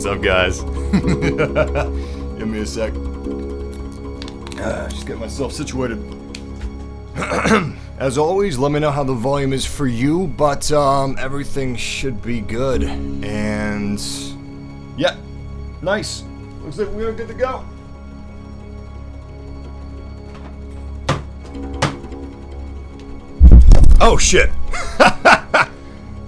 up, guys? Give me a sec. Just get myself situated. As always, let me know how the volume is for you, but everything should be good. And yeah, nice. Looks like we're good to go. Oh shit!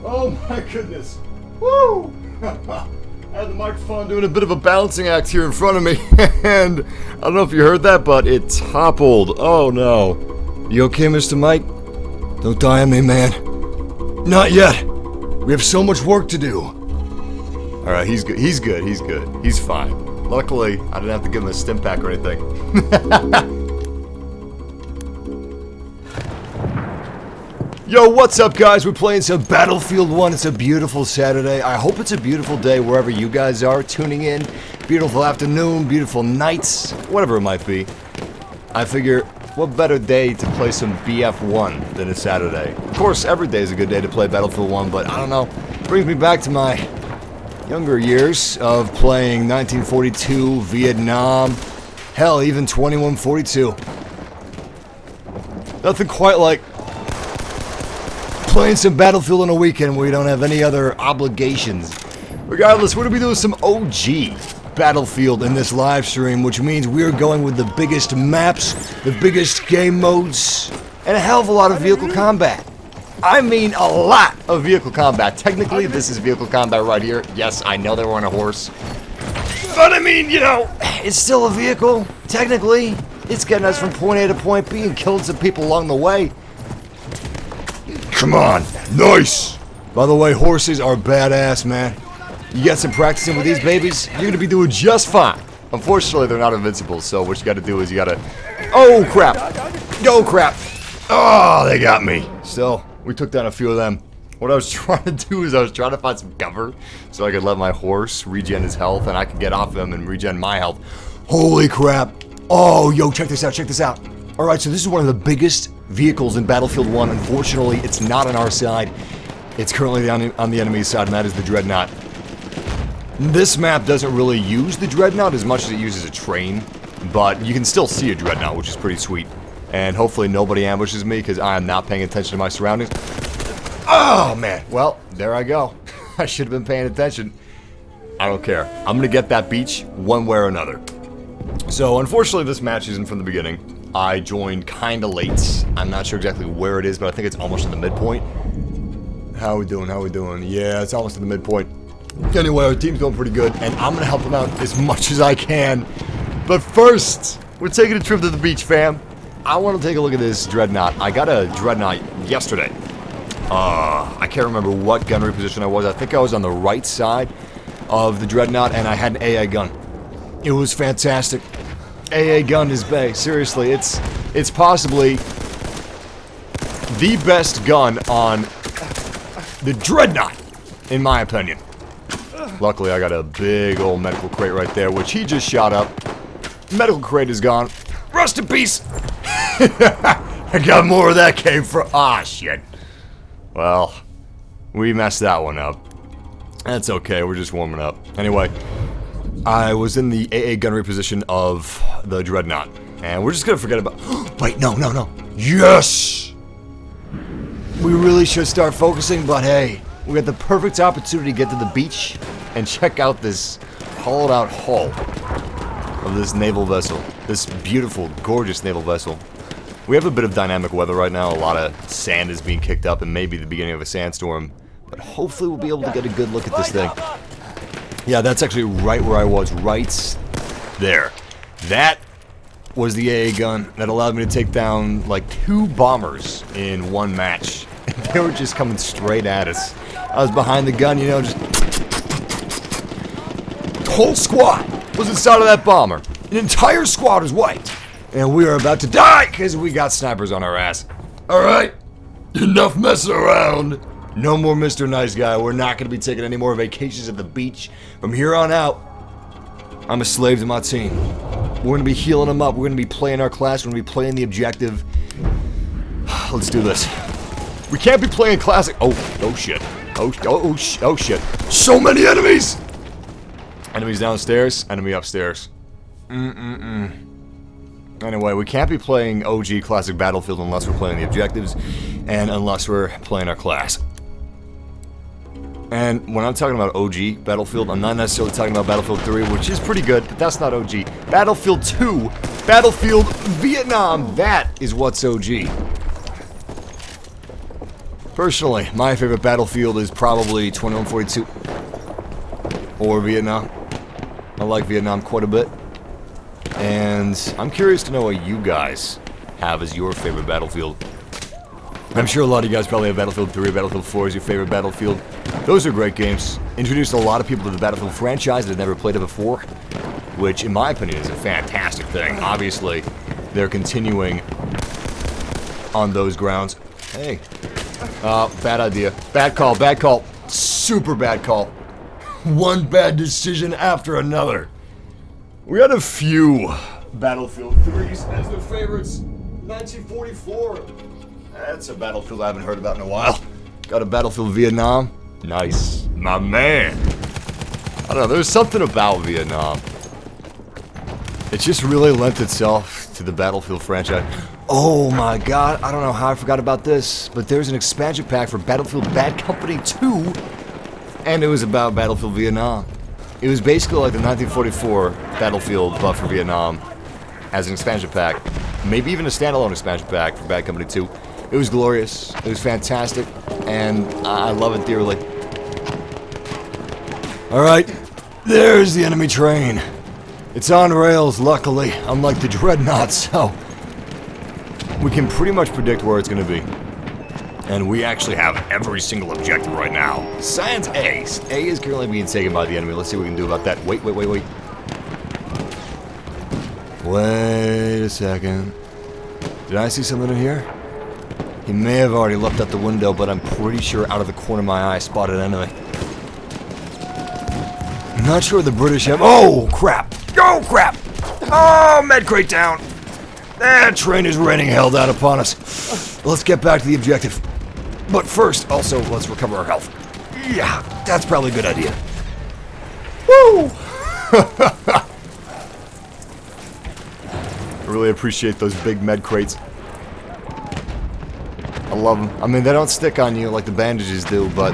Oh my goodness! Woo! I had the microphone doing a bit of a balancing act here in front of me, and I don't know if you heard that, but it toppled. Oh no! You okay, Mr. Mike? Don't die on me, man. Not yet. We have so much work to do. All right, he's good. He's good. He's good. He's fine. Luckily, I didn't have to give him a stim pack or anything. Yo, what's up, guys? We're playing some Battlefield 1. It's a beautiful Saturday. I hope it's a beautiful day wherever you guys are tuning in. Beautiful afternoon, beautiful nights, whatever it might be. I figure, what better day to play some BF1 than a Saturday? Of course, every day is a good day to play Battlefield 1, but I don't know. Brings me back to my younger years of playing 1942, Vietnam, hell, even 2142. Nothing quite like playing some Battlefield on a weekend where you don't have any other obligations. Regardless, we're going to be doing some OG Battlefield in this live stream, which means we're going with the biggest maps, the biggest game modes, and a hell of a lot of vehicle combat. I mean a lot of vehicle combat. Technically, this is vehicle combat right here. Yes, I know they were on a horse. But I mean, you know, it's still a vehicle. Technically, it's getting us from point A to point B and killing some people along the way. Come on, nice! By the way, horses are badass, man. You got some practicing with these babies, you're gonna be doing just fine. Unfortunately, they're not invincible, so what you gotta do is you gotta... Oh, crap! Oh, crap! Oh, they got me. Still, we took down a few of them. What I was trying to do is I was trying to find some cover so I could let my horse regen his health and I could get off him and regen my health. Holy crap! Oh, yo, check this out, check this out. Alright, so this is one of the biggest vehicles in Battlefield 1. Unfortunately, it's not on our side. It's currently on the enemy's side, and that is the Dreadnought. This map doesn't really use the Dreadnought as much as it uses a train, but you can still see a Dreadnought, which is pretty sweet. And hopefully nobody ambushes me, because I am not paying attention to my surroundings. Oh, man. Well, there I go. I should have been paying attention. I don't care. I'm going to get that beach one way or another. So, unfortunately, this match isn't from the beginning. I joined kinda late. I'm not sure exactly where it is, but I think it's almost in the midpoint. How we doing? How we doing? Yeah, it's almost in the midpoint. Anyway, our team's doing pretty good, and I'm gonna help them out as much as I can. But first, we're taking a trip to the beach, fam. I want to take a look at this Dreadnought. I got a Dreadnought yesterday. I can't remember what gunnery position I was. I think I was on the right side of the Dreadnought, and I had an AA gun. It was fantastic. AA gun is bae. Seriously, it's possibly the best gun on the Dreadnought, in my opinion. Luckily, I got a big old medical crate right there, which he just shot up. Medical crate is gone. Rest in peace! I got more of that came from... Ah, shit. Well, we messed that one up. That's okay, we're just warming up. Anyway, I was in the AA gunnery position of the Dreadnought, and we're just gonna forget about... Wait, no. Yes! We really should start focusing, but hey, we got the perfect opportunity to get to the beach and check out this hollowed out hull of this naval vessel. This beautiful, gorgeous naval vessel. We have a bit of dynamic weather right now. A lot of sand is being kicked up and maybe the beginning of a sandstorm, but hopefully we'll be able to get a good look at this thing. Yeah, that's actually right where I was, right there. That was the AA gun that allowed me to take down like 2 bombers in one match. They were just coming straight at us. I was behind the gun, you know, just... The whole squad was inside of that bomber. An entire squad was wiped. And we are about to die because we got snipers on our ass. Alright, enough messing around. No more Mr. Nice Guy. We're not going to be taking any more vacations at the beach. From here on out, I'm a slave to my team. We're going to be healing them up. We're going to be playing our class. We're going to be playing the objective. Let's do this. We can't be playing classic. Oh shit. Oh shit. So many enemies. Enemies downstairs, enemy upstairs. Anyway, we can't be playing OG Classic Battlefield unless we're playing the objectives, and unless we're playing our class. And when I'm talking about OG Battlefield, I'm not necessarily talking about Battlefield 3, which is pretty good, but that's not OG. Battlefield 2, Battlefield Vietnam, that is what's OG. Personally, my favorite Battlefield is probably 2142 or Vietnam. I like Vietnam quite a bit. And I'm curious to know what you guys have as your favorite Battlefield. I'm sure a lot of you guys probably have Battlefield 3 or Battlefield 4 as your favorite Battlefield. Those are great games. Introduced a lot of people to the Battlefield franchise that had never played it before, which in my opinion is a fantastic thing. Obviously, they're continuing on those grounds. Hey. Bad idea. Bad call, bad call. Super bad call. One bad decision after another. We had a few Battlefield 3s as the favorites. 1944. That's a Battlefield I haven't heard about in a while. Got a Battlefield Vietnam. Nice. My man. I don't know, there's something about Vietnam. It just really lent itself to the Battlefield franchise. Oh my god, I don't know how I forgot about this, but there's an expansion pack for Battlefield Bad Company 2, and it was about Battlefield Vietnam. It was basically like the 1944 Battlefield, but for Vietnam, as an expansion pack. Maybe even a standalone expansion pack for Bad Company 2. It was glorious, it was fantastic, and I love it dearly. Alright, there's the enemy train. It's on rails, luckily, unlike the Dreadnought, so we can pretty much predict where it's going to be. And we actually have every single objective right now. Science A. A is currently being taken by the enemy. Let's see what we can do about that. Wait. Wait a second. Did I see something in here? He may have already leapt out the window, but I'm pretty sure out of the corner of my eye I spotted an enemy. I'm not sure the British have... Oh, crap! Oh, crap! Oh, med crate down! That train is raining hell down upon us. Let's get back to the objective. But first, also, let's recover our health. Yeah, that's probably a good idea. Woo! I really appreciate those big med crates. I love them. I mean, they don't stick on you like the bandages do, but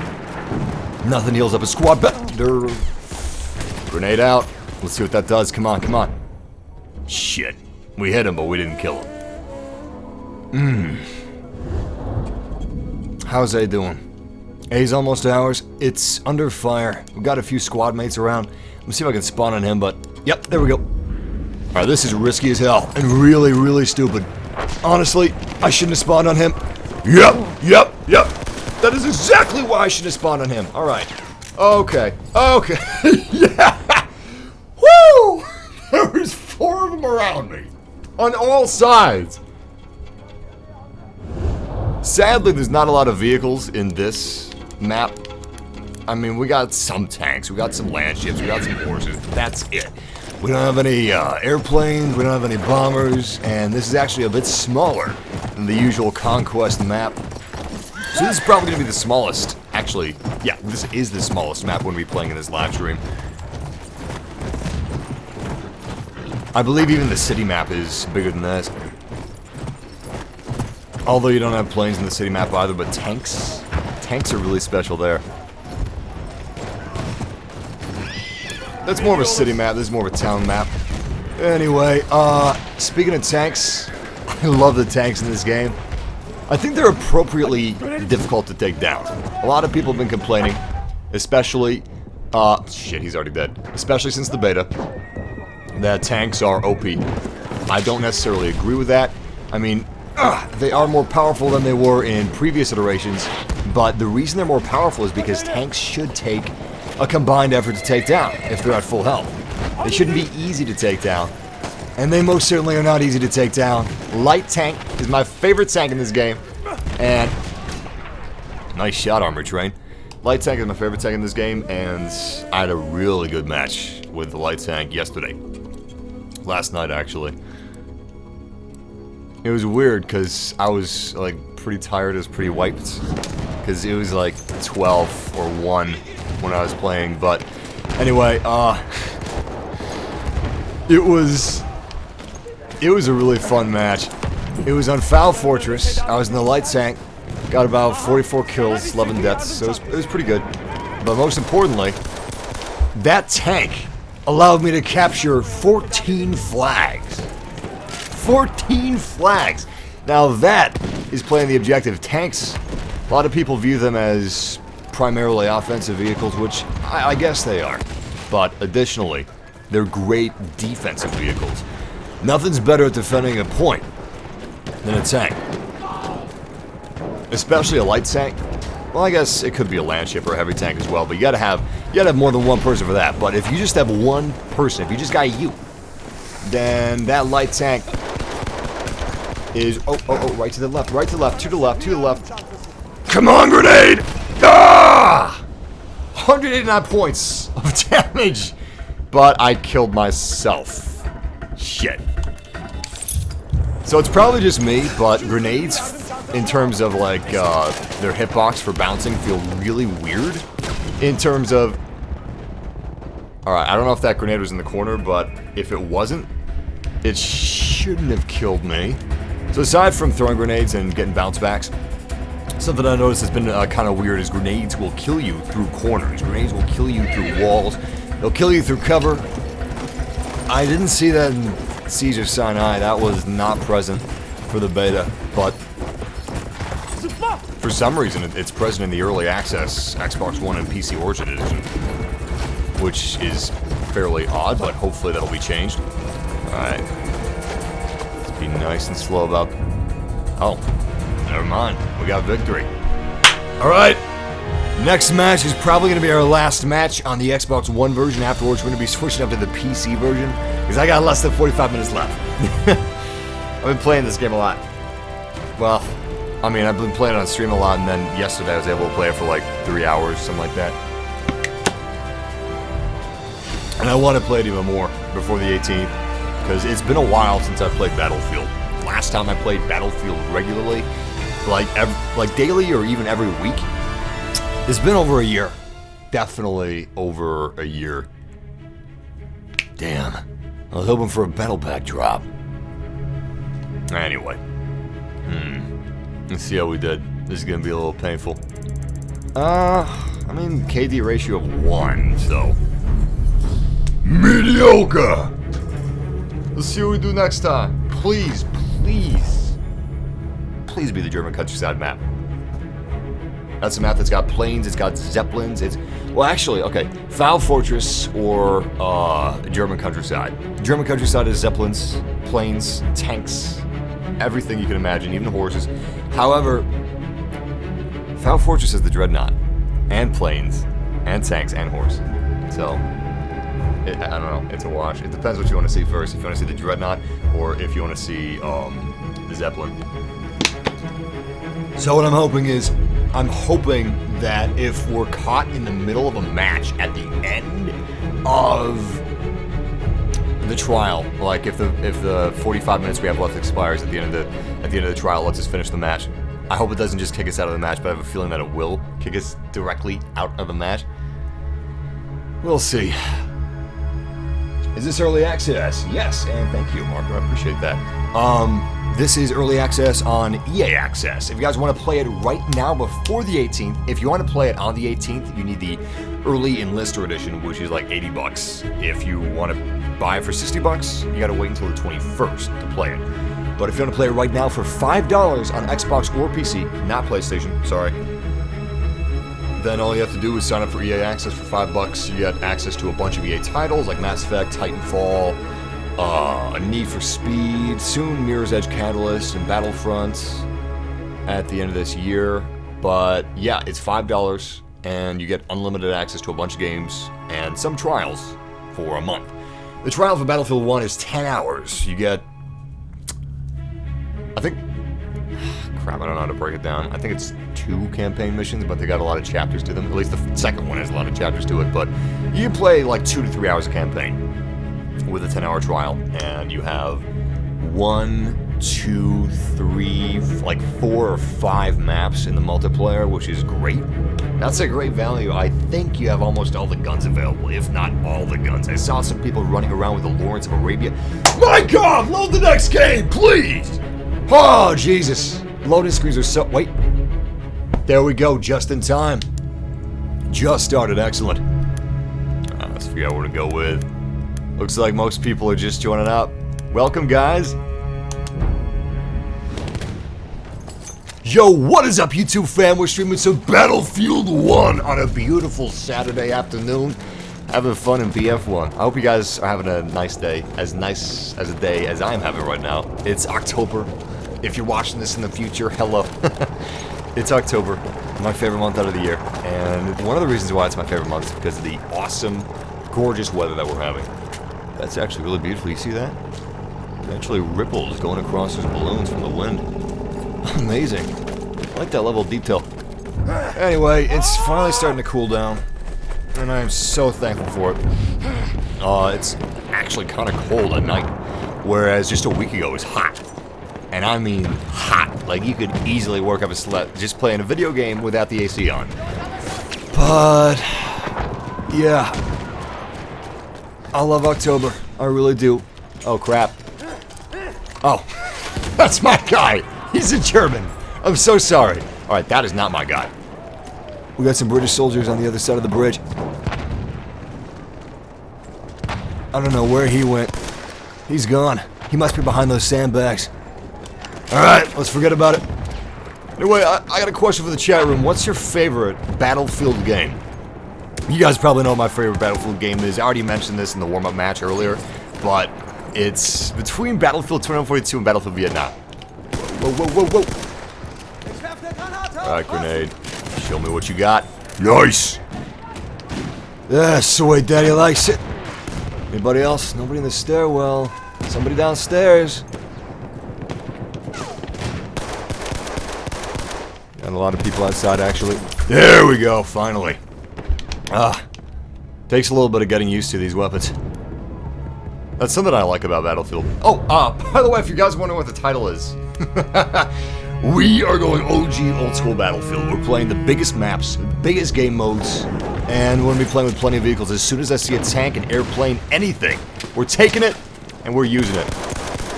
nothing heals up a squad better. Grenade out. Let's see what that does. Come on, come on. Shit. We hit him, but we didn't kill him. How's A doing? A's almost ours. It's under fire. We've got a few squad mates around. Let me see if I can spawn on him, but... Yep, there we go. Alright, this is risky as hell. And really, really stupid. Honestly, I shouldn't have spawned on him. Yep. That is exactly why I shouldn't have spawned on him. Alright. Okay. Yeah! Woo! There was 4 of them around me. On all sides. Sadly, there's not a lot of vehicles in this map. I mean, we got some tanks, we got some land ships, we got some horses. That's it. We don't have any airplanes, we don't have any bombers, and this is actually a bit smaller than the usual Conquest map. So this is probably going to be the smallest. Actually, yeah, this is the smallest map we're going to be playing in this live stream. I believe even the city map is bigger than this. Although you don't have planes in the city map either, but tanks? Tanks are really special there. That's more of a city map, this is more of a town map. Anyway, speaking of tanks, I love the tanks in this game. I think they're appropriately difficult to take down. A lot of people have been complaining, especially, shit, he's already dead. Especially since the beta, that tanks are OP. I don't necessarily agree with that. I mean, they are more powerful than they were in previous iterations, but the reason they're more powerful is because tanks should take a combined effort to take down if they're at full health. They shouldn't be easy to take down, and they most certainly are not easy to take down. Light tank is my favorite tank in this game, and nice shot, armor train. Light tank is my favorite tank in this game, and I had a really good match with the light tank yesterday. Last night, actually. It was weird, because I was, like, pretty tired, I was pretty wiped. Because it was, like, 12 or 1 when I was playing, but... Anyway, It was a really fun match. It was on Foul Fortress. I was in the light tank. Got about 44 kills, 11 deaths, so it was pretty good. But most importantly, that tank allowed me to capture 14 flags. 14 flags! Now that is playing the objective. Tanks, a lot of people view them as primarily offensive vehicles, which I guess they are. But additionally, they're great defensive vehicles. Nothing's better at defending a point than a tank. Especially a light tank. Well, I guess it could be a land ship or a heavy tank as well, but you gotta have more than one person for that. But if you just have one person, if you just got you, then that light tank is right to the left, right to the left, to the left, to the left. Come on, grenade! Ah! 189 points of damage, but I killed myself. Shit. So it's probably just me, but grenades, in terms of like their hitbox for bouncing, feel really weird. In terms of, alright, I don't know if that grenade was in the corner, but if it wasn't, it shouldn't have killed me. So aside from throwing grenades and getting bounce backs, something I noticed has been kind of weird is grenades will kill you through corners. Grenades will kill you through walls. They'll kill you through cover. I didn't see that in Siege of Sinai. That was not present for the beta, but for some reason it's present in the early access Xbox One and PC Origin Edition, which is fairly odd, but hopefully that'll be changed. Alright. Let's be nice and slow about... Oh, never mind. We got victory. Alright. Next match is probably going to be our last match on the Xbox One version. Afterwards, we're going to be switching up to the PC version, because I got less than 45 minutes left. I've been playing this game a lot. Well, I mean, I've been playing it on stream a lot, and then yesterday I was able to play it for like 3 hours, something like that. And I want to play it even more before the 18th, because it's been a while since I played Battlefield. Last time I played Battlefield regularly, like daily or even every week, it's been over a year. Definitely over a year. Damn. I was hoping for a battle pack drop. Anyway. Let's see how we did. This is gonna be a little painful. I mean, KD ratio of 1, so... mediocre! Let's see what we do next time. Please, please. Please be the German countryside map. That's a map that's got planes, it's got Zeppelins, it's... Well, actually, okay. Foul Fortress or German countryside. German countryside is Zeppelins, planes, tanks, everything you can imagine, even horses. However, Foul Fortress is the Dreadnought, and planes, and tanks, and horse. So, I don't know, it's a wash. It depends what you want to see first, if you want to see the Dreadnought, or if you want to see the Zeppelin. So what I'm hoping is, I'm hoping that if we're caught in the middle of a match at the end of the trial, like if the 45 minutes we have left expires at the end of the trial, lets us finish the match. I hope it doesn't just kick us out of the match, but I have a feeling that it will kick us directly out of the match. We'll see. Is this early access? Yes, and thank you, Marco. I appreciate that. This is early access on EA Access. If you guys want to play it right now before the 18th, if you want to play it on the 18th, you need the early enlister edition, which is like 80 bucks. If you want to buy it for 60 bucks, you got to wait until the 21st to play it. But if you want to play it right now for $5 on Xbox or PC, not PlayStation, sorry, then all you have to do is sign up for EA Access for $5. You get access to a bunch of EA titles like MassiveG, Titanfall, Need for Speed, soon Mirror's Edge Catalyst, and Battlefront at the end of this year. But yeah, it's $5, and you get unlimited access to a bunch of games and some trials for a month. The trial for Battlefield 1 is 10 hours. You get, I think, crap, I don't know how to break it down. I think it's 2 campaign missions, but they got a lot of chapters to them. At least the second one has a lot of chapters to it, but you can play like 2 to 3 hours of campaign with a 10-hour trial, and you have 1, 2, 3, like 4 or 5 maps in the multiplayer, which is great. That's a great value. I think you have almost all the guns available, if not all the guns. I saw some people running around with the Lawrence of Arabia. My God, load the next game, please! Oh, Jesus. Loading screens are so... Wait. There we go, just in time. Just started, excellent. Let's figure out what to go with. Looks like most people are just joining up. Welcome, guys. Yo, what is up, YouTube fam? We're streaming some Battlefield 1 on a beautiful Saturday afternoon. Having fun in BF1. I hope you guys are having a nice day. As nice as a day as I'm having right now. It's October. If you're watching this in the future, hello. It's October. My favorite month out of the year. And one of the reasons why it's my favorite month is because of the awesome, gorgeous weather that we're having. That's actually really beautiful. You see that? Actually ripples going across those balloons from the wind. Amazing. I like that level of detail. Anyway, it's finally starting to cool down, and I am so thankful for it. It's actually kind of cold at night, whereas just a week ago it was hot. And I mean hot. Like, you could easily work up a sweat just playing a video game without the AC on. But, yeah. I love October. I really do. Oh, crap. Oh, that's my guy. He's a German. I'm so sorry. Alright, that is not my guy. We got some British soldiers on the other side of the bridge. I don't know where he went. He's gone. He must be behind those sandbags. Alright, let's forget about it. Anyway, I got a question for the chat room. What's your favorite Battlefield game? You guys probably know what my favorite Battlefield game is. I already mentioned this in the warm-up match earlier, but it's between Battlefield 2042 and Battlefield Vietnam. Whoa, whoa, whoa, whoa. Alright, grenade. Show me what you got. Nice! That's the way Daddy likes it. Anybody else? Nobody in the stairwell. Somebody downstairs. Got a lot of people outside, actually. There we go, finally. Takes a little bit of getting used to these weapons. That's something I like about Battlefield. Oh, by the way, if you guys wondering what the title is, we are going OG old school Battlefield. We're playing the biggest maps, the biggest game modes, and we're going to be playing with plenty of vehicles. As soon as I see a tank, an airplane, anything, we're taking it and we're using it.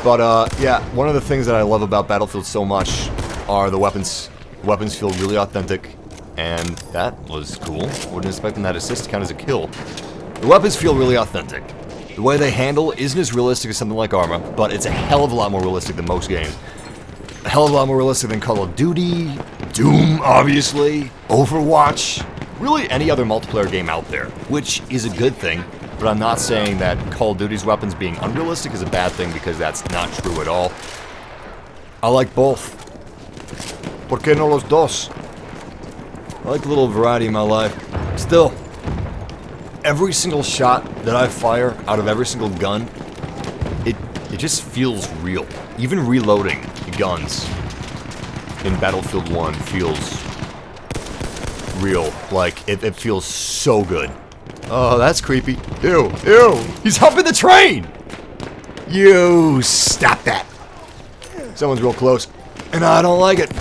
But yeah, one of the things that I love about Battlefield so much are the weapons. Weapons feel really authentic, and that was cool. Wasn't expecting that assist to count as a kill. The weapons feel really authentic. The way they handle isn't as realistic as something like Arma, but it's a hell of a lot more realistic than most games. A hell of a lot more realistic than Call of Duty, Doom, obviously, Overwatch, really any other multiplayer game out there, which is a good thing, but I'm not saying that Call of Duty's weapons being unrealistic is a bad thing, because that's not true at all. I like both. ¿Por qué no los dos? I like a little variety in my life. Still, every single shot that I fire out of every single gun, it just feels real. Even reloading guns in Battlefield 1 feels real. Like, it feels so good. Oh, that's creepy. Ew, ew, he's humping the train! You, stop that. Someone's real close, and I don't like it.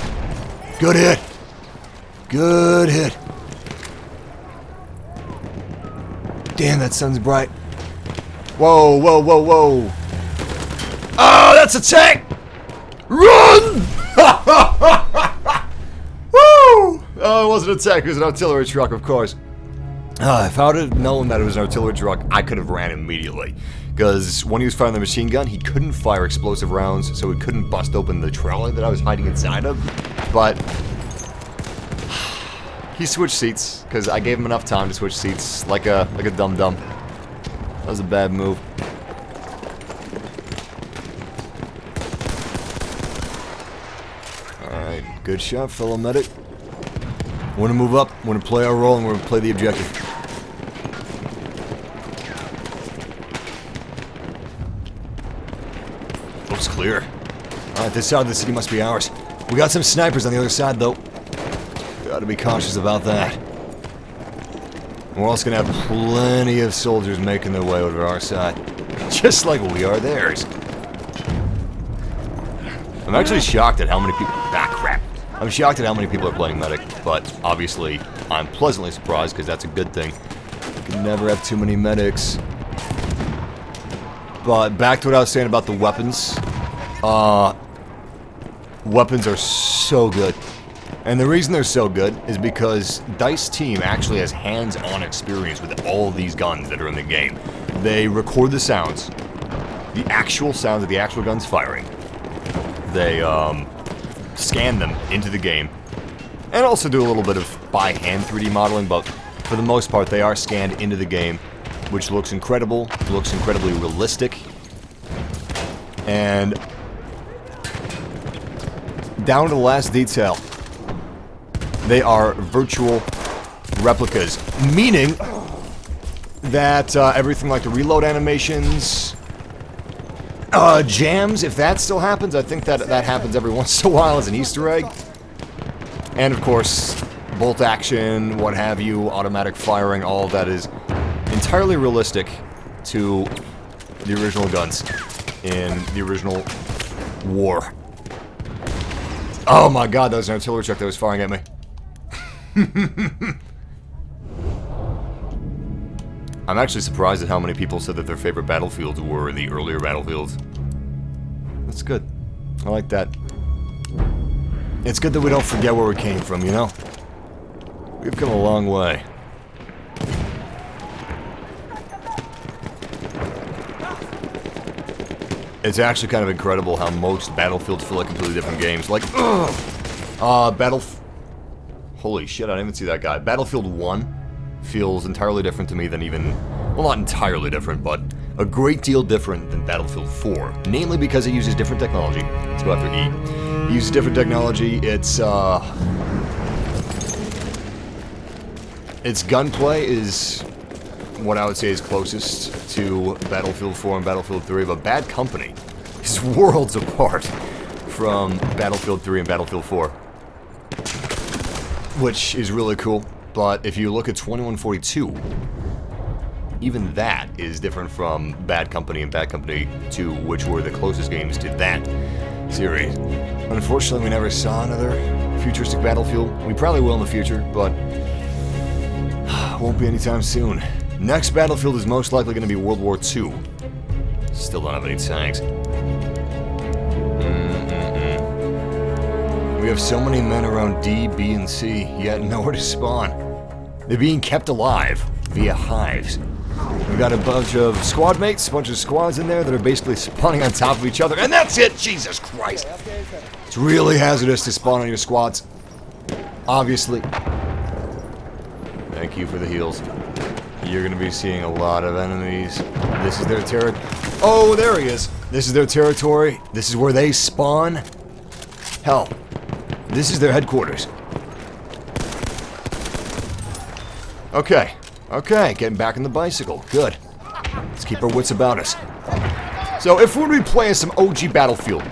Good hit. Good hit. Damn, that sun's bright. Whoa, whoa, whoa, whoa. Oh, that's a tank! Run! Woo! Oh, it wasn't a tank, it was an artillery truck, of course. If I would have known that it was an artillery truck, I could have ran immediately. Because when he was firing the machine gun, he couldn't fire explosive rounds, so he couldn't bust open the trolley that I was hiding inside of. But he switched seats, because I gave him enough time to switch seats, like a dum-dum. That was a bad move. Alright, good shot, fellow medic. We're gonna move up, we're gonna play our role, and we're gonna play the objective. Looks clear. Alright, this side of the city must be ours. We got some snipers on the other side, though. Gotta be cautious about that. We're also gonna have plenty of soldiers making their way over to our side. Just like we are theirs. I'm actually shocked at how many people... Ah, crap. I'm shocked at how many people are playing medic, but obviously I'm pleasantly surprised, because that's a good thing. You can never have too many medics. But back to what I was saying about the weapons. Weapons are so good. And the reason they're so good is because DICE team actually has hands-on experience with all of these guns that are in the game. They record the sounds, the actual sounds of the actual guns firing. They scan them into the game, and also do a little bit of by-hand 3D modeling, but for the most part they are scanned into the game, which looks incredible, looks incredibly realistic, and down to the last detail, they are virtual replicas, meaning that everything like the reload animations, jams, if that still happens, I think that happens every once in a while as an Easter egg. And of course, bolt action, what have you, automatic firing, all of that is entirely realistic to the original guns in the original war. Oh my god, that was an artillery truck that was firing at me. I'm actually surprised at how many people said that their favorite battlefields were the earlier battlefields. That's good. I like that. It's good that we don't forget where we came from, you know? We've come a long way. It's actually kind of incredible how most battlefields feel like completely different games. Like, holy shit, I didn't even see that guy. Battlefield 1 feels entirely different to me than even... Well, not entirely different, but a great deal different than Battlefield 4. Namely because it uses different technology. Let's go after E. It uses different technology. Its gunplay is what I would say is closest to Battlefield 4 and Battlefield 3, but Bad Company is worlds apart from Battlefield 3 and Battlefield 4. Which is really cool, but if you look at 2142, even that is different from Bad Company and Bad Company 2, which were the closest games to that series. Unfortunately, we never saw another futuristic battlefield. We probably will in the future, but won't be anytime soon. Next battlefield is most likely going to be World War II. Still don't have any tanks. We have so many men around D, B, and C, yet nowhere to spawn. They're being kept alive via hives. We've got a bunch of squad mates, a bunch of squads in there that are basically spawning on top of each other, and that's it! Jesus Christ! It's really hazardous to spawn on your squads. Obviously. Thank you for the heals. You're gonna be seeing a lot of enemies. This is their territory. Oh, there he is! This is their territory. This is where they spawn. Hell. This is their headquarters. Okay. Okay, getting back on the bicycle. Good. Let's keep our wits about us. So, if we're going to be playing some OG Battlefield,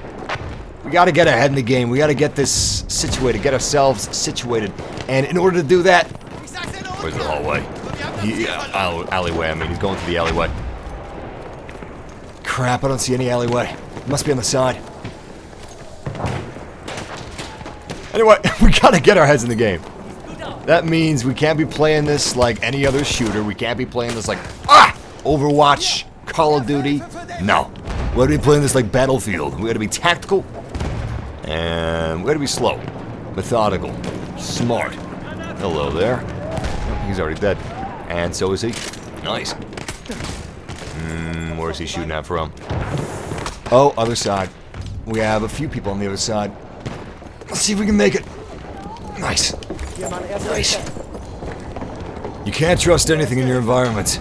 we got to get ahead in the game. We got to get this situated, get ourselves situated. And in order to do that... Where's the hallway? Alleyway, I mean. He's going through the alleyway. Crap, I don't see any alleyway. It must be on the side. Anyway, we gotta get our heads in the game. That means we can't be playing this like any other shooter. We can't be playing this like, Overwatch, Call of Duty. No. We gotta be playing this like Battlefield. We gotta be tactical. And we gotta be slow. Methodical. Smart. Hello there. Oh, he's already dead. And so is he. Nice. Where is he shooting at from? Oh, other side. We have a few people on the other side. Let's see if we can make it. Nice. Nice. You can't trust anything in your environment.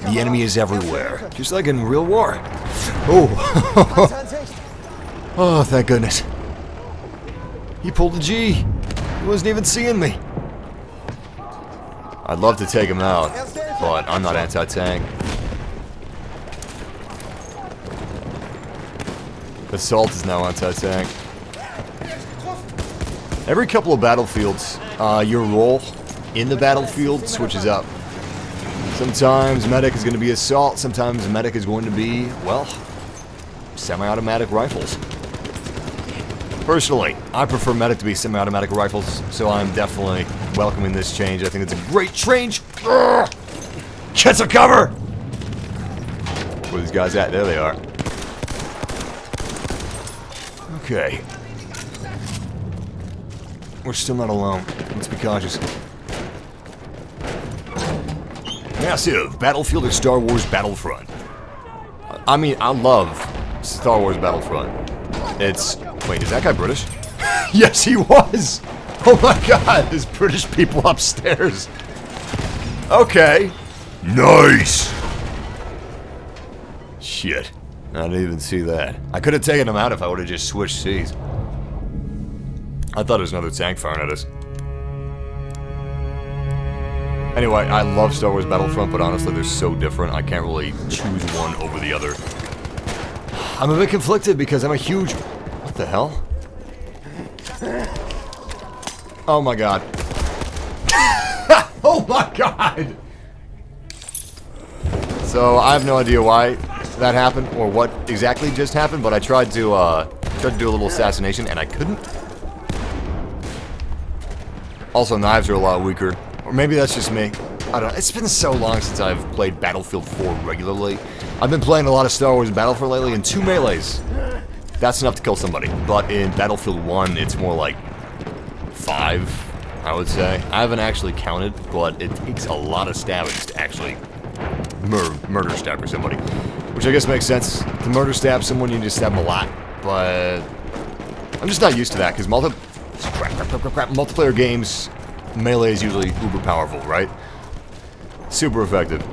The enemy is everywhere. Just like in real war. Oh. Oh, thank goodness. He pulled a G. He wasn't even seeing me. I'd love to take him out, but I'm not anti-tank. Assault is now anti-tank. Every couple of battlefields, your role in the battlefield switches up. Sometimes medic is going to be assault, sometimes medic is going to be, well, semi-automatic rifles. Personally, I prefer medic to be semi-automatic rifles, so I'm definitely welcoming this change. I think it's a great change. Ugh! Get some cover! Where are these guys at? There they are. Okay. We're still not alone. Let's be cautious. Massive Battlefield or Star Wars Battlefront. I mean, I love Star Wars Battlefront. It's... Wait, is that guy British? Yes, he was! Oh my god, there's British people upstairs. Okay. Nice! Shit. I didn't even see that. I could have taken him out if I would have just switched seas. I thought it was another tank firing at us. Anyway, I love Star Wars Battlefront, but honestly, they're so different, I can't really choose one over the other. I'm a bit conflicted because I'm a huge... What the hell? Oh my god. Oh my god! So, I have no idea why that happened, or what exactly just happened, but I tried to do a little assassination, and I couldn't. Also, knives are a lot weaker. Or maybe that's just me. I don't know. It's been so long since I've played Battlefield 4 regularly. I've been playing a lot of Star Wars Battlefront lately, and 2 melees. That's enough to kill somebody. But in Battlefield 1, it's more like 5, I would say. I haven't actually counted, but it takes a lot of stabbings to actually murder stab for somebody. Which I guess makes sense. To murder stab someone, you just stab them a lot. But I'm just not used to that, because multiplayer games, melee is usually uber powerful, right? Super effective.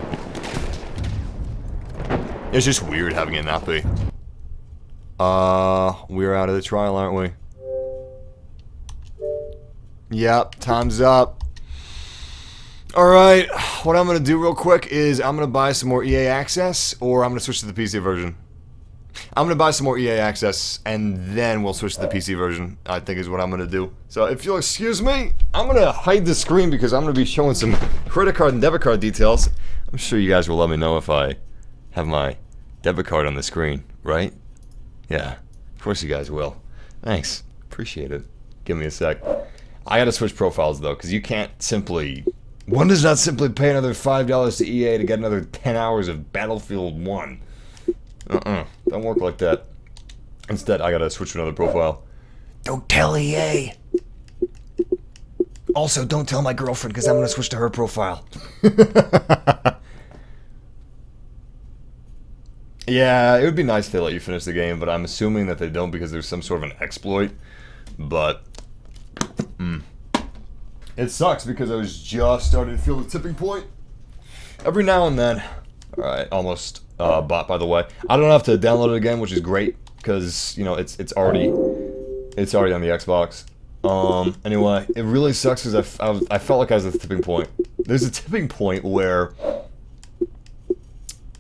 It's just weird having it not be. We're out of the trial, aren't we? Yep, time's up. Alright, what I'm gonna do real quick is I'm gonna buy some more EA Access, or I'm gonna switch to the PC version. I'm gonna buy some more EA Access, and then we'll switch to the PC version, I think is what I'm gonna do. So if you'll excuse me, I'm gonna hide the screen because I'm gonna be showing some credit card and debit card details. I'm sure you guys will let me know if I have my debit card on the screen, right? Yeah, of course you guys will. Thanks, appreciate it. Give me a sec. I gotta switch profiles though, because you can't simply... One does not simply pay another $5 to EA to get another 10 hours of Battlefield 1. Don't work like that. Instead, I gotta switch to another profile. Don't tell EA! Also, don't tell my girlfriend, because I'm gonna switch to her profile. Yeah, it would be nice if they let you finish the game, but I'm assuming that they don't because there's some sort of an exploit. But... It sucks because I was just starting to feel the tipping point. Every now and then. Alright, almost bought, by the way. I don't have to download it again, which is great because, you know, it's already on the Xbox. Anyway, it really sucks because I felt like I was at the tipping point. There's a tipping point where...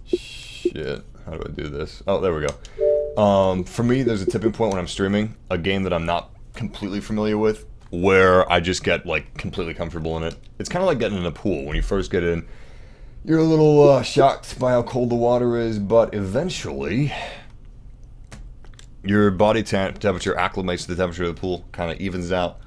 Shit, how do I do this? Oh, there we go. For me, there's a tipping point when I'm streaming a game that I'm not completely familiar with, where I just get, like, completely comfortable in it. It's kind of like getting in a pool. When you first get in, you're a little shocked by how cold the water is, but eventually, your body temperature acclimates to the temperature of the pool, kind of evens out.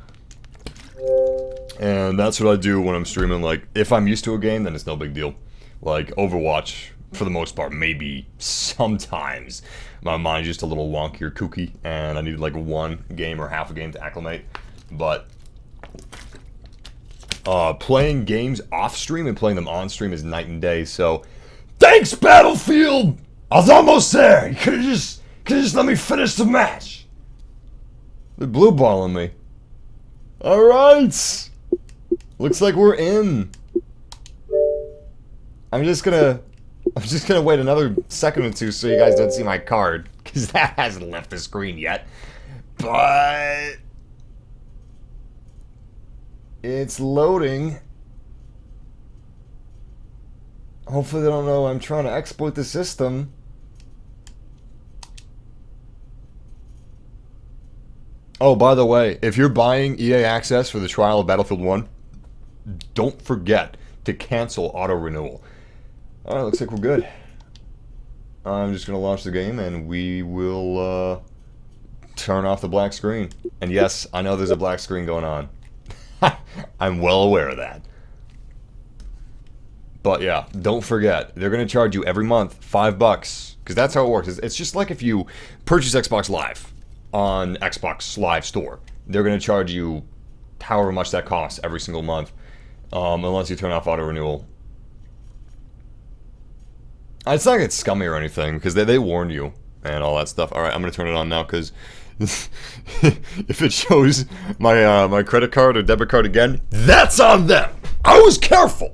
And that's what I do when I'm streaming. Like, if I'm used to a game, then it's no big deal. Like, Overwatch, for the most part, maybe sometimes my mind's just a little wonky or kooky, and I need, like, one game or half a game to acclimate. But playing games off stream and playing them on stream is night and day. So thanks, Battlefield. I was almost there. You could have just let me finish the match. They're blue balling me. All right. Looks like we're in. I'm just gonna wait another second or two so you guys don't see my card, because that hasn't left the screen yet. But it's loading. Hopefully they don't know I'm trying to exploit the system. Oh, by the way, if you're buying EA Access for the trial of Battlefield 1, don't forget to cancel auto-renewal. Alright, looks like we're good. I'm just going to launch the game and we will turn off the black screen. And yes, I know there's a black screen going on. I'm well aware of that. But yeah, don't forget, they're going to charge you every month $5. Because that's how it works. It's just like if you purchase Xbox Live on Xbox Live Store. They're going to charge you however much that costs every single month. Unless you turn off auto-renewal. It's not get scummy or anything, because they warned you and all that stuff. Alright, I'm going to turn it on now, because if it shows my credit card or debit card again, that's on them! I was careful!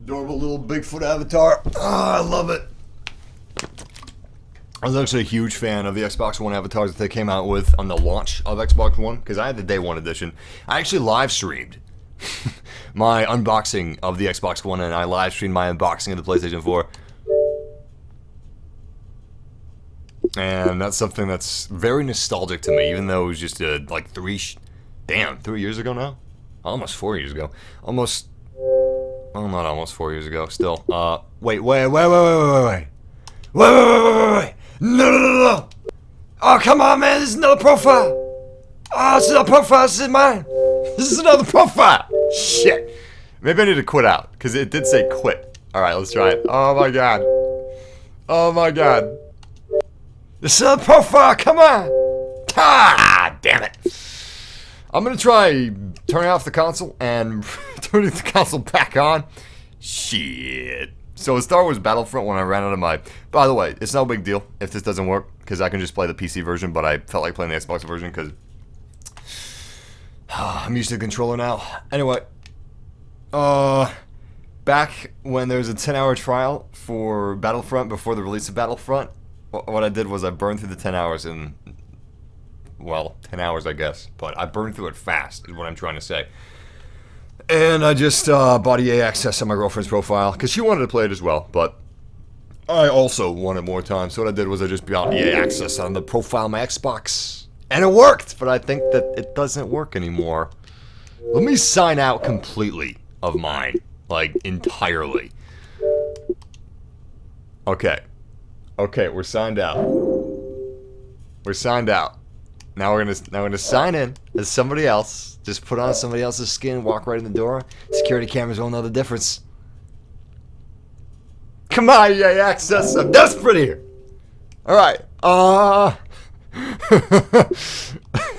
Adorable little Bigfoot avatar. Oh, I love it. I was actually a huge fan of the Xbox One avatars that they came out with on the launch of Xbox One, because I had the Day 1 edition. I actually live streamed my unboxing of the Xbox One, and I live streamed my unboxing of the PlayStation 4. And that's something that's very nostalgic to me, even though it was just like 3 years ago now? Almost 4 years ago. Almost, well, not almost 4 years ago, still. Wait. No. Oh, come on, man, this is another profile. Oh, this is another profile, this is mine. This is another profile. Shit. Maybe I need to quit out, because it did say quit. Alright, let's try it. Oh my god. Oh my god. This is another profile, come on. Ah, damn it. I'm gonna try turning off the console and turning the console back on. Shit. So Star Wars Battlefront, when I ran out of my... By the way, it's no big deal if this doesn't work, because I can just play the PC version, but I felt like playing the Xbox version, because I'm used to the controller now. Anyway, back when there was a 10-hour trial for Battlefront before the release of Battlefront, what I did was I burned through the 10 hours in... Well, 10 hours, I guess, but I burned through it fast, is what I'm trying to say. And I just bought EA Access on my girlfriend's profile, because she wanted to play it as well, but I also wanted more time, so what I did was I just bought EA Access on the profile of my Xbox. And it worked, but I think that it doesn't work anymore. Let me sign out completely of mine, like, entirely. Okay, we're signed out. We're signed out. Now we're gonna sign in as somebody else. Just put on somebody else's skin, walk right in the door. Security cameras won't know the difference. Come on, EA Access, I'm desperate here. Alright,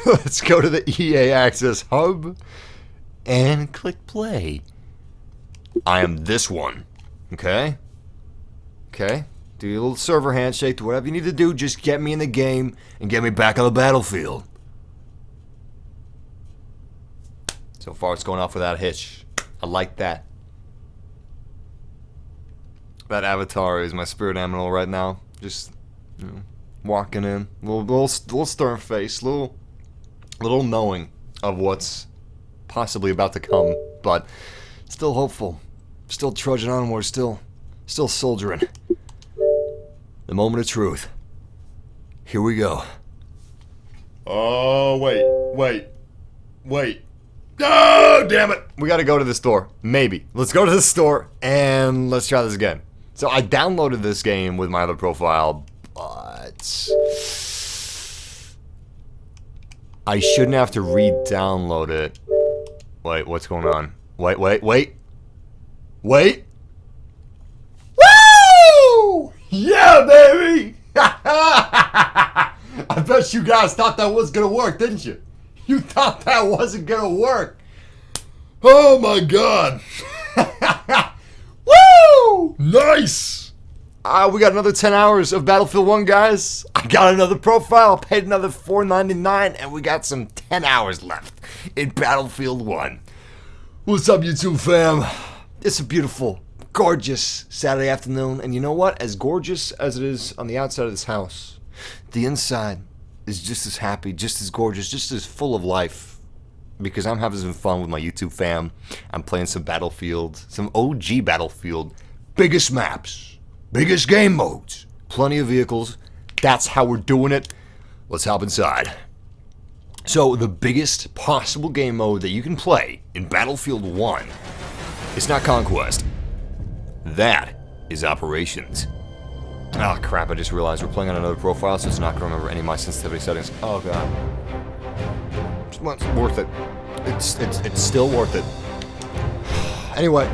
let's go to the EA Access hub and click play. I am this one. Okay? Do your little server handshake, do whatever you need to do, just get me in the game and get me back on the battlefield. So far it's going off without a hitch. I like that. That avatar is my spirit animal right now. Just, you know, walking in. Little stern face, little knowing of what's possibly about to come, but still hopeful. Still trudging onward, still soldiering. The moment of truth. Here we go. Oh, wait. Oh, damn it! We gotta go to the store. Maybe. Let's go to the store and let's try this again. So I downloaded this game with my other profile, but I shouldn't have to re-download it. Wait, what's going on? Wait. Woo! Yeah, baby! I bet you guys thought that was gonna work, didn't you? You thought that wasn't gonna work. Oh my god. Woo! Nice! We got another 10 hours of Battlefield 1, guys. I got another profile, paid another $4.99, and we got some 10 hours left in Battlefield 1. What's up, YouTube fam? It's a beautiful, gorgeous Saturday afternoon, and you know what? As gorgeous as it is on the outside of this house, the inside is just as happy, just as gorgeous, just as full of life, because I'm having some fun with my YouTube fam. I'm playing some Battlefield, some OG Battlefield, biggest maps, biggest game modes, plenty of vehicles. That's how we're doing it. Let's hop inside. So the biggest possible game mode that you can play in Battlefield 1 is not Conquest. That is Operations. Ah, crap, I just realized we're playing on another profile, so it's not going to remember any of my sensitivity settings. Oh, God. It's worth it. It's still worth it. Anyway,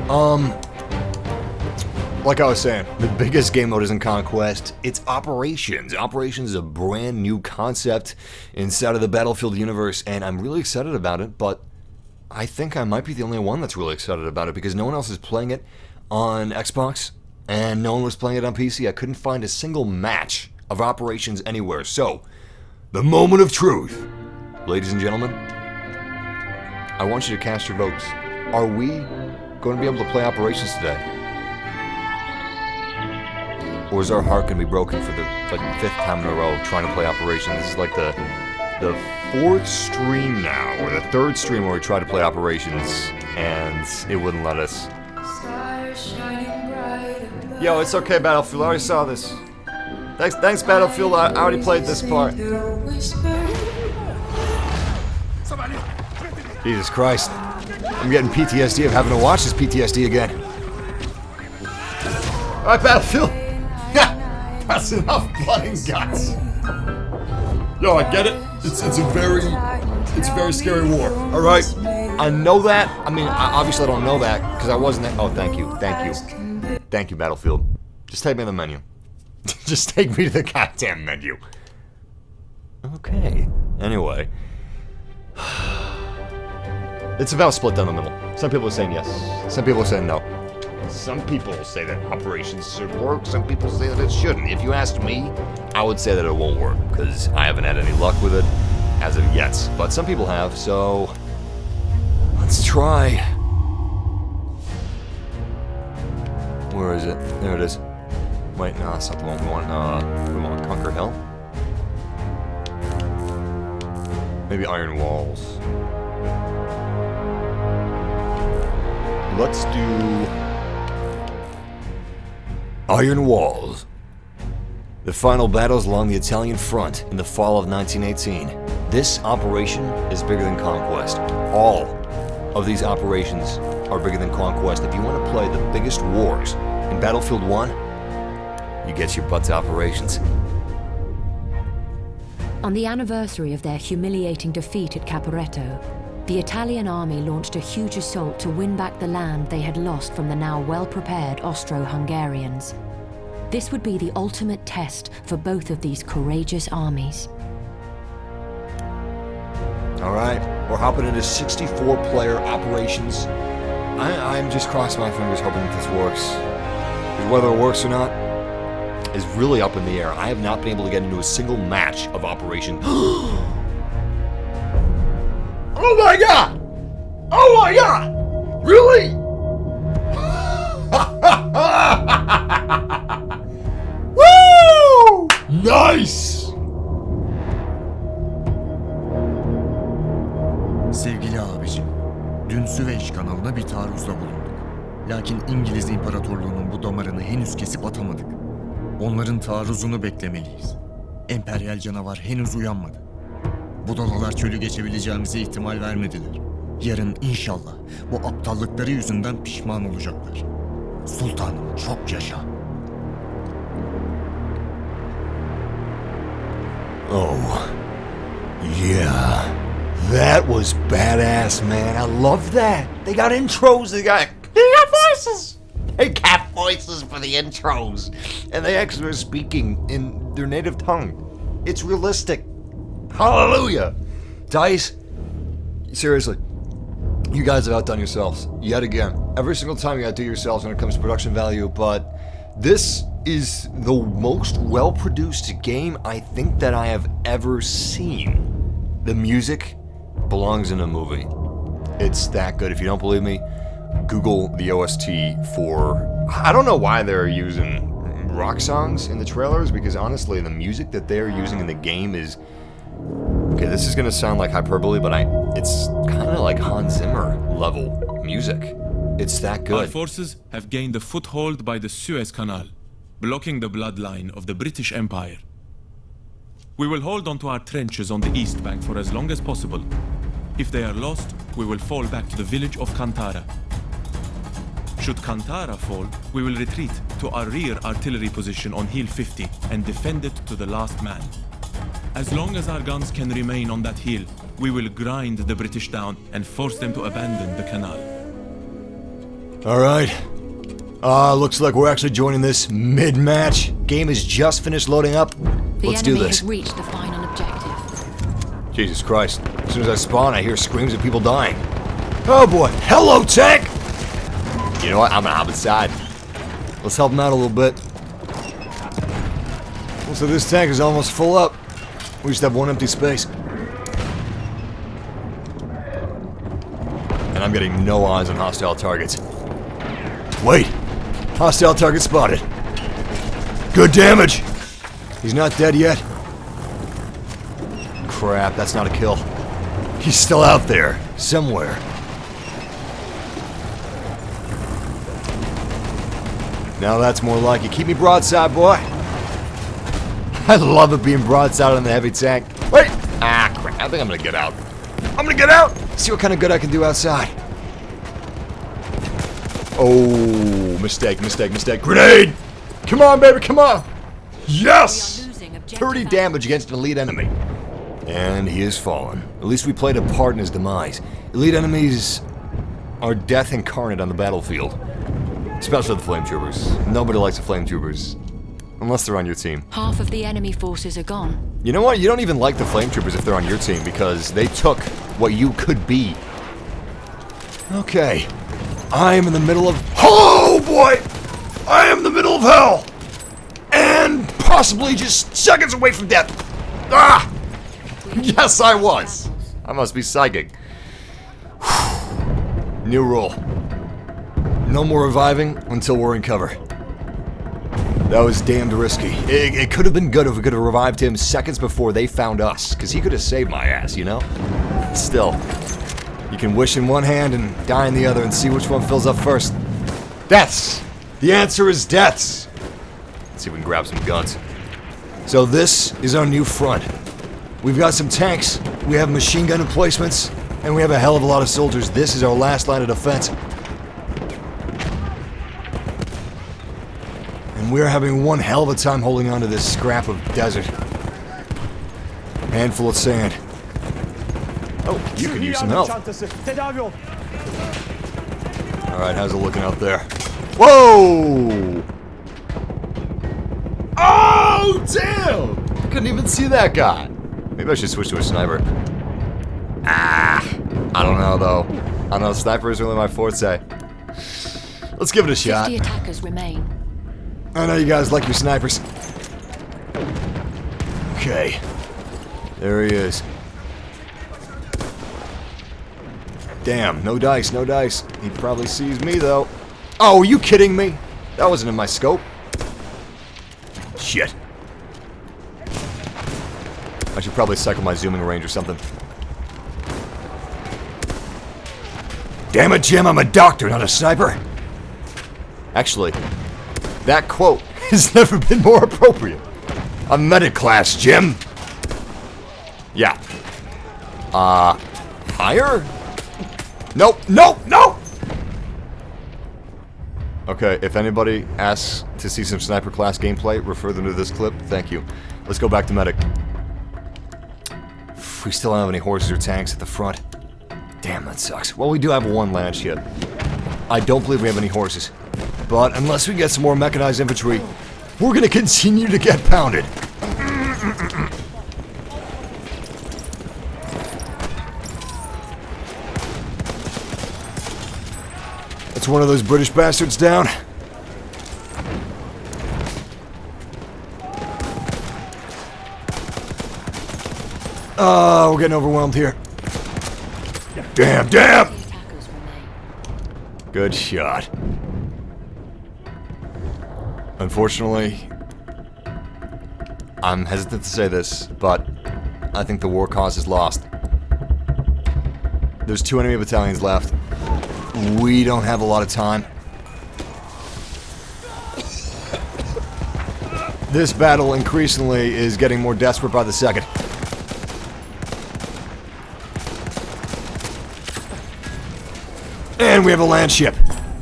like I was saying, the biggest game mode isn't Conquest, it's Operations. Operations is a brand new concept inside of the Battlefield universe, and I'm really excited about it, but I think I might be the only one that's really excited about it, because no one else is playing it on Xbox, and no one was playing it on PC. I couldn't find a single match of Operations anywhere. So, the moment of truth. Ladies and gentlemen, I want you to cast your votes. Are we going to be able to play Operations today? Or is our heart going to be broken for the fifth time in a row trying to play Operations? This is like the fourth stream now, or the third stream where we tried to play Operations, and it wouldn't let us. Yo, it's okay, Battlefield. I already saw this. Thanks, Battlefield. I already played this part. Jesus Christ. I'm getting PTSD of having to watch this PTSD again. Alright, Battlefield. That's enough blood and guts. Yo, I get it. It's a very scary war. Alright? I know that. I mean, obviously I don't know that, because I wasn't there. Oh, thank you. Thank you, Battlefield. Just take me to the menu. Just take me to the goddamn menu. Okay. Anyway. It's about split down the middle. Some people are saying yes. Some people are saying no. Some people say that Operations should work. Some people say that it shouldn't. If you asked me, I would say that it won't work, because I haven't had any luck with it as of yet. But some people have, so let's try. Where is it? There it is. Wait, no, that's not the one we want. We want Conquer Hell? Maybe Iron Walls. Let's do Iron Walls. The final battles along the Italian front in the fall of 1918. This operation is bigger than Conquest. All of these operations are bigger than Conquest. If you want to play the biggest wars in Battlefield 1, you get your butt to Operations. On the anniversary of their humiliating defeat at Caporetto, the Italian army launched a huge assault to win back the land they had lost from the now well-prepared Austro-Hungarians. This would be the ultimate test for both of these courageous armies. Alright, we're hopping into 64-player Operations. I'm just crossing my fingers hoping that this works. Because whether it works or not is really up in the air. I have not been able to get into a single match of Operation. Oh my god! Oh my god! Really? Woo! Nice! Sevgili abicim, dün Süveyş kanalına bir taarruzda bulunduk. Lakin İngiliz İmparatorluğu'nun bu damarını henüz kesip atamadık. Onların taarruzunu beklemeliyiz. Emperyal canavar henüz uyanmadı. Budalalar çölü geçebileceğimize ihtimal vermediler. Yarın inşallah bu aptallıkları yüzünden pişman olacaklar. Sultanım çok yaşa. Oh, yeah. That was badass, man. I love that. They got intros, they got voices. They got voices for the intros. And they actually are speaking in their native tongue. It's realistic. Hallelujah. DICE, seriously, you guys have outdone yourselves yet again. Every single time you outdo yourselves when it comes to production value, but this is the most well-produced game I think that I have ever seen. The music belongs in a movie. It's that good. If you don't believe me, Google the OST for... I don't know why they're using rock songs in the trailers, because honestly, the music that they're using in the game is... Okay, this is gonna sound like hyperbole, but it's kind of like Hans Zimmer level music. It's that good. Our forces have gained a foothold by the Suez Canal, blocking the bloodline of the British Empire. We will hold onto our trenches on the east bank for as long as possible. If they are lost, we will fall back to the village of Kantara. Should Kantara fall, we will retreat to our rear artillery position on Hill 50 and defend it to the last man. As long as our guns can remain on that hill, we will grind the British down and force them to abandon the canal. Alright. Looks like we're actually joining this mid-match. Game is just finished loading up. Let's do The enemy this. has reached the final objective. Jesus Christ. As soon as I spawn, I hear screams of people dying. Oh boy. Hello, tank! You know what? I'm gonna hop inside. Let's help him out a little bit. So this tank is almost full up. We just have one empty space. And I'm getting no eyes on hostile targets. Wait! Hostile target spotted. Good damage! He's not dead yet. Crap, that's not a kill. He's still out there, somewhere. Now that's more like it. Keep me broadside, boy. I love it being broadside on the heavy tank. Wait! Ah, crap. I think I'm gonna get out. I'm gonna get out! See what kind of good I can do outside. Oh, mistake, mistake, mistake. Grenade! Come on, baby, come on! Yes! 30 damage against an elite enemy. And he has fallen. At least we played a part in his demise. Elite enemies are death incarnate on the battlefield. Especially the flame troopers. Nobody likes the flame troopers. Unless they're on your team. Half of the enemy forces are gone. You know what? You don't even like the flame troopers if they're on your team because they took what you could be. Okay. I am in the middle of... Oh boy! I am in the middle of hell! And possibly just seconds away from death. Ah! Yes, I was. I must be psychic. New rule. No more reviving until we're in cover. That was damned risky. It could have been good if we could have revived him seconds before they found us, because he could have saved my ass, you know? Still, you can wish in one hand and die in the other and see which one fills up first. Deaths! The answer is deaths! Let's see if we can grab some guns. So this is our new front. We've got some tanks, we have machine gun emplacements, and we have a hell of a lot of soldiers. This is our last line of defense. And we're having one hell of a time holding on to this scrap of desert. Handful of sand. Oh, you can use some help. Alright, how's it looking out there? Whoa! Oh, damn! I couldn't even see that guy. Maybe I should switch to a sniper. Ah, I don't know though. I don't know, sniper is really my forte. Let's give it a shot. 50 attackers remain. I know you guys like your snipers. Okay. There he is. Damn, no dice, no dice. He probably sees me though. Oh, are you kidding me? That wasn't in my scope. Shit. I should probably cycle my zooming range or something. Damn it, Jim, I'm a doctor, not a sniper. Actually, that quote has never been more appropriate. A medic class, Jim. Yeah. Higher? Nope, nope, nope! Okay, if anybody asks to see some sniper class gameplay, refer them to this clip. Thank you. Let's go back to medic. We still don't have any horses or tanks at the front. Damn, that sucks. Well, we do have one land ship. I don't believe we have any horses. But unless we get some more mechanized infantry, we're gonna continue to get pounded. That's one of those British bastards down. Oh, we're getting overwhelmed here. Damn, damn! Good shot. Unfortunately, I'm hesitant to say this, but I think the war cause is lost. There's 2 enemy battalions left. We don't have a lot of time. This battle increasingly is getting more desperate by the second. And we have a land ship.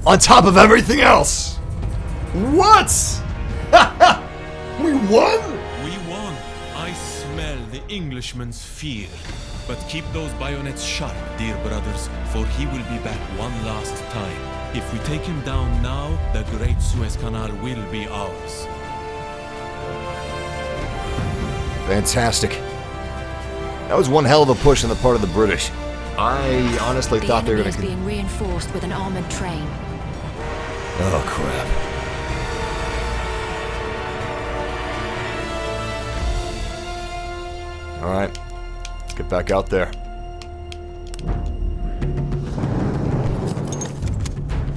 on top of everything else. What? We won? We won. I smell the Englishman's fear. But keep those bayonets sharp, dear brothers, for he will be back one last time. If we take him down now, the Great Suez Canal will be ours. Fantastic. That was one hell of a push on the part of the British. I honestly thought they were going to... being reinforced with an armored train. Oh, crap. Alright. Let's get back out there.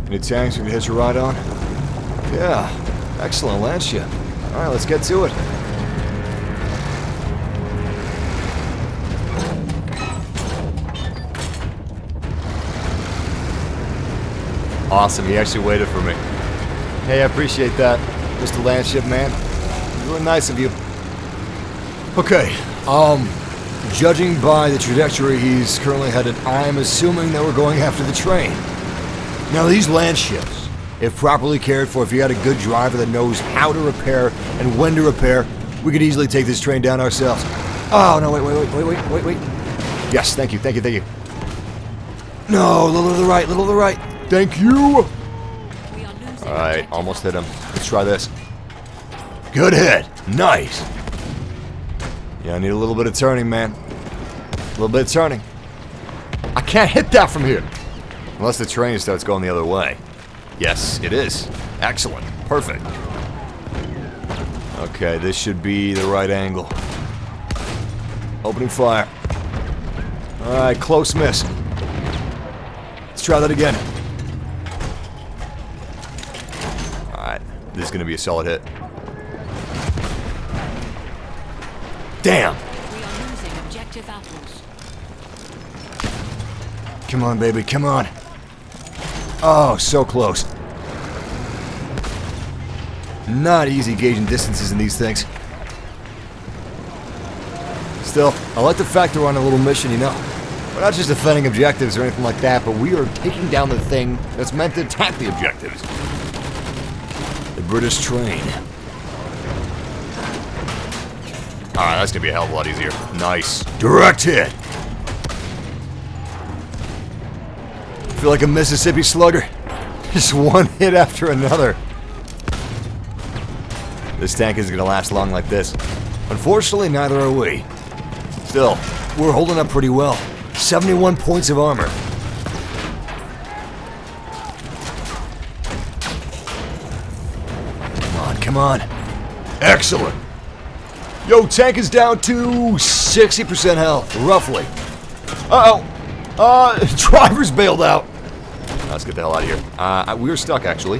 Any tanks we can hitch a ride on? Yeah. Excellent land ship. Alright, let's get to it. Awesome, he actually waited for me. Hey, I appreciate that, Mr. Landship Man. You were nice of you. Okay, judging by the trajectory he's currently headed, I'm assuming that we're going after the train. Now, these landships, if properly cared for, if you had a good driver that knows how to repair and when to repair, we could easily take this train down ourselves. Oh, no, wait. Yes, thank you. No, a little to the right. Thank you! Alright, almost hit him. Let's try this. Good hit! Nice! Yeah, I need a little bit of turning, man. A little bit of turning. I can't hit that from here! Unless the train starts going the other way. Yes, it is. Excellent. Perfect. Okay, this should be the right angle. Opening fire. Alright, close miss. Let's try that again. This is going to be a solid hit. Damn! We are losing objective apples. Come on, baby, come on. Oh, so close. Not easy gauging distances in these things. Still, I like the fact that we're on a little mission, you know. We're not just defending objectives or anything like that, but we are taking down the thing that's meant to attack the objectives. The British train. Alright, that's gonna be a hell of a lot easier. Nice. Direct hit! Feel like a Mississippi slugger. Just one hit after another. This tank isn't gonna last long like this. Unfortunately, neither are we. Still, we're holding up pretty well. 71 points of armor. Come on. Excellent. Yo, tank is down to 60% health, roughly. Uh-oh. Driver's bailed out. Let's get the hell out of here. We were stuck, actually.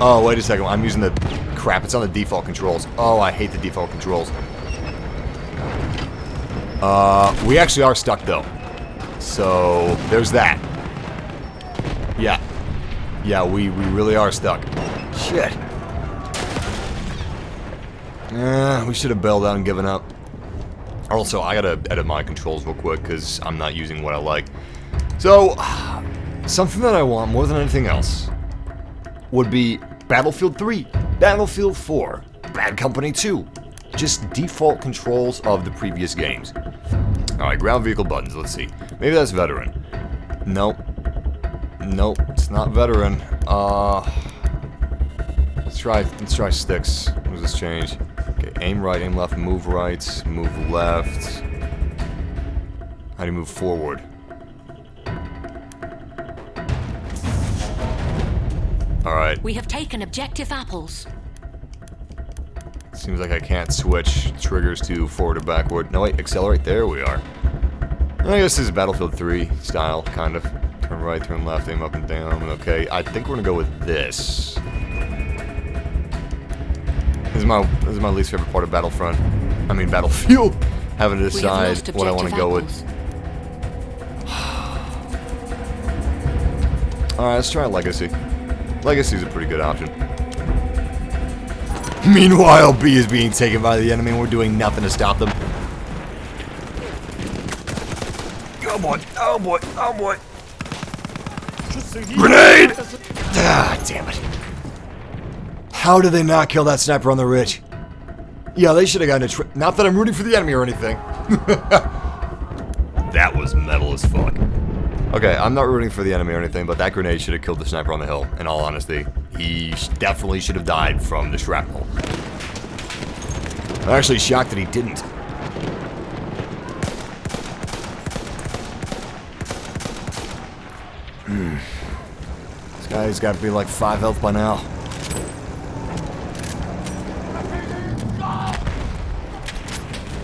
Oh, wait a second. I'm using the... Crap, it's on the default controls. Oh, I hate the default controls. We actually are stuck, though. So, there's that. Yeah. Yeah, we really are stuck. Shit. We should have bailed out and given up. Also, I gotta edit my controls real quick, because I'm not using what I like. So, something that I want more than anything else would be Battlefield 3, Battlefield 4, Bad Company 2. Just default controls of the previous games. Alright, ground vehicle buttons, let's see. Maybe that's veteran. Nope. Nope, it's not veteran. Let's try sticks. What does this change? Okay, aim right, aim left, move right, move left. How do you move forward? Alright. We have taken objective apples. Seems like I can't switch triggers to forward or backward. No, wait, accelerate. There we are. I guess this is Battlefield 3 style, kind of. Turn right, turn left, aim up and down. Okay, I think we're gonna go with this. This is my least favorite part of Battlefront. I mean, Battlefield. Having to decide what I want to go with. Alright, let's try Legacy. Legacy's a pretty good option. Meanwhile, B is being taken by the enemy and we're doing nothing to stop them. Oh boy, oh boy, oh boy. Grenade! Ah, damn it. How did they not kill that sniper on the ridge? Yeah, they should have gotten a not that I'm rooting for the enemy or anything. That was metal as fuck. Okay, I'm not rooting for the enemy or anything, but that grenade should have killed the sniper on the hill. In all honesty, he definitely should have died from the shrapnel. I'm actually shocked that he didn't. This guy's got to be like 5 health by now.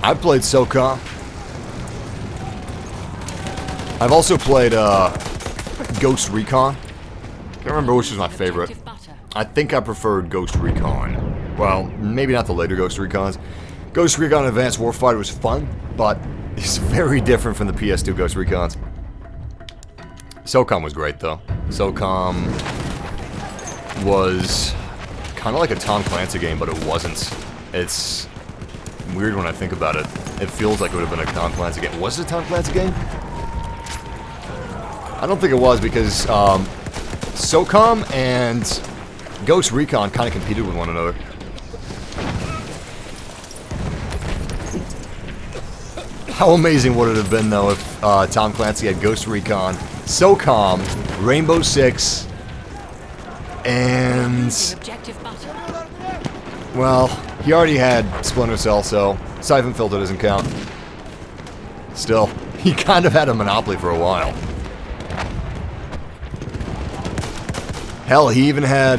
I played SOCOM. I've also played Ghost Recon. Can't remember which was my favorite. I think I preferred Ghost Recon. Well, maybe not the later Ghost Recons. Ghost Recon Advanced Warfighter was fun, but it's very different from the PS2 Ghost Recons. SOCOM was great though. SOCOM was kind of like a Tom Clancy game, but it wasn't. It's weird when I think about it. It feels like it would have been a Tom Clancy game. Was it a Tom Clancy game? I don't think it was because SOCOM and Ghost Recon kind of competed with one another. How amazing would it have been though if Tom Clancy had Ghost Recon, SOCOM, Rainbow Six, and well, he already had Splinter Cell, so Siphon Filter doesn't count. Still, he kind of had a monopoly for a while. Hell, he even had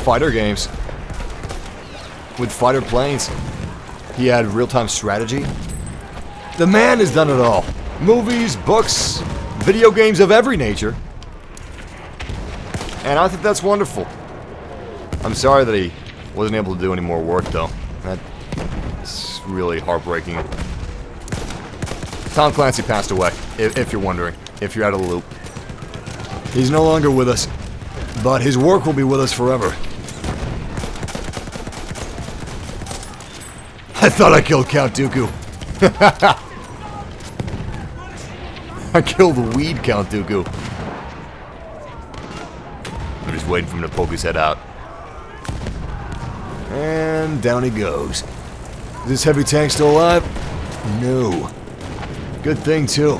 fighter games with fighter planes. He had real-time strategy. The man has done it all. Movies, books, video games of every nature. And I think that's wonderful. I'm sorry that he wasn't able to do any more work, though. That's really heartbreaking. Tom Clancy passed away, if you're wondering, if you're out of the loop. He's no longer with us, but his work will be with us forever. I thought I killed Count Dooku. I killed the weed Count Dooku. I'm just waiting for him to poke his head out. And down he goes. Is this heavy tank still alive? No. Good thing, too.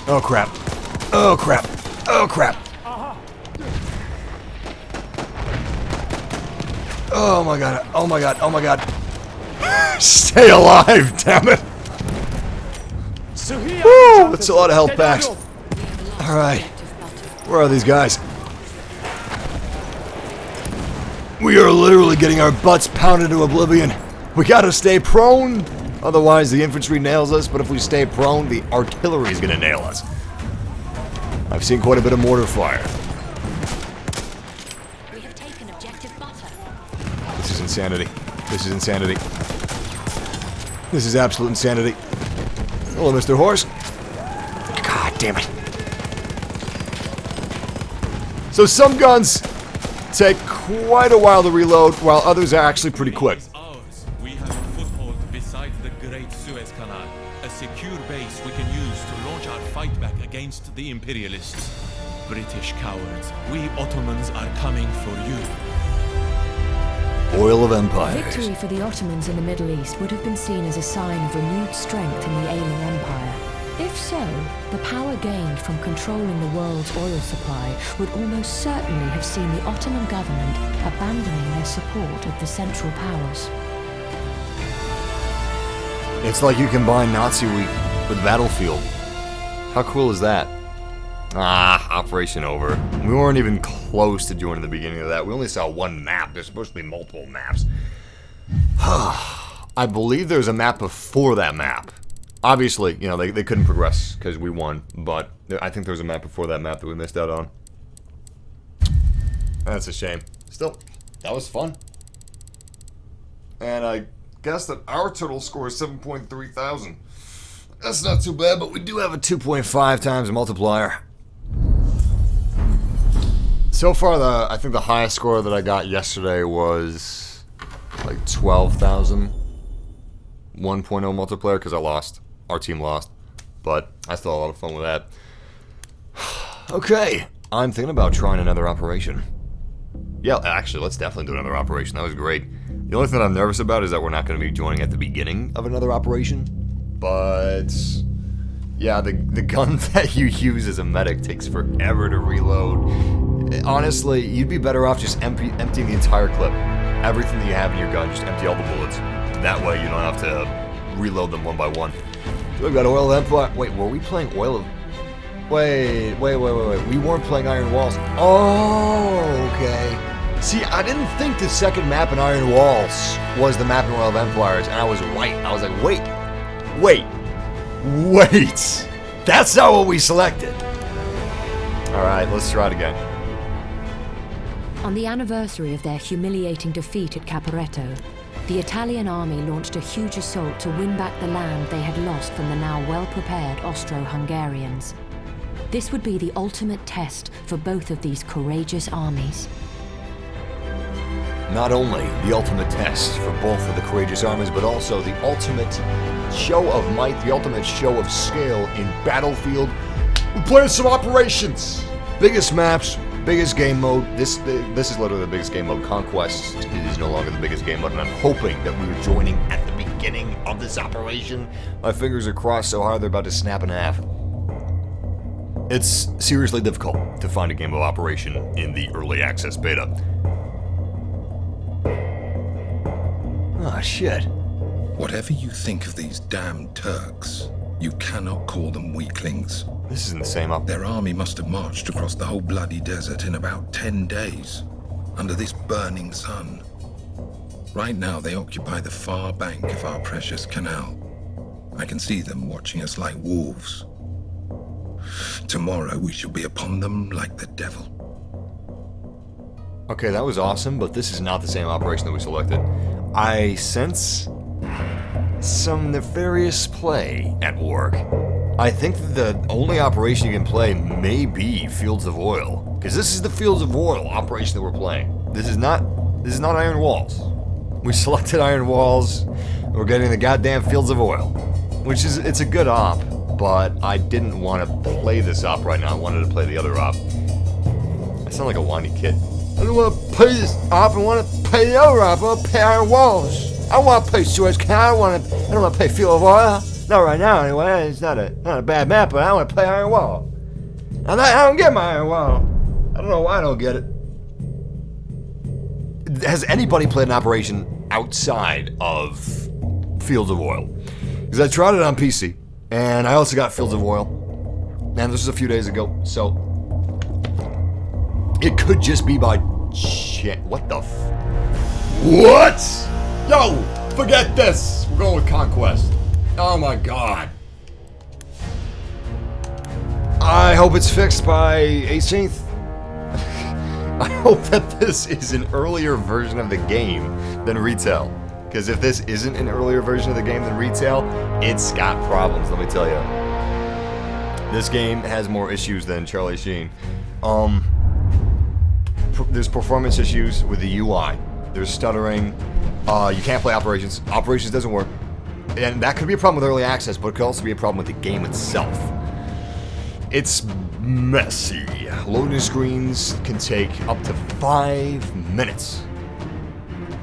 Oh, crap. Oh, crap. Oh, crap. Oh, my God. Oh, my God. Oh, my God. Stay alive, damn it. Woo! That's a lot of health packs. Alright. Where are these guys? We are literally getting our butts pounded to oblivion. We gotta stay prone, otherwise the infantry nails us, but if we stay prone, the artillery is gonna nail us. I've seen quite a bit of mortar fire. We have taken objective butter. This is insanity. This is insanity. This is absolute insanity. Hello, Mr. Horse. God damn it. So some guns take quite a while to reload, while others are actually pretty quick. We have a foothold beside the Great Suez Canal, a secure base we can use to launch our fight back against the imperialists. British cowards, we Ottomans are coming for you. Oil of Empire. Victory for the Ottomans in the Middle East would have been seen as a sign of renewed strength in the ailing empire. If so, the power gained from controlling the world's oil supply would almost certainly have seen the Ottoman government abandoning their support of the Central Powers. It's like you combine Nazi Week with Battlefield. How cool is that? Ah, operation over. We weren't even close to joining the beginning of that. We only saw one map. There's supposed to be multiple maps. I believe there's a map before that map. Obviously, you know, they couldn't progress because we won, but I think there was a map before that map that we missed out on. That's a shame. Still, that was fun. And I guess that our total score is 7.3 thousand. That's not too bad, but we do have a 2.5 times multiplier. So far, I think the highest score that I got yesterday was like 12,000. 1.0 multiplayer because I lost. Our team lost. But I still had a lot of fun with that. Okay, I'm thinking about trying another operation. Yeah, actually, let's definitely do another operation. That was great. The only thing I'm nervous about is that we're not going to be joining at the beginning of another operation. But yeah, the gun that you use as a medic takes forever to reload. Honestly, you'd be better off just emptying the entire clip. Everything that you have in your gun, just empty all the bullets. That way you don't have to reload them one by one. So we've got Oil of Empire. Wait, were we playing Oil of... Wait. We weren't playing Iron Walls. Oh, okay. See, I didn't think the second map in Iron Walls was the map in Oil of Empires, and I was right. I was like, wait. That's not what we selected. Alright, let's try it again. On the anniversary of their humiliating defeat at Caporetto, the Italian army launched a huge assault to win back the land they had lost from the now well-prepared Austro-Hungarians. This would be the ultimate test for both of these courageous armies. Not only the ultimate test for both of the courageous armies, but also the ultimate show of might, the ultimate show of scale in Battlefield. We're playing some operations! Biggest maps, biggest game mode. This is literally the biggest game mode. Conquest is no longer the biggest game mode, and I'm hoping that we are joining at the beginning of this operation. My fingers are crossed so hard they're about to snap in half. It's seriously difficult to find a game of operation in the early access beta. Ah, shit. Whatever you think of these damned Turks, you cannot call them weaklings. This isn't the same up. Their army must have marched across the whole bloody desert in about 10 days, under this burning sun. Right now they occupy the far bank of our precious canal. I can see them watching us like wolves. Tomorrow we shall be upon them like the devil. Okay, that was awesome, but this is not the same operation that we selected. I sense some nefarious play at work. I think that the only operation you can play may be Fields of Oil, because this is the Fields of Oil operation that we're playing. This is not Iron Walls. We selected Iron Walls. We're getting the goddamn Fields of Oil, which is it's a good op, but I didn't want to play this op right now. I wanted to play the other op. I sound like a whiny kid. I don't want to play this op. I want to play the other op. I want to play Iron Walls. I want to play Suez Canal. I don't want to play Field of Oil. Not right now, anyway. It's not a bad map, but I want to play Iron Wall. I don't get my Iron Wall. I don't know why I don't get it. Has anybody played an operation outside of Fields of Oil? Because I tried it on PC, and I also got Fields of Oil, and this was a few days ago, so it could just be by chance. What the What? Yo, forget this. We're going with Conquest. Oh my god. I hope it's fixed by 18th. I hope that this is an earlier version of the game than retail. Because if this isn't an earlier version of the game than retail, it's got problems, let me tell you. This game has more issues than Charlie Sheen. There's performance issues with the UI. There's stuttering. You can't play Operations. Operations doesn't work. And that could be a problem with early access, but it could also be a problem with the game itself. It's messy. Loading screens can take up to 5 minutes.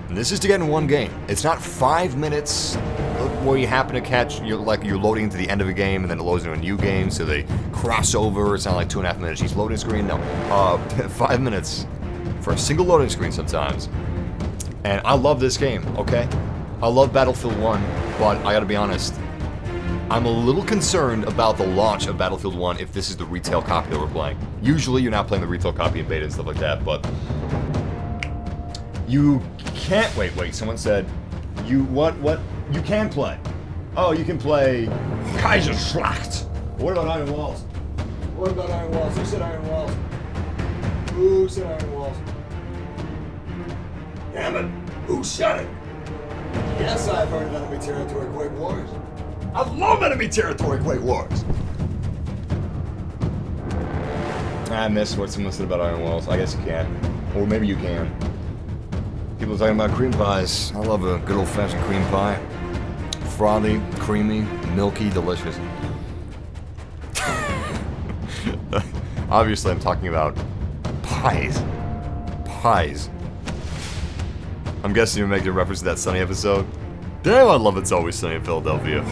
And this is to get in one game. It's not 5 minutes where you happen to catch, you're loading into the end of a game and then it loads into a new game, so they cross over. It's not like 2.5 minutes each loading screen. No, 5 minutes for a single loading screen sometimes. And I love this game, okay? I love Battlefield 1, but I gotta be honest, I'm a little concerned about the launch of Battlefield 1 if this is the retail copy that we're playing. Usually you're not playing the retail copy in beta and stuff like that, but you can't, wait, someone said, you can play. Oh, you can play Kaiserschlacht. What about Iron Walls? What about Iron Walls? Who said Iron Walls? Who said Iron Walls? Damn it, who said it? Yes, I've heard of enemy territory quake wars. I love enemy territory quake wars. I missed what someone said about Iron Walls. I guess you can. Or maybe you can. People talking about cream pies. I love a good old-fashioned cream pie. frothy, creamy, milky, delicious. Obviously, I'm talking about pies. Pies. I'm guessing you're making a reference to that Sunny episode. Damn, I love It's Always Sunny in Philadelphia.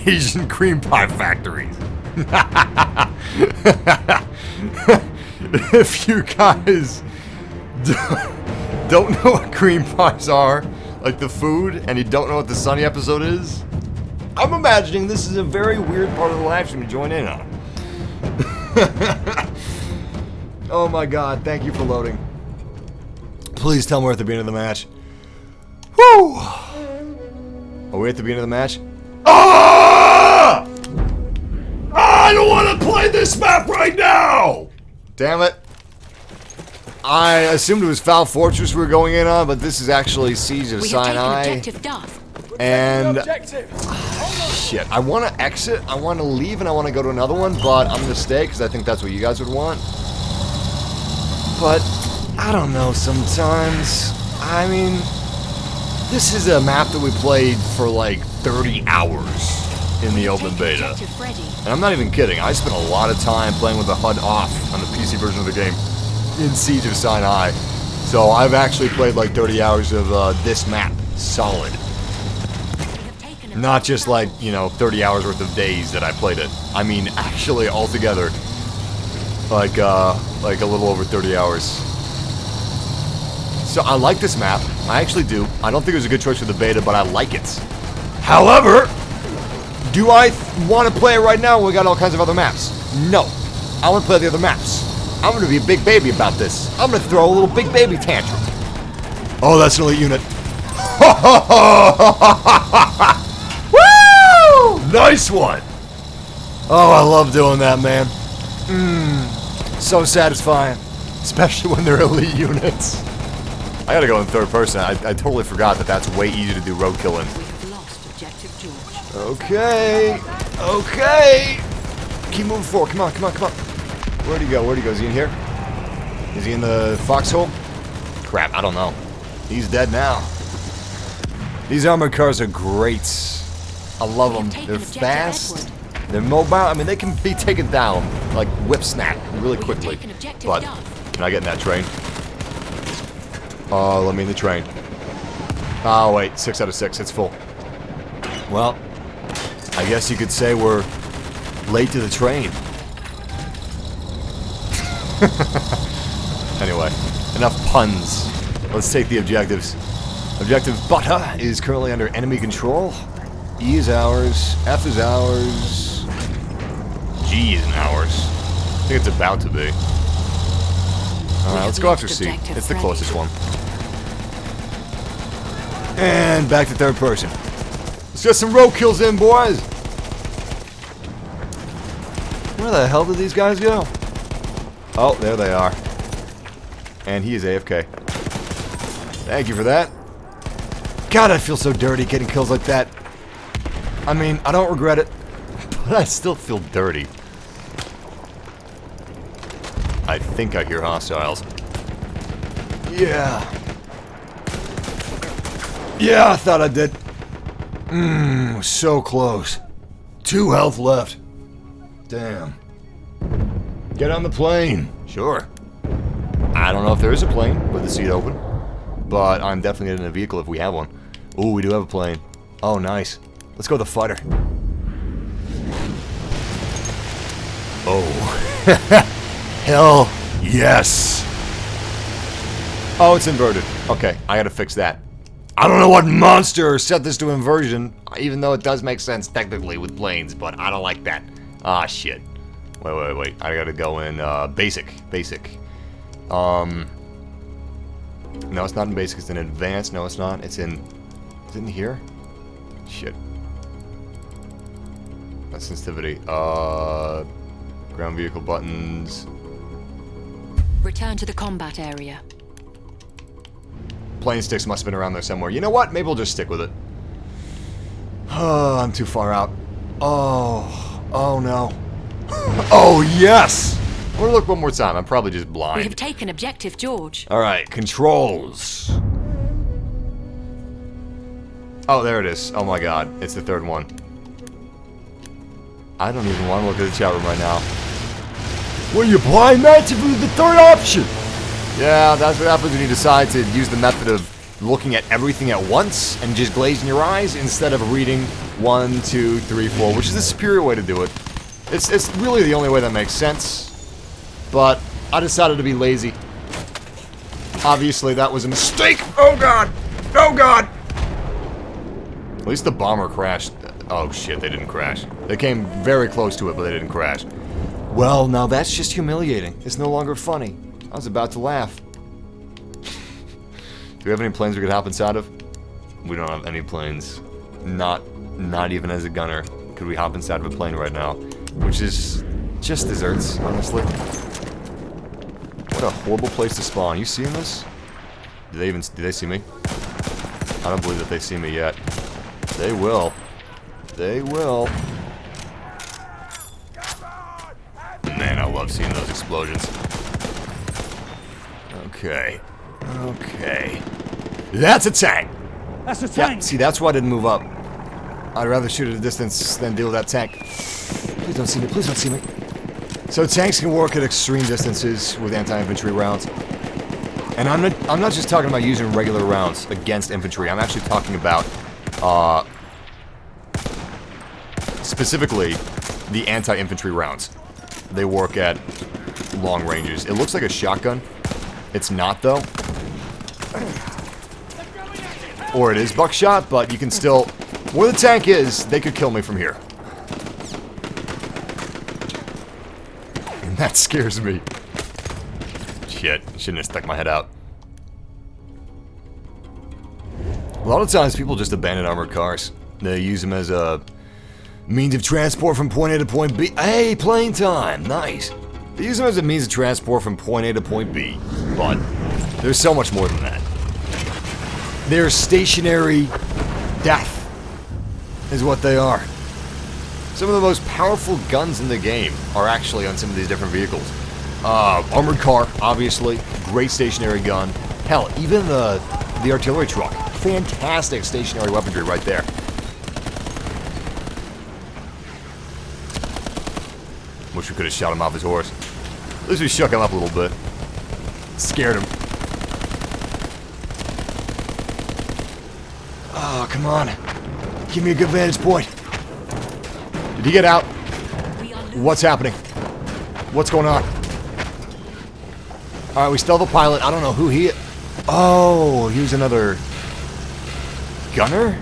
Asian cream pie factories. If you guys don't know what cream pies are, like the food, and you don't know what the Sunny episode is, I'm imagining this is a very weird part of the live stream to join in on. Oh my god, thank you for loading. Please tell me we're at the beginning of the match. Woo! Are we at the beginning of the match? Ah! I don't want to play this map right now! Damn it. I assumed it was Foul Fortress we were going in on, but this is actually Siege of Sinai. And shit, I want to exit, I want to leave, and I want to go to another one, but I'm going to stay because I think that's what you guys would want. But I don't know sometimes. I mean, this is a map that we played for like 30 hours in the open beta. And I'm not even kidding, I spent a lot of time playing with the HUD off on the PC version of the game in Siege of Sinai. So I've actually played like 30 hours of this map, solid. Not just like, you know, 30 hours worth of days that I played it. I mean, actually altogether, like a little over 30 hours. So I like this map. I actually do. I don't think it was a good choice for the beta, but I like it. However, do I want to play it right now when we got all kinds of other maps? No. I want to play the other maps. I'm going to be a big baby about this. I'm going to throw a little big baby tantrum. Oh, that's an elite unit. Woo! Nice one. Oh, I love doing that, man. So satisfying. Especially when they're elite units. I gotta go in third person. I totally forgot that that's way easier to do roadkill in. Okay. Okay. Keep moving forward. Come on, come on, come on. Where'd he go? Where'd he go? Is he in here? Is he in the foxhole? Crap, I don't know. He's dead now. These armored cars are great. I love them. They're fast. They're mobile. I mean, they can be taken down, like whip snap, really quickly. But, can I get in that train? Oh, let me in the train. Oh, wait. 6 out of 6. It's full. Well, I guess you could say we're late to the train. Anyway, enough puns. Let's take the objectives. Objective Butter is currently under enemy control. E is ours. F is ours. G is ours. I think it's about to be. Alright, let's go after C. It's the closest one. And back to third person. Let's get some roadkills in, boys! Where the hell did these guys go? Oh, there they are. And he is AFK. Thank you for that. God, I feel so dirty getting kills like that. I mean, I don't regret it, but I still feel dirty. I think I hear hostiles. Yeah. Yeah, I thought I did. So close. 2 health left. Damn. Get on the plane. Sure. I don't know if there is a plane with the seat open, but I'm definitely getting a vehicle if we have one. Ooh, we do have a plane. Oh, nice. Let's go with the fighter. Oh. Hell yes. Oh, it's inverted. Okay, I gotta fix that. I don't know what monster set this to inversion, even though it does make sense technically with planes, but I don't like that. Ah, shit. Wait. I gotta go in, basic. No, it's not in basic, it's in advanced. No, it's not. It's in here? Shit. That's sensitivity. Ground vehicle buttons. Return to the combat area. Plane sticks must have been around there somewhere. You know what? Maybe we'll just stick with it. Oh, I'm too far out. Oh no. Oh, yes! I want to look one more time. I'm probably just blind. We have taken objective George. Alright, controls. Oh, there it is. Oh my god. It's the third one. I don't even want to look at the chat room right now. Well, you're blind massively the third option! Yeah, that's what happens when you decide to use the method of looking at everything at once and just glazing your eyes instead of reading 1, 2, 3, 4, which is the superior way to do it. It's really the only way that makes sense. But I decided to be lazy. Obviously, that was a mistake! Oh god! Oh god! At least the bomber crashed. Oh shit, they didn't crash. They came very close to it, but they didn't crash. Well, now that's just humiliating. It's no longer funny. I was about to laugh. Do we have any planes we could hop inside of? We don't have any planes. Not even as a gunner could we hop inside of a plane right now. Which is just desserts, honestly. What a horrible place to spawn. You seeing this? Do they see me? I don't believe that they see me yet. They will. They will. Man, I love seeing those explosions. Okay. Okay. That's a tank! That's a tank! Yeah, see, that's why I didn't move up. I'd rather shoot at a distance than deal with that tank. Please don't see me, please don't see me. So tanks can work at extreme distances with anti-infantry rounds. And I'm not just talking about using regular rounds against infantry. I'm actually talking about, specifically, the anti-infantry rounds. They work at long ranges. It looks like a shotgun. It's not, though. Or it is buckshot, but you can still... Where the tank is, they could kill me from here. And that scares me. Shit, shouldn't have stuck my head out. A lot of times people just abandon armored cars. They use them as a means of transport from point A to point B. Hey, playing time! Nice! They use them as a means of transport from point A to point B. But there's so much more than that. They're stationary death, is what they are. Some of the most powerful guns in the game are actually on some of these different vehicles. Armored car, obviously. Great stationary gun. Hell, even the artillery truck. Fantastic stationary weaponry right there. Wish we could have shot him off his horse. At least we shook him up a little bit. Scared him. Oh, come on. Give me a good vantage point. Did he get out? What's happening? What's going on? Alright, we still have a pilot. I don't know who he is. Oh, he was another gunner?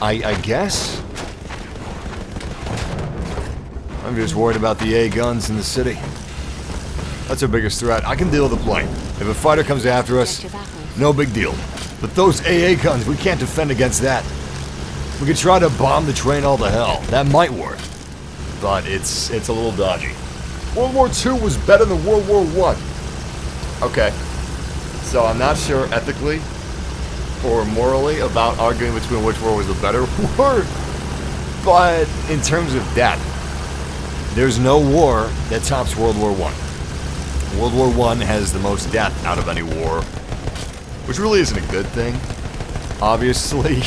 I guess? I'm just worried about the A guns in the city. That's our biggest threat. I can deal with a plane. If a fighter comes after us, no big deal. But those AA guns, we can't defend against that. We could try to bomb the train all to hell. That might work. But it's a little dodgy. World War II was better than World War I. Okay. So I'm not sure ethically or morally about arguing between which war was the better war. But in terms of death, there's no war that tops World War I. World War I has the most death out of any war. Which really isn't a good thing, obviously.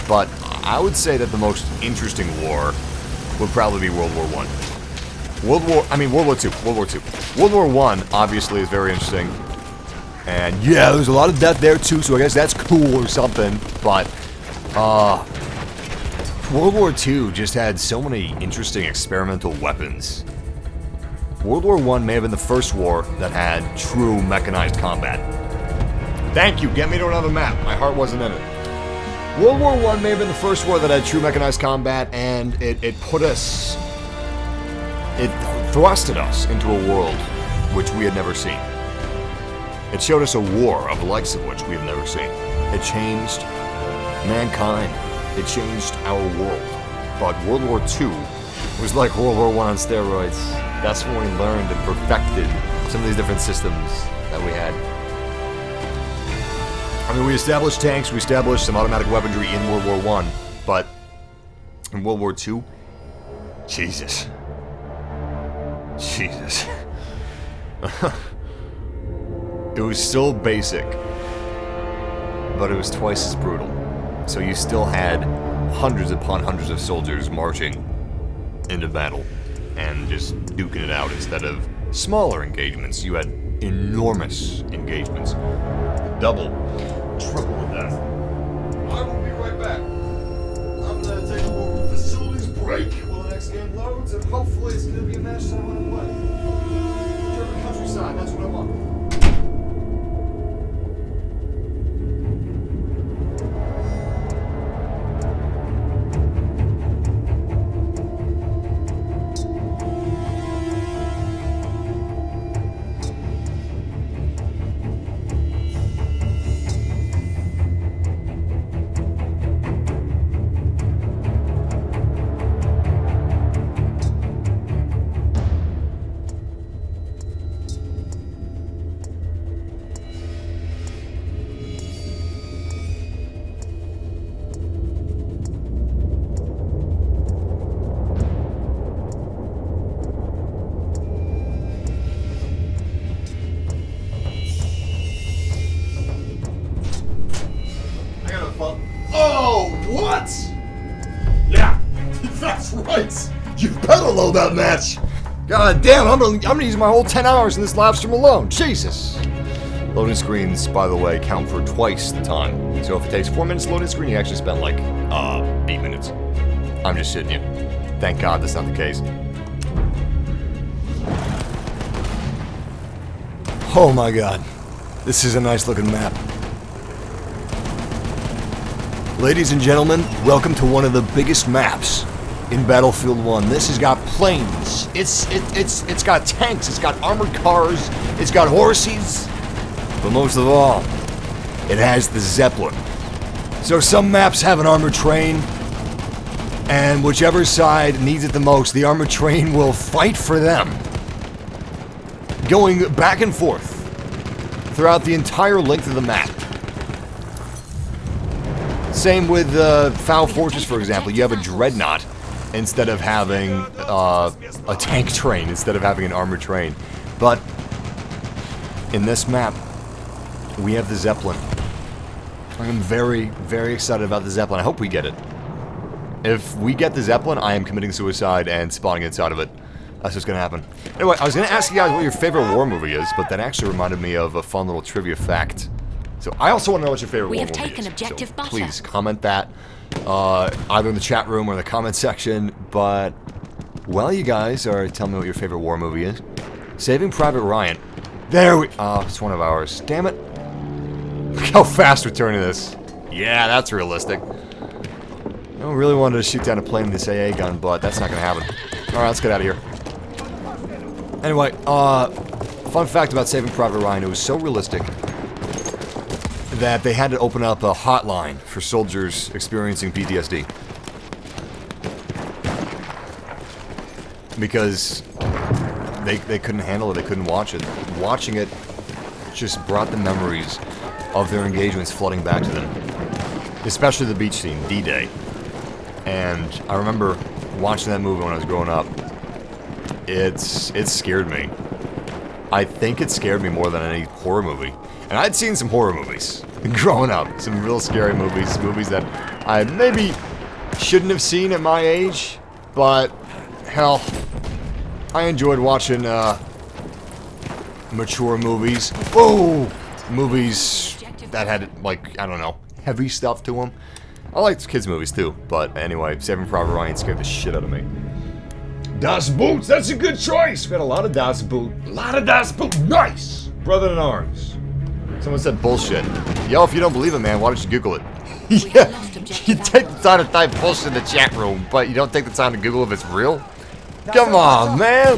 But I would say that the most interesting war would probably be World War I. World War II. World War I, obviously, is very interesting. And yeah, there's a lot of death there too, so I guess that's cool or something. But, World War II just had so many interesting experimental weapons. World War I may have been the first war that had true mechanized combat. Thank you, get me to another map. My heart wasn't in it. World War I may have been the first war that had true mechanized combat, and it thrusted us into a world which we had never seen. It showed us a war of the likes of which we have never seen. It changed mankind. It changed our world. But World War II was like World War I on steroids. That's when we learned and perfected some of these different systems that we had. I mean, we established tanks, we established some automatic weaponry in World War I, but in World War II, Jesus. It was still basic, but it was twice as brutal. So you still had hundreds upon hundreds of soldiers marching into battle and just duking it out instead of smaller engagements. You had enormous engagements. Double, triple of that. I will be right back. I'm gonna take a little facilities break while the next game loads, and hopefully it's gonna be a match that I want to play. German countryside, that's what I want. Oh, what? Yeah, that's right. You better load that match. God damn, I'm gonna use my whole 10 hours in this live stream alone. Jesus. Loading screens, by the way, count for twice the time. So if it takes 4 minutes to load a screen, you actually spend like 8 minutes. I'm just shitting you. Thank God that's not the case. Oh my God. This is a nice looking map. Ladies and gentlemen, welcome to one of the biggest maps in Battlefield 1. This has got planes, it's got tanks, it's got armored cars, it's got horses, but most of all, it has the Zeppelin. So some maps have an armored train, and whichever side needs it the most, the armored train will fight for them, going back and forth throughout the entire length of the map. Same with Foul Fortress, for example. You have a Dreadnought instead of having a tank train, instead of having an armored train. But in this map, we have the Zeppelin. I'm very, very excited about the Zeppelin. I hope we get it. If we get the Zeppelin, I am committing suicide and spawning inside of it. That's what's going to happen. Anyway, I was going to ask you guys what your favorite war movie is, but that actually reminded me of a fun little trivia fact. So I also want to know what your favorite war movie is. We have taken objective butter. Please comment that, either in the chat room or in the comment section. But while you guys are telling me what your favorite war movie is, Saving Private Ryan. There we. Oh, it's one of ours. Damn it! Look how fast we're turning this. Yeah, that's realistic. I really wanted to shoot down a plane with this AA gun, but that's not gonna happen. All right, let's get out of here. Anyway, fun fact about Saving Private Ryan: it was so realistic that they had to open up a hotline for soldiers experiencing PTSD. Because they couldn't handle it, they couldn't watch it. Watching it just brought the memories of their engagements flooding back to them. Especially the beach scene, D-Day. And I remember watching that movie when I was growing up. It scared me. I think it scared me more than any horror movie. And I'd seen some horror movies growing up. Some real scary movies. Movies that I maybe shouldn't have seen at my age. But, hell, I enjoyed watching mature movies. Oh! Movies that had, like, I don't know, heavy stuff to them. I liked kids' movies too. But anyway, Saving Private Ryan scared the shit out of me. Das Boot, that's a good choice! We got a lot of Das Boot. A lot of Das Boot. Nice! Brother in arms. Someone said bullshit. Yo, if you don't believe it, man, why don't you Google it? Yeah, you take the time to type bullshit in the chat room, but you don't take the time to Google if it's real? Come on, man!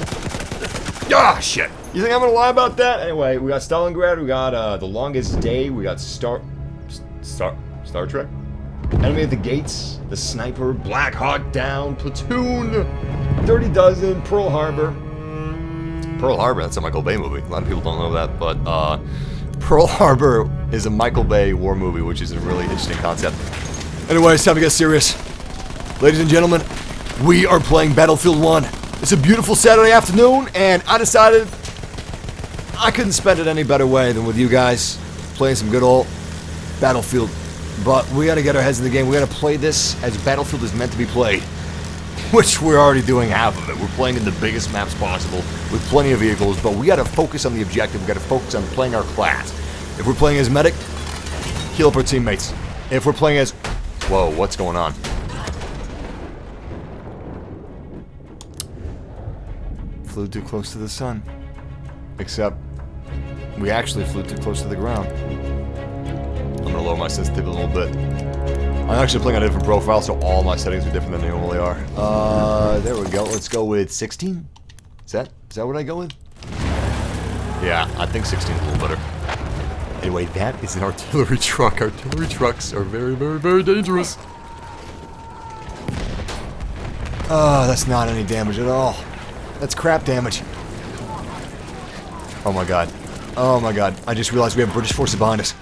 Ah, shit! You think I'm gonna lie about that? Anyway, we got Stalingrad, we got The Longest Day, we got Star Trek? Enemy at the Gates, The Sniper, Black Hawk Down, Platoon, Dirty Dozen, Pearl Harbor. Pearl Harbor, that's a Michael Bay movie. A lot of people don't know that, but Pearl Harbor is a Michael Bay war movie, which is a really interesting concept. Anyway, it's time to get serious. Ladies and gentlemen, we are playing Battlefield 1. It's a beautiful Saturday afternoon, and I decided I couldn't spend it any better way than with you guys, playing some good old Battlefield but we gotta get our heads in the game. We gotta play this as Battlefield is meant to be played. Which we're already doing half of it. We're playing in the biggest maps possible with plenty of vehicles, but we gotta focus on the objective. We gotta focus on playing our class. If we're playing as medic, heal up our teammates. If we're playing as... Whoa, what's going on? Flew too close to the sun. Except, we actually flew too close to the ground. I'm gonna lower my sensitivity a little bit. I'm actually playing on a different profile, so all my settings are different than they normally are. There we go. Let's go with 16. Is that what I go with? Yeah, I think 16 is a little better. Anyway, that is an artillery truck. Artillery trucks are very, very, very dangerous. Oh, that's not any damage at all. That's crap damage. Oh my god. Oh my god. I just realized we have British forces behind us.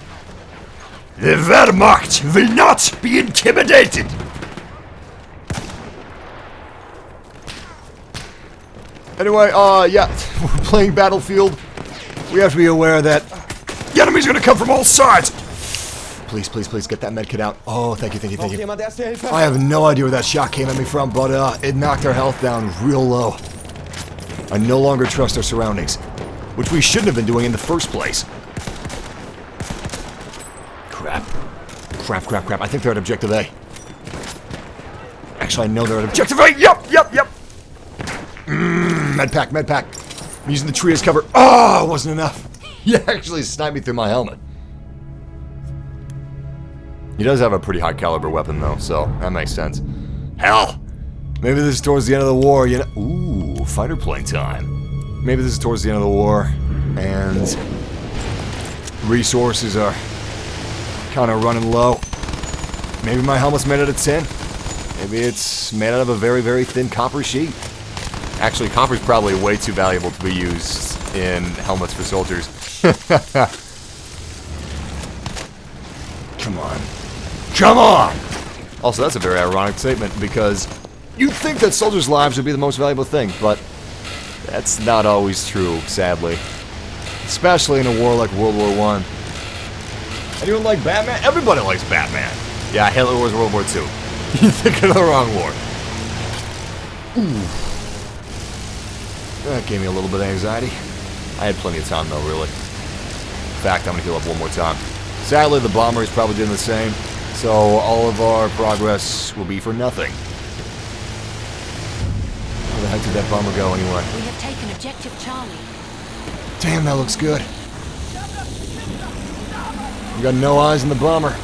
The Wehrmacht will not be intimidated! Anyway, yeah, we're playing Battlefield. We have to be aware that the enemy's gonna come from all sides! Please, please, please, get that medkit out. Oh, thank you, thank you, thank you. I have no idea where that shot came at me from, but, it knocked our health down real low. I no longer trust our surroundings, which we shouldn't have been doing in the first place. Crap. Crap, crap, crap. I think they're at Objective A. Actually, I know they're at Objective A! Yep, yep, yep! Medpack, medpack. I'm using the tree as cover. Oh, it wasn't enough. He actually sniped me through my helmet. He does have a pretty high caliber weapon, though, so that makes sense. Hell! Maybe this is towards the end of the war, you know? Ooh, fighter plane time. Maybe this is towards the end of the war, and resources are kind of running low. Maybe my helmet's made out of tin. Maybe it's made out of a very, very thin copper sheet. Actually, copper's probably way too valuable to be used in helmets for soldiers. Come on. Come on! Also, that's a very ironic statement, because you'd think that soldiers' lives would be the most valuable thing, but that's not always true, sadly. Especially in a war like World War I. Anyone like Batman? Everybody likes Batman. Yeah, Hitler was World War II. You're thinking of the wrong war. Ooh. That gave me a little bit of anxiety. I had plenty of time, though, really. In fact, I'm going to heal up one more time. Sadly, the bomber is probably doing the same, so all of our progress will be for nothing. Where the heck did that bomber go, anyway? We have taken Objective Charlie. Damn, that looks good. We got no eyes in the bomber.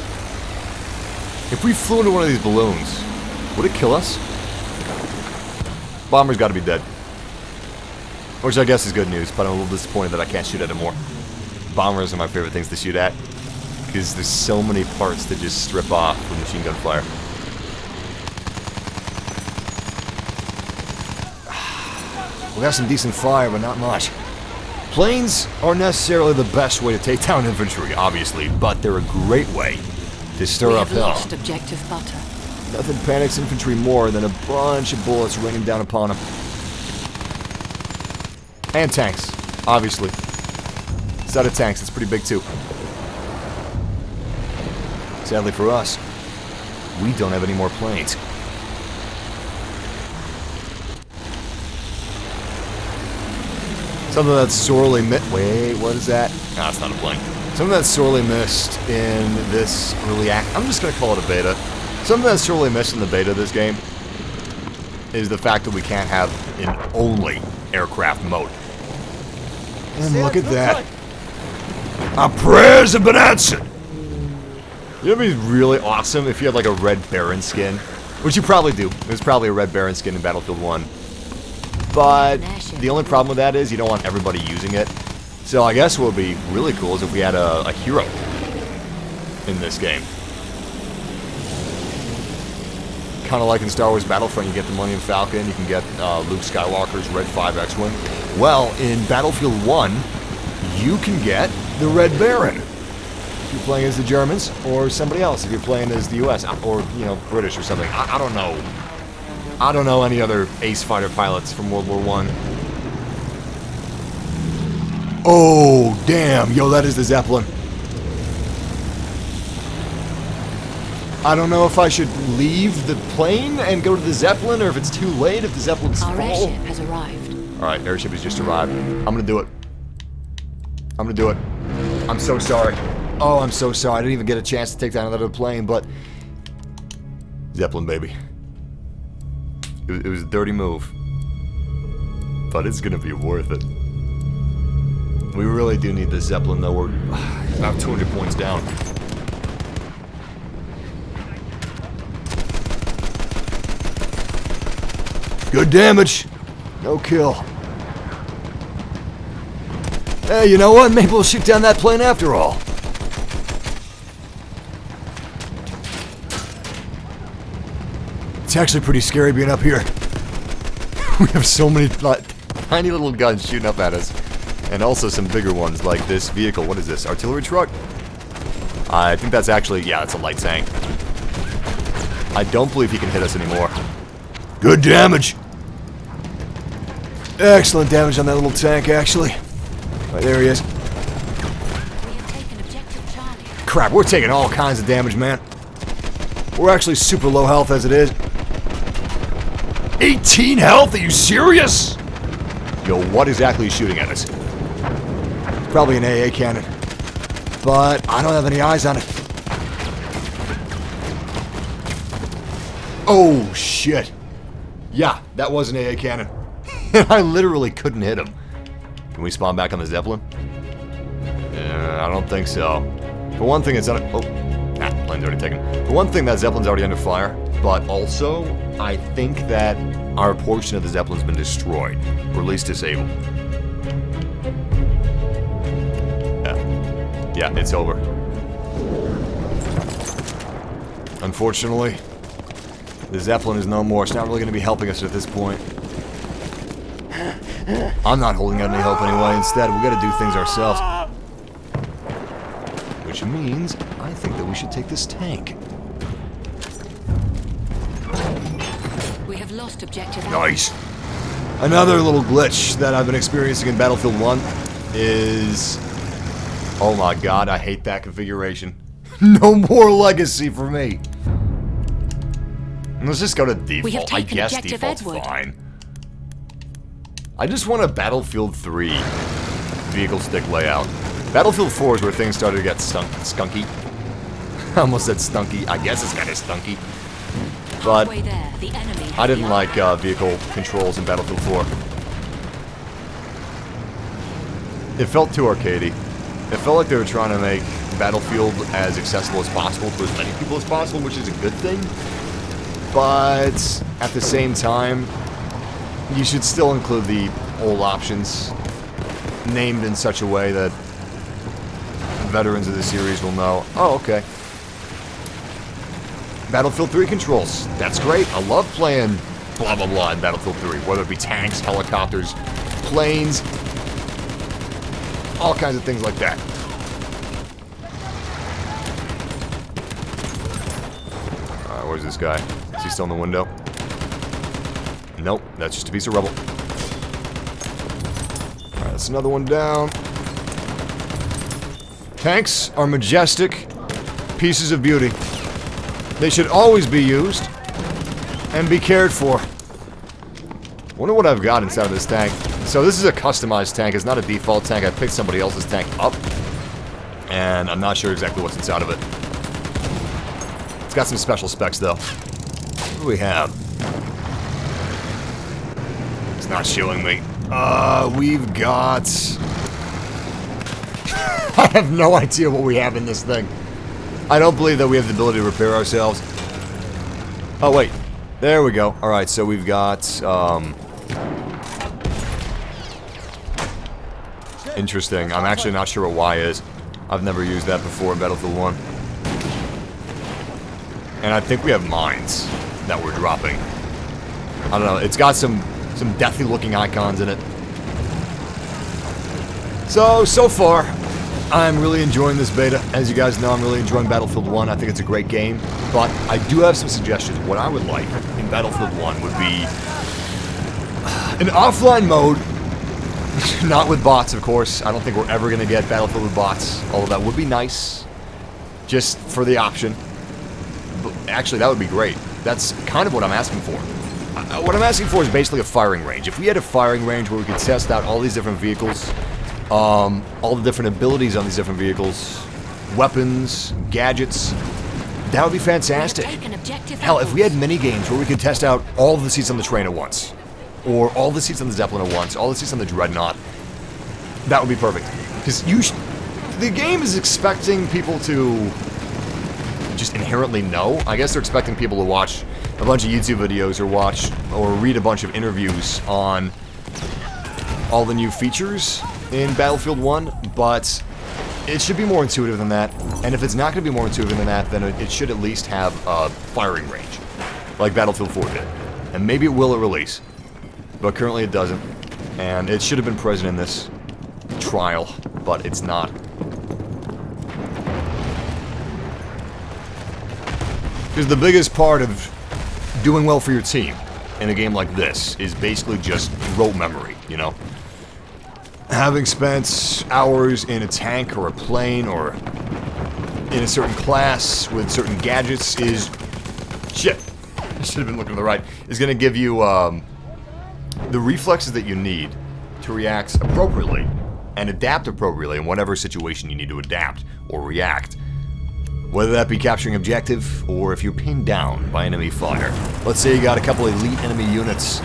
If we flew into one of these balloons, would it kill us? Bomber's got to be dead. Which I guess is good news, but I'm a little disappointed that I can't shoot at him more. Bombers are my favorite things to shoot at, because there's so many parts to just strip off with machine gun fire. We got some decent fire, but not much. Planes aren't necessarily the best way to take down infantry, obviously, but they're a great way to stir up hell. Lost Objective Butter. Nothing panics infantry more than a bunch of bullets raining down upon them. And tanks, obviously. Set of tanks, it's pretty big too. Sadly for us, we don't have any more planes. Something that's sorely missed. Wait, what is that? Ah, it's not a plane. Something that's sorely missed in this early act. I'm just gonna call it a beta. Something that's sorely missed in the beta of this game is the fact that we can't have an only aircraft mode. And look at that. Our prayers have been answered. You know what would be really awesome if you had like a Red Baron skin? Which you probably do. There's probably a Red Baron skin in Battlefield 1. But the only problem with that is you don't want everybody using it. So I guess what would be really cool is if we had a hero in this game. Kind of like in Star Wars Battlefront, you get the Millennium Falcon, you can get Luke Skywalker's Red 5 X-Wing. Well, in Battlefield 1, you can get the Red Baron. If you're playing as the Germans, or somebody else, if you're playing as the US, or, you know, British or something. I don't know. I don't know any other ace fighter pilots from World War I. Oh, damn. Yo, that is the Zeppelin. I don't know if I should leave the plane and go to the Zeppelin, or if it's too late, if the Zeppelin's Our full. airship has arrived. Alright, airship has just arrived. I'm gonna do it. I'm gonna do it. I'm so sorry. Oh, I'm so sorry. I didn't even get a chance to take down another plane, but... Zeppelin, baby. It was a dirty move. But it's gonna be worth it. We really do need the Zeppelin, though. We're about 200 points down. Good damage. No kill. Hey, you know what? Maybe we'll shoot down that plane after all. It's actually pretty scary being up here. We have so many tiny little guns shooting up at us. And also some bigger ones like this vehicle. What is this? Artillery truck? I think that's actually... yeah, it's a light tank. I don't believe he can hit us anymore. Good damage. Excellent damage on that little tank, actually. Right, there he is. We have taken objective Charlie. Crap, we're taking all kinds of damage, man. We're actually super low health as it is. 18 health? Are you serious? Yo, what exactly is shooting at us? Probably an AA cannon. But I don't have any eyes on it. Oh, shit. Yeah, that was an AA cannon. I literally couldn't hit him. Can we spawn back on the Zeppelin? I don't think so. For one thing, it's under... oh, plane's already taken. For one thing, that Zeppelin's already under fire. But also, I think that our portion of the Zeppelin's been destroyed. Or at least disabled. Yeah, it's over. Unfortunately, the Zeppelin is no more. It's not really going to be helping us at this point. I'm not holding out any hope anyway. Instead, we've got to do things ourselves. Which means, I think that we should take this tank. We have lost objective. Nice. Another little glitch that I've been experiencing in Battlefield 1 is... oh my god, I hate that configuration. No more legacy for me. Let's just go to default. I guess default's fine. I just want a Battlefield 3 vehicle stick layout. Battlefield 4 is where things started to get skunky. I almost said stunky. I guess it's kind of stunky. But I didn't like vehicle controls in Battlefield 4. It felt too arcadey. It felt like they were trying to make Battlefield as accessible as possible to as many people as possible, which is a good thing. But at the same time, you should still include the old options named in such a way that veterans of the series will know, oh, okay. Battlefield 3 controls. That's great. I love playing blah, blah, blah in Battlefield 3. Whether it be tanks, helicopters, planes, all kinds of things like that. Alright, where's this guy? Is he still in the window? Nope, that's just a piece of rubble. Alright, that's another one down. Tanks are majestic pieces of beauty. They should always be used and be cared for. Wonder what I've got inside of this tank. So this is a customized tank. It's not a default tank. I picked somebody else's tank up, and I'm not sure exactly what's inside of it. It's got some special specs, though. What do we have? It's not showing me. We've got... I have no idea what we have in this thing. I don't believe that we have the ability to repair ourselves. Oh, wait. There we go. Alright, so we've got, interesting. I'm actually not sure what Y is. I've never used that before in Battlefield 1. And I think we have mines that we're dropping. I don't know. It's got some deathy looking icons in it. So far, I'm really enjoying this beta. As you guys know, I'm really enjoying Battlefield 1. I think it's a great game. But I do have some suggestions. What I would like in Battlefield 1 would be an offline mode. Not with bots, of course. I don't think we're ever going to get Battlefield with bots. Although that would be nice. Just for the option. Actually, that would be great. That's kind of what I'm asking for. What I'm asking for is basically a firing range. If we had a firing range where we could test out all these different vehicles, all the different abilities on these different vehicles, weapons, gadgets, that would be fantastic. Hell, if we had mini games where we could test out all of the seats on the train at once, or all the seats on the Zeppelin at once, all the seats on the Dreadnought, that would be perfect. Because the game is expecting people to just inherently know. I guess they're expecting people to watch a bunch of YouTube videos or read a bunch of interviews on all the new features in Battlefield 1, but it should be more intuitive than that. And if it's not going to be more intuitive than that, then it should at least have a firing range, like Battlefield 4 did. And maybe it will at release, but currently it doesn't. And it should have been present in this trial, but it's not. Because the biggest part of doing well for your team in a game like this is basically just rote memory, you know? Having spent hours in a tank or a plane or in a certain class with certain gadgets is... Shit! I should have been looking to the right. Is going to give you the reflexes that you need to react appropriately and adapt appropriately in whatever situation you need to adapt or react. Whether that be capturing objective, or if you're pinned down by enemy fire. Let's say you got a couple elite enemy units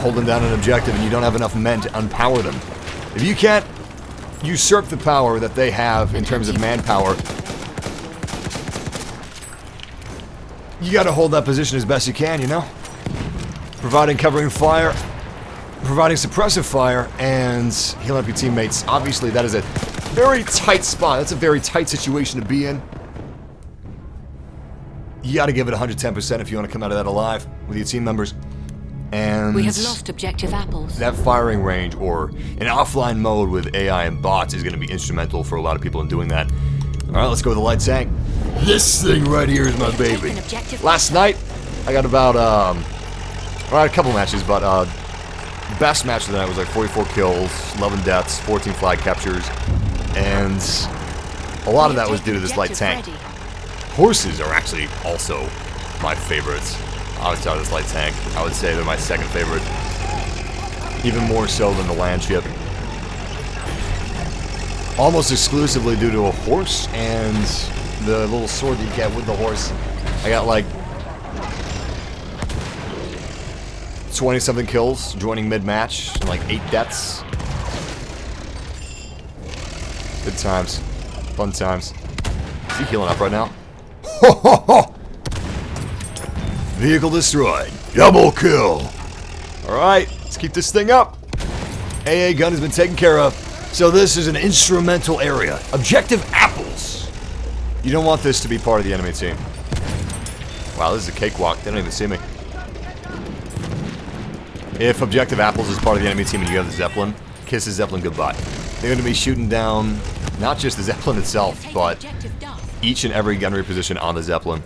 holding down an objective and you don't have enough men to unpower them. If you can't usurp the power that they have in terms of manpower, you gotta hold that position as best you can, you know? Providing covering fire, providing suppressive fire, and healing up your teammates. Obviously, that is a very tight spot. That's a very tight situation to be in. You gotta give it 110% if you want to come out of that alive with your team members. And we have lost objective apples. That firing range, or an offline mode with AI and bots, is going to be instrumental for a lot of people in doing that. Alright, let's go with the light tank. This thing right here is my baby. Last night, I got about, a couple matches, but, best match of the night was like 44 kills, 11 deaths, 14 flag captures, and a lot of that was due to this light tank. Horses are actually also my favorites. Outside of this light tank, I would say they're my second favorite. Even more so than the land ship. Almost exclusively due to a horse and the little sword that you get with the horse. I got like 20-something kills joining mid-match and like 8 deaths. Good times. Fun times. Is he healing up right now? Ho ho ho! Vehicle destroyed. Double kill. Alright, let's keep this thing up. AA gun has been taken care of. So this is an instrumental area. Objective apples. You don't want this to be part of the enemy team. Wow, this is a cakewalk. They don't even see me. If objective apples is part of the enemy team and you have the Zeppelin, kiss the Zeppelin goodbye. They're going to be shooting down not just the Zeppelin itself, but each and every gunnery position on the Zeppelin.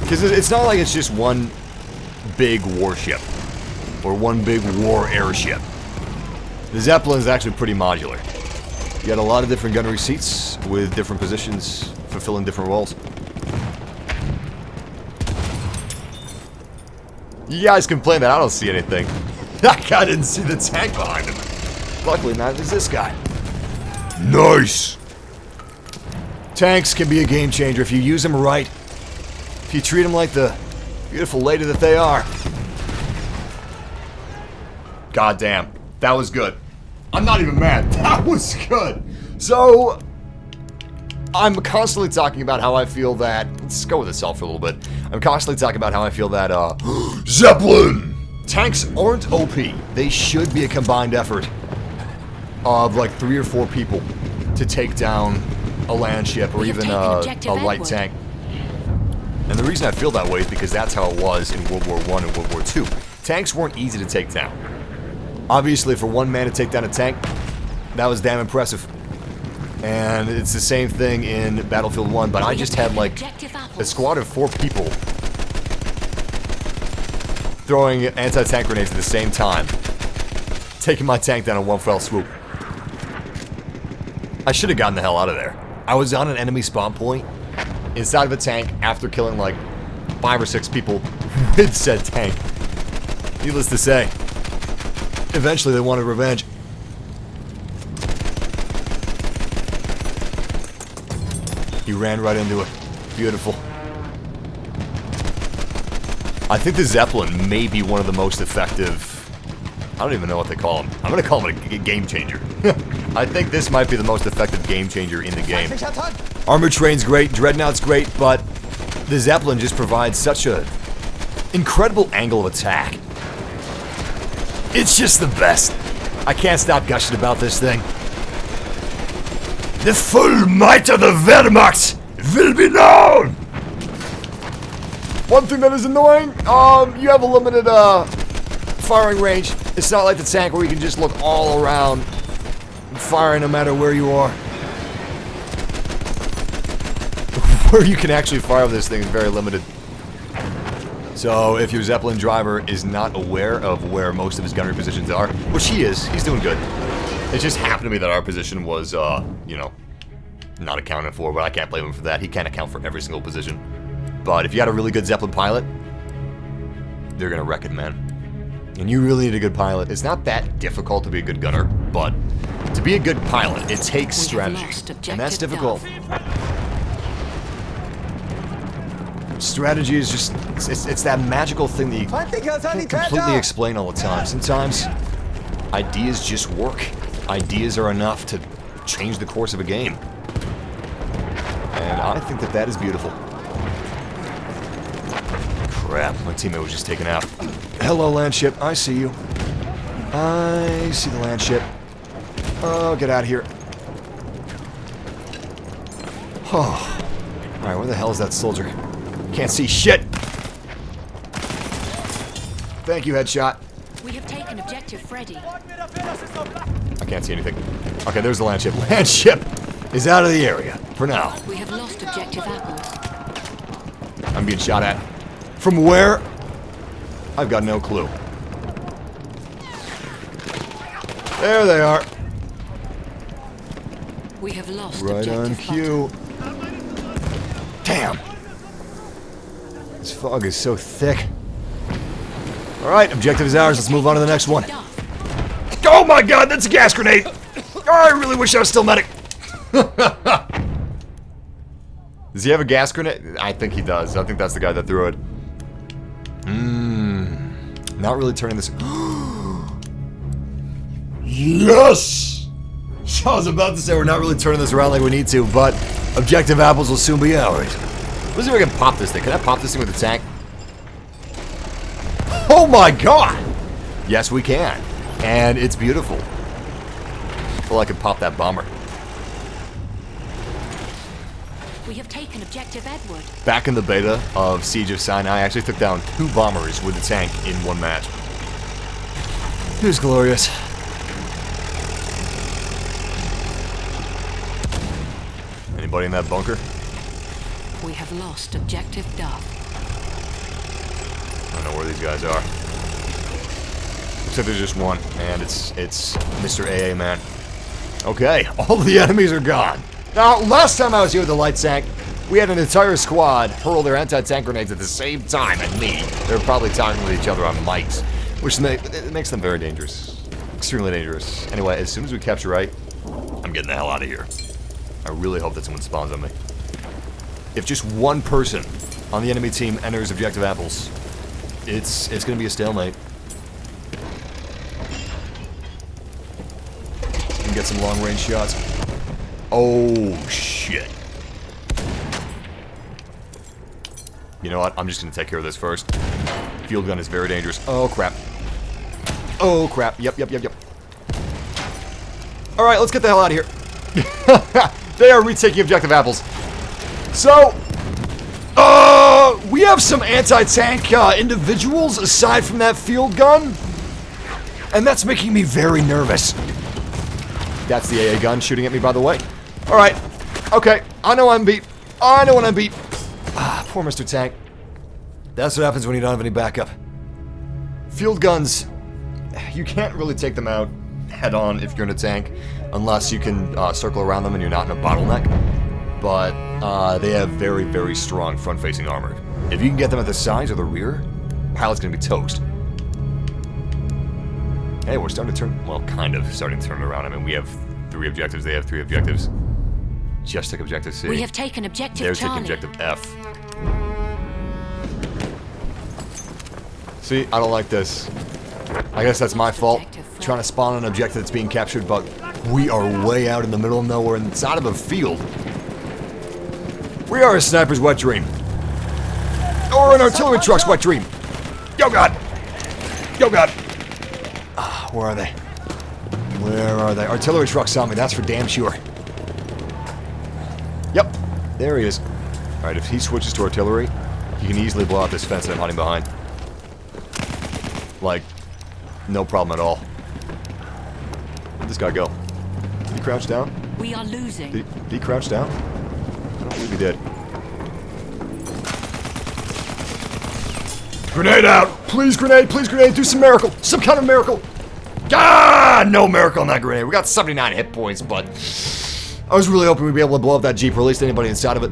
Because it's not like it's just one big warship, or one big war airship. The Zeppelin is actually pretty modular. You got a lot of different gunnery seats, with different positions, fulfilling different roles. You guys complain that I don't see anything. That guy didn't see the tank behind him. Luckily, neither does this guy. Nice! Tanks can be a game changer if you use them right. If you treat them like the beautiful lady that they are. God damn, that was good. I'm not even mad. That was good. So, I'm constantly talking about how I feel that... Let's go with itself for a little bit. I'm constantly talking about how I feel that, Zeppelin! Tanks aren't OP. They should be a combined effort of like 3 or 4 people to take down a land ship or even a light tank. And the reason I feel that way is because that's how it was in World War I and World War II. Tanks weren't easy to take down. Obviously, for one man to take down a tank, that was damn impressive. And it's the same thing in Battlefield 1, but I just had like a squad of 4 people throwing anti-tank grenades at the same time, taking my tank down in one fell swoop. I should have gotten the hell out of there. I was on an enemy spawn point, inside of a tank after killing like 5 or 6 people with said tank. Needless to say, eventually they wanted revenge. He ran right into it. Beautiful. I think the Zeppelin may be one of the most effective... I don't even know what they call them. I'm going to call him a game changer. I think this might be the most effective game changer in the game. Armored Train's great, Dreadnought's great, but the Zeppelin just provides such a incredible angle of attack. It's just the best. I can't stop gushing about this thing. The full might of the Wehrmacht will be known! One thing that is annoying, you have a limited, firing range. It's not like the tank where you can just look all around and fire no matter where you are. Where you can actually fire with this thing is very limited. So if your Zeppelin driver is not aware of where most of his gunnery positions are, which he is, he's doing good. It just happened to be that our position was, you know, not accounted for, but I can't blame him for that. He can't account for every single position. But if you got a really good Zeppelin pilot, they're gonna wreck it, man. And you really need a good pilot. It's not that difficult to be a good gunner, but to be a good pilot, it takes strategy. And that's difficult. Strategy is just, it's that magical thing that you can't completely explain all the time. Sometimes, ideas just work. Ideas are enough to change the course of a game. And I think that that is beautiful. Crap, my teammate was just taken out. Hello, land ship. I see you. I see the land ship. Oh, get out of here. Oh. Alright, where the hell is that soldier? Can't see shit! Thank you, headshot. We have taken objective Freddy. I can't see anything. Okay, there's the land ship. Land ship is out of the area for now. We have lost objective apples. I'm being shot at. From where? I've got no clue. There they are. We have lost Right on objective cue. Damn. This fog is so thick. Alright, objective is ours. Let's move on to the next one. Oh my god, that's a gas grenade! Oh, I really wish I was still medic. Does he have a gas grenade? I think he does. I think that's the guy that threw it. Not really turning this... Yes! I was about to say we're not really turning this around like we need to, but objective apples will soon be ours. Let's see if I can pop this thing. Can I pop this thing with a tank? Oh my god! Yes, we can. And it's beautiful. Well, I could pop that bomber. We have taken objective Edward. Back in the beta of Siege of Sinai, I actually took down 2 bombers with a tank in one match. It was glorious. Anybody in that bunker? We have lost objective Duff. I don't know where these guys are. Looks like there's just one, and it's Mr. AA Man. Okay, all the enemies are gone. Now, last time I was here with the light tank, we had an entire squad hurl their anti-tank grenades at the same time at me. They were probably talking with each other on mics, which it makes them very dangerous. Extremely dangerous. Anyway, as soon as we capture right, I'm getting the hell out of here. I really hope that someone spawns on me. If just one person on the enemy team enters objective apples, it's gonna be a stalemate. And get some long-range shots. Oh, shit. You know what? I'm just gonna take care of this first. Field gun is very dangerous. Oh, crap. Oh, crap. Yep. Alright, let's get the hell out of here. They are retaking objective apples. So, we have some anti-tank individuals aside from that field gun. And that's making me very nervous. That's the AA gun shooting at me, by the way. Alright. Okay. I know I'm beat. I know when I'm beat. Ah, poor Mr. Tank. That's what happens when you don't have any backup. Field guns, you can't really take them out head on if you're in a tank, unless you can circle around them and you're not in a bottleneck. but they have very, very strong front-facing armor. If you can get them at the sides or the rear, pilot's gonna be toast. Hey, we're starting to turn, well, kind of starting to turn it around. I mean, we have 3 objectives, they have 3 objectives. Just took objective C. We have taken objective They're Charlie. taking objective F. See, I don't like this. I guess that's my fault. Trying to spawn an objective that's being captured, but we are way out in the middle of nowhere inside of a field. We are a sniper's wet dream. Or an artillery truck's wet dream. Yo God! Yo God! Where are they? Where are they? Artillery truck saw me, that's for damn sure. Yep, there he is. Alright, if he switches to artillery, he can easily blow out this fence that I'm hiding behind. Like, no problem at all. Where'd this guy go? Did he crouch down? We are losing. Did he crouch down? I don't believe he did. Grenade out! Please grenade, do some miracle! Some kind of miracle! Ah! No miracle on that grenade. We got 79 hit points, but I was really hoping we'd be able to blow up that Jeep or at least anybody inside of it.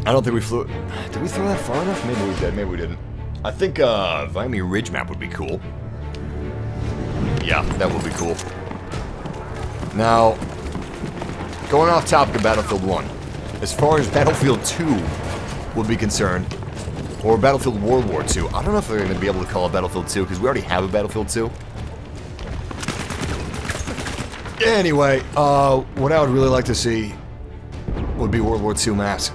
I don't think we flew it. Did we throw that far enough? Maybe we did, maybe we didn't. I think Miami Ridge map would be cool. Yeah, that would be cool. Now, going off topic of Battlefield 1, as far as Battlefield 2 would be concerned, or Battlefield World War 2, I don't know if they're going to be able to call it Battlefield 2, because we already have a Battlefield 2. Anyway, what I would really like to see would be World War 2 maps.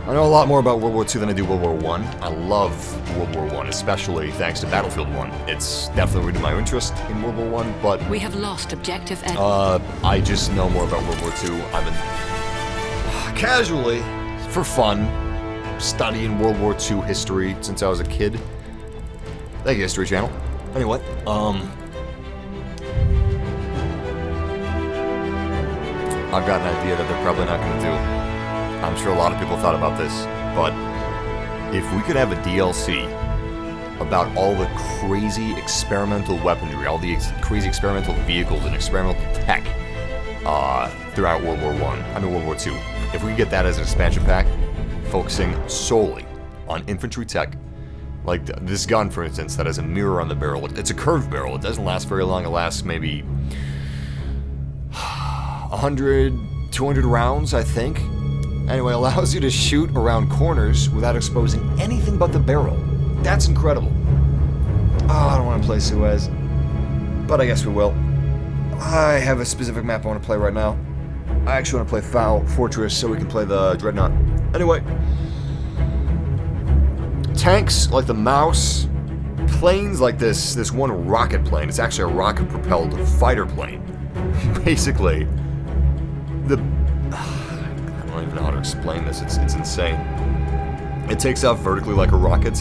I know a lot more about World War 2 than I do World War 1. I love World War 1, especially thanks to Battlefield 1. It's definitely renewed my interest in World War 1, but We have lost objective Ed. I just know more about World War 2. I've been casually, for fun, studying World War 2 history since I was a kid. Thank you, History Channel. Anyway, I've got an idea that they're probably not going to do. I'm sure a lot of people thought about this, but if we could have a DLC about all the crazy experimental weaponry, all the crazy experimental vehicles and experimental tech throughout World War World War II, if we could get that as an expansion pack, focusing solely on infantry tech, like this gun, for instance, that has a mirror on the barrel. It's a curved barrel. It doesn't last very long. It lasts maybe 100, 200 rounds, I think. Anyway, allows you to shoot around corners without exposing anything but the barrel. That's incredible. Oh, I don't want to play Suez, but I guess we will. I have a specific map I want to play right now. I actually want to play Foul Fortress so we can play the Dreadnought. Anyway, tanks like the Mouse, planes like this one rocket plane. It's actually a rocket-propelled fighter plane. Basically, I don't even know how to explain this. It's insane. It takes off vertically like a rocket,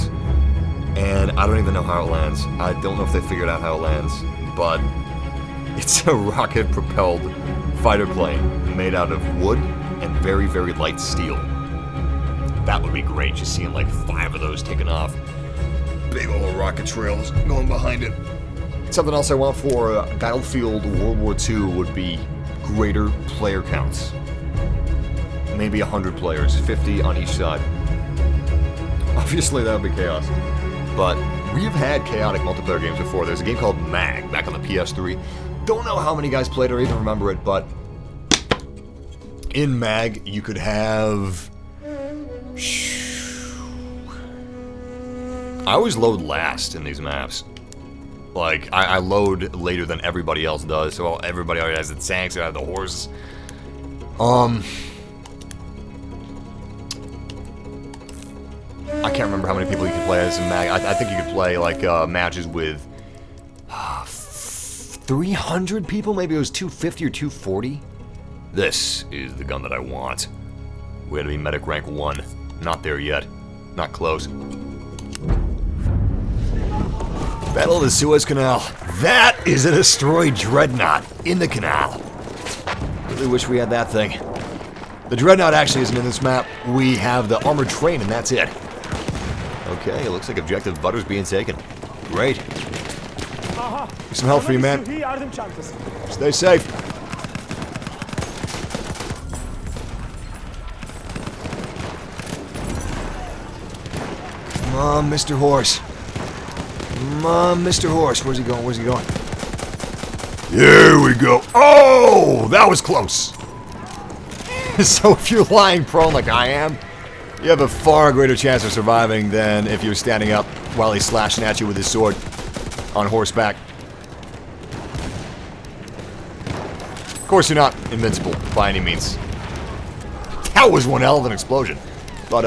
and I don't even know how it lands. I don't know if they figured out how it lands, but it's a rocket-propelled fighter plane made out of wood and very, very light steel. That would be great, just seeing like 5 of those taking off. Big old rocket trails going behind it. Something else I want for Battlefield World War II would be greater player counts. Maybe 100 players, 50 on each side. Obviously that would be chaos. But we've had chaotic multiplayer games before. There's a game called MAG back on the PS3. Don't know how many guys played or even remember it, but in MAG you could have... I always load last in these maps. Like, I load later than everybody else does, so everybody already has the tanks, they have the horses. I can't remember how many people you can play as in MAG. I think you could play, like, matches with 300 people? Maybe it was 250 or 240? This is the gun that I want. We had to be medic rank 1. Not there yet. Not close. Battle of the Suez Canal. That is a destroyed Dreadnought in the canal. Really wish we had that thing. The Dreadnought actually isn't in this map. We have the armored train and that's it. Okay, it looks like objective Butter's being taken. Great. Some help for you, man. Stay safe. Come on, Mr. Horse. Come on, Mr. Horse. Where's he going? Where's he going? Here we go. Oh, that was close. So if you're lying prone like I am, you have a far greater chance of surviving than if you're standing up while he's slashing at you with his sword on horseback. Of course, you're not invincible by any means. That was one hell of an explosion. But,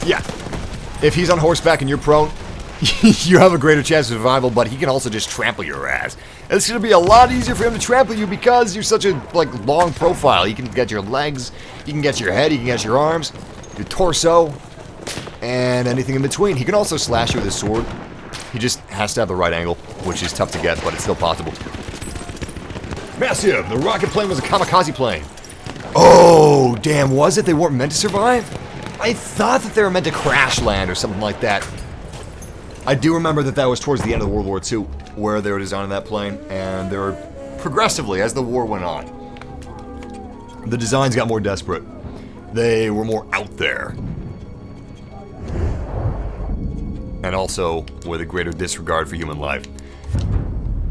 yeah. If he's on horseback and you're prone, you have a greater chance of survival, but he can also just trample your ass. It's going to be a lot easier for him to trample you because you're such a, like, long profile. He can get your legs, he can get your head, he can get your arms, your torso, and anything in between. He can also slash you with his sword. He just has to have the right angle, which is tough to get, but it's still possible. Massive! The rocket plane was a kamikaze plane. Oh, damn, was it? They weren't meant to survive? I thought that they were meant to crash land or something like that. I do remember that that was towards the end of World War II, where they were designing that plane, and they were progressively, as the war went on, the designs got more desperate. They were more out there. And also with a greater disregard for human life.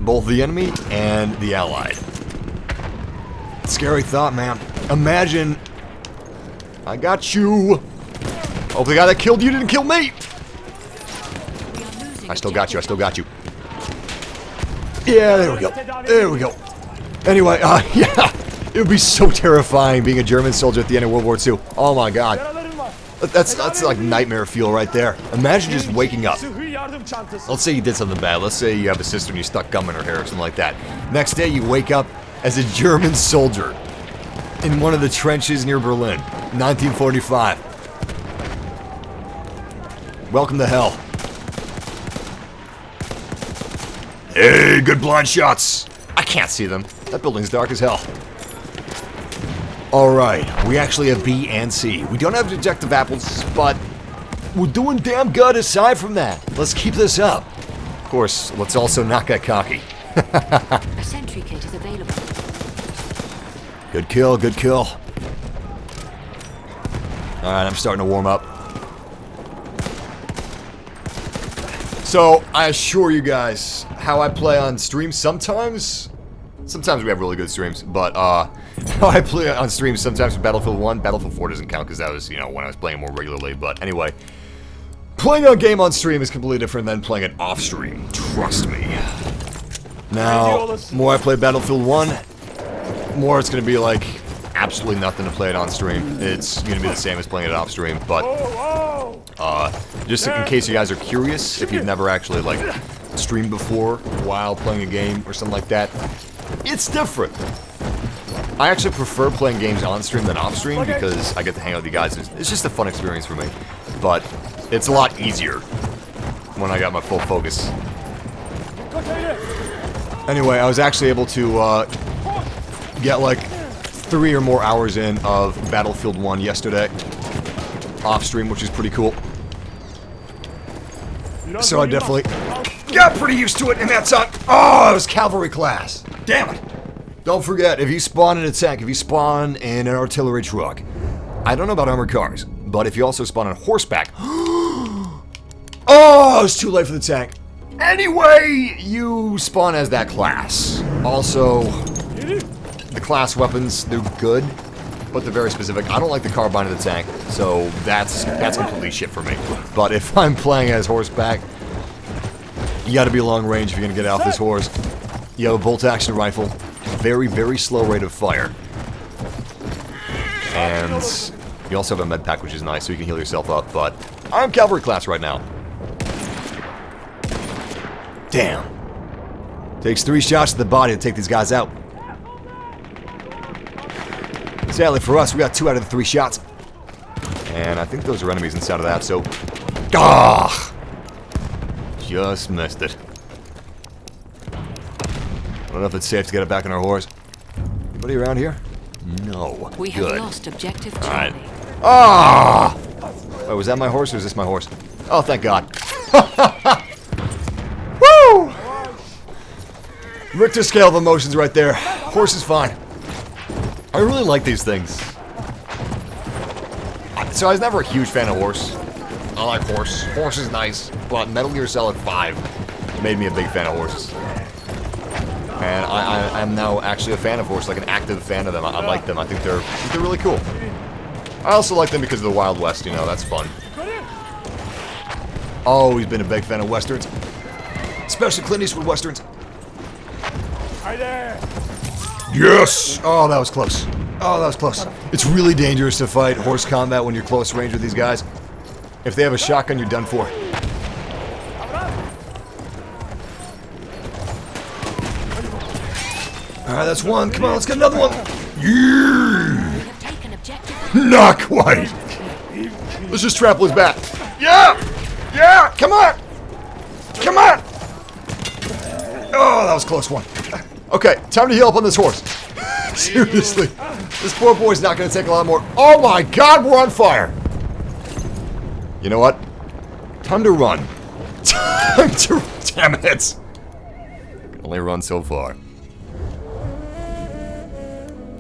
Both the enemy and the Allied. Scary thought, man. Imagine... I got you! Oh, the guy that killed you didn't kill me! I still got you, I still got you. Yeah, there we go. There we go. Anyway, yeah. It would be so terrifying being a German soldier at the end of World War II. Oh my god. That's like nightmare fuel right there. Imagine just waking up. Let's say you did something bad. Let's say you have a sister and you stuck gum in her hair or something like that. Next day you wake up as a German soldier in one of the trenches near Berlin. 1945. Welcome to hell. Hey, good blind shots. I can't see them. That building's dark as hell. Alright, we actually have B and C. We don't have objective apples, but we're doing damn good aside from that. Let's keep this up. Of course, let's also not get cocky. A sentry kit is available. Good kill, good kill. Alright, I'm starting to warm up. So, I assure you guys, how I play on stream sometimes we have really good streams, but, how I play on stream sometimes with Battlefield 1, Battlefield 4 doesn't count because that was, you know, when I was playing more regularly, but anyway. Playing a game on stream is completely different than playing it off stream, trust me. Now, the more I play Battlefield 1, more it's going to be like absolutely nothing to play it on stream. It's going to be the same as playing it off stream, but just in case you guys are curious, if you've never actually like streamed before while playing a game or something like that, it's different. I actually prefer playing games on stream than off stream because I get to hang out with you guys. It's just a fun experience for me, but it's a lot easier when I got my full focus. Anyway, I was actually able to get like 3 or more hours in of Battlefield 1 yesterday off stream, which is pretty cool. So I definitely got pretty used to it, and that's on. Oh, it was Cavalry class. Damn it. Don't forget, if you spawn in a tank, if you spawn in an artillery truck, I don't know about armored cars, but if you also spawn on horseback, oh, it's too late for the tank. Anyway, you spawn as that class. Also, the class weapons, they're good, but they're very specific. I don't like the carbine of the tank, so that's completely shit for me. But if I'm playing as horseback, you gotta be long range if you're gonna get off this horse. You have a bolt-action rifle, very, very slow rate of fire. And you also have a med pack, which is nice, so you can heal yourself up, but I'm Cavalry class right now. Damn. Takes 3 shots to the body to take these guys out. Sadly for us, we got 2 out of the 3 shots. And I think those are enemies inside of that, so... Ah! Just missed it. I don't know if it's safe to get it back on our horse. Anybody around here? No. We have lost objective Charlie. Alright. Ah! Wait, was that my horse or is this my horse? Oh, thank God. Woo! Richter scale of emotions right there. Horse is fine. I really like these things. So I was never a huge fan of horse. I like horse. Horse is nice, but Metal Gear Solid 5 made me a big fan of horses. And I'm now actually a fan of horses, like an active fan of them. I like them. I think they're really cool. I also like them because of the Wild West, you know, that's fun. Always been a big fan of Westerns. Especially Clint Eastwood Westerns. Yes! Oh, that was close. Oh, that was close. It's really dangerous to fight horse combat when you're close range with these guys. If they have a shotgun, you're done for. Alright, that's one. Come on, let's get another one. Yeah! Not quite. Let's just trample his back. Yeah! Yeah! Come on! Come on! Oh, that was a close one. Okay, time to heal up on this horse. Seriously. This poor boy's not going to take a lot more. Oh my god, we're on fire! You know what? Time to run. Time to... Damn it! Can only run so far.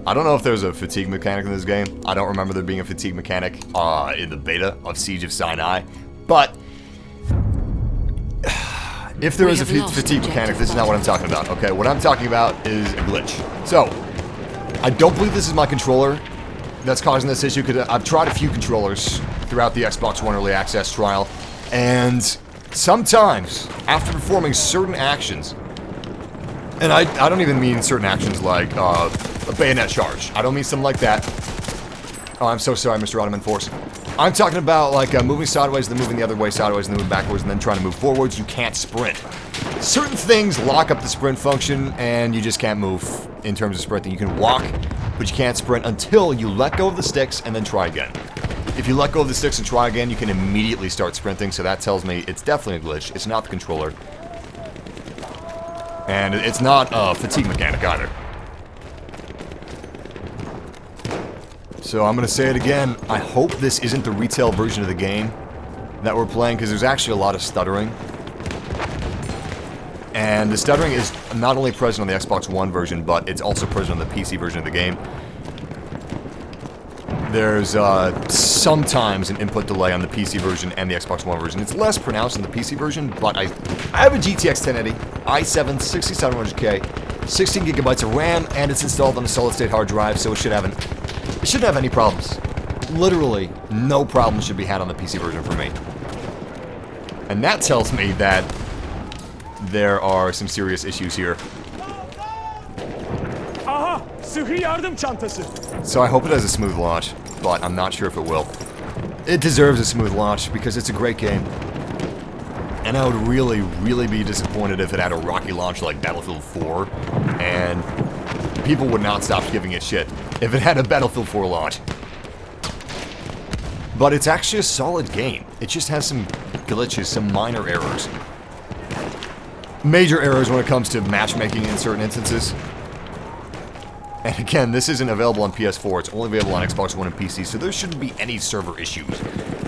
I don't know if there's a fatigue mechanic in this game. I don't remember there being a fatigue mechanic in the beta of Siege of Sinai. But... if there is a fatigue mechanic, this is not what I'm talking about. Okay, what I'm talking about is a glitch. So, I don't believe this is my controller that's causing this issue, because I've tried a few controllers throughout the Xbox One Early Access trial, and sometimes, after performing certain actions, and I don't even mean certain actions like a bayonet charge. I don't mean something like that. Oh, I'm so sorry, Mr. Ottoman Force. I'm talking about like moving sideways, then moving the other way sideways, then moving backwards, and then trying to move forwards. You can't sprint. Certain things lock up the sprint function, and you just can't move in terms of sprinting. You can walk, but you can't sprint until you let go of the sticks and then try again. If you let go of the sticks and try again, you can immediately start sprinting, so that tells me it's definitely a glitch. It's not the controller. And it's not a fatigue mechanic either. So I'm going to say it again. I hope this isn't the retail version of the game that we're playing, because there's actually a lot of stuttering. And the stuttering is not only present on the Xbox One version, but it's also present on the PC version of the game. There's sometimes an input delay on the PC version and the Xbox One version. It's less pronounced in the PC version, but I have a GTX 1080, i7 6700K, 16 gigabytes of RAM, and it's installed on a solid-state hard drive, so it shouldn't have any problems. Literally, no problems should be had on the PC version for me. And that tells me that there are some serious issues here. So I hope it has a smooth launch, but I'm not sure if it will. It deserves a smooth launch because it's a great game. And I would really, really be disappointed if it had a rocky launch like Battlefield 4, and people would not stop giving it shit if it had a Battlefield 4 launch. But it's actually a solid game. It just has some glitches, some minor errors. Major errors when it comes to matchmaking in certain instances. And again, this isn't available on PS4, it's only available on Xbox One and PC, so there shouldn't be any server issues.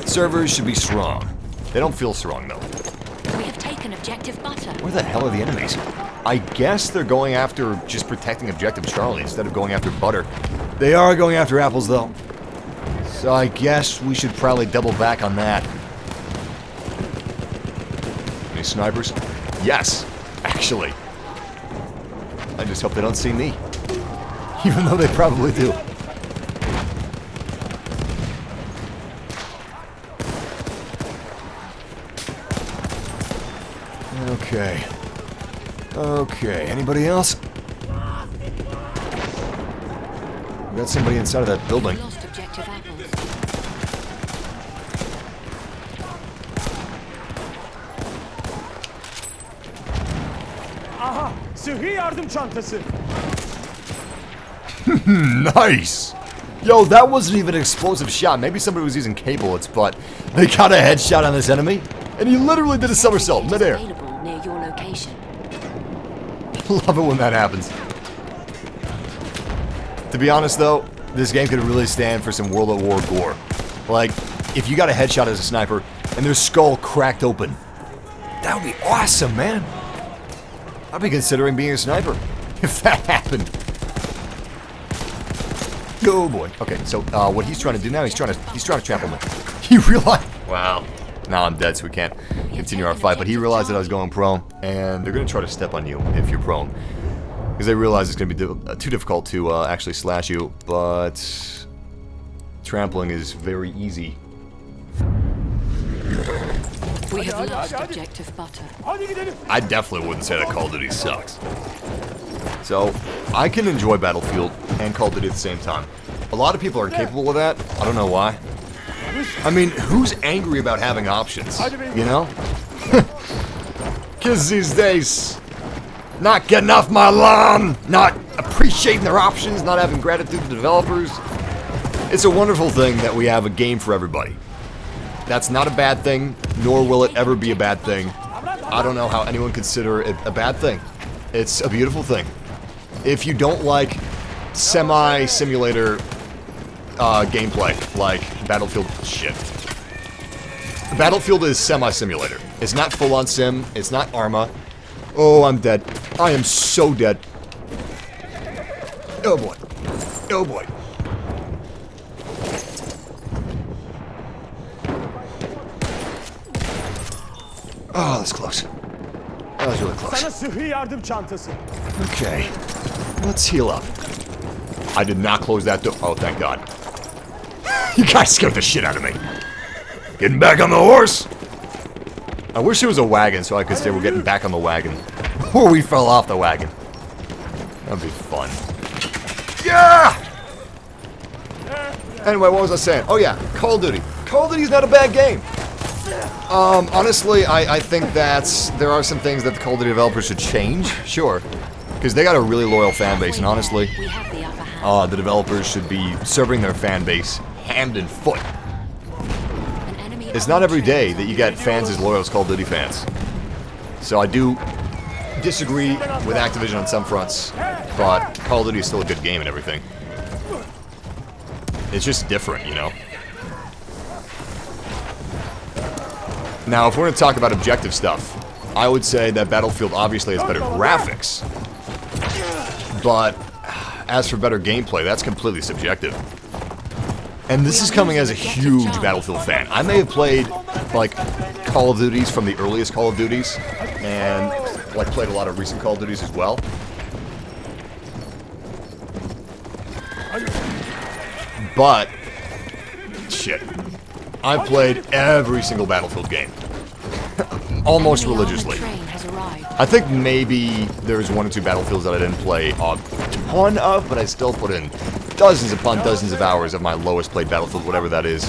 Servers should be strong. They don't feel strong, though. We have taken objective butter. Where the hell are the enemies? I guess they're going after just protecting Objective Charlie instead of going after butter. They are going after apples, though. So I guess we should probably double back on that. Any snipers? Yes, actually. I just hope they don't see me. Even though they probably do. Okay. Okay, anybody else? We got somebody inside of that building. Lost objective apples. Aha! Sıhhi yardım çantası. Nice! Yo, that wasn't even an explosive shot. Maybe somebody was using K-bullets, but they got a headshot on this enemy, and he literally did a somersault midair. Available near your location. Love it when that happens. To be honest, though, this game could really stand for some World at War gore. Like, if you got a headshot as a sniper, and their skull cracked open, that would be awesome, man. I'd be considering being a sniper if that happened. Oh boy. Okay, so what he's trying to do now, he's trying to trample me. He realized. Wow. Now I'm dead, so we can't continue our fight. But he realized that I was going prone, and they're going to try to step on you if you're prone. Because they realize it's going to be too difficult to actually slash you, but trampling is very easy. We have lost objective butter. Hadi gidelim. I definitely wouldn't say that Call of Duty sucks. So, I can enjoy Battlefield and Call of Duty at the same time. A lot of people are incapable of that. I don't know why. I mean, who's angry about having options? You know? Kids these days, not getting off my lawn, not appreciating their options, not having gratitude to developers. It's a wonderful thing that we have a game for everybody. That's not a bad thing, nor will it ever be a bad thing. I don't know how anyone consider it a bad thing. It's a beautiful thing. If you don't like semi-simulator gameplay, like Battlefield, shit. Battlefield is semi-simulator. It's not full-on sim, it's not Arma. Oh, I'm dead. I am so dead. Oh boy. Oh boy. Oh, that's close. That was really close. Sana sıhhi yardım çantası. Okay. Let's heal up. I did not close that door. Oh, thank God. You guys scared the shit out of me. Getting back on the horse. I wish there was a wagon so I could say we're getting back on the wagon. Before we fell off the wagon. That'd be fun. Yeah! Anyway, what was I saying? Oh yeah, Call of Duty. Call of Duty's not a bad game. Honestly, I think that there are some things that the Call of Duty developers should change. Sure. Because they got a really loyal fan base, and honestly, the developers should be serving their fan base hand and foot. It's not every day that you get fans as loyal as Call of Duty fans. So I do disagree with Activision on some fronts, but Call of Duty is still a good game and everything. It's just different, you know? Now, if we're going to talk about objective stuff, I would say that Battlefield obviously has better graphics. But as for better gameplay, that's completely subjective. And this is coming as a huge Battlefield fan. I may have played, like, Call of Duties from the earliest Call of Duties, and, like, played a lot of recent Call of Duties as well. But, shit. I've played every single Battlefield game. Almost religiously. I think maybe there's one or two Battlefields that I didn't play a ton of, but I still put in dozens upon dozens of hours of my lowest played Battlefield, whatever that is.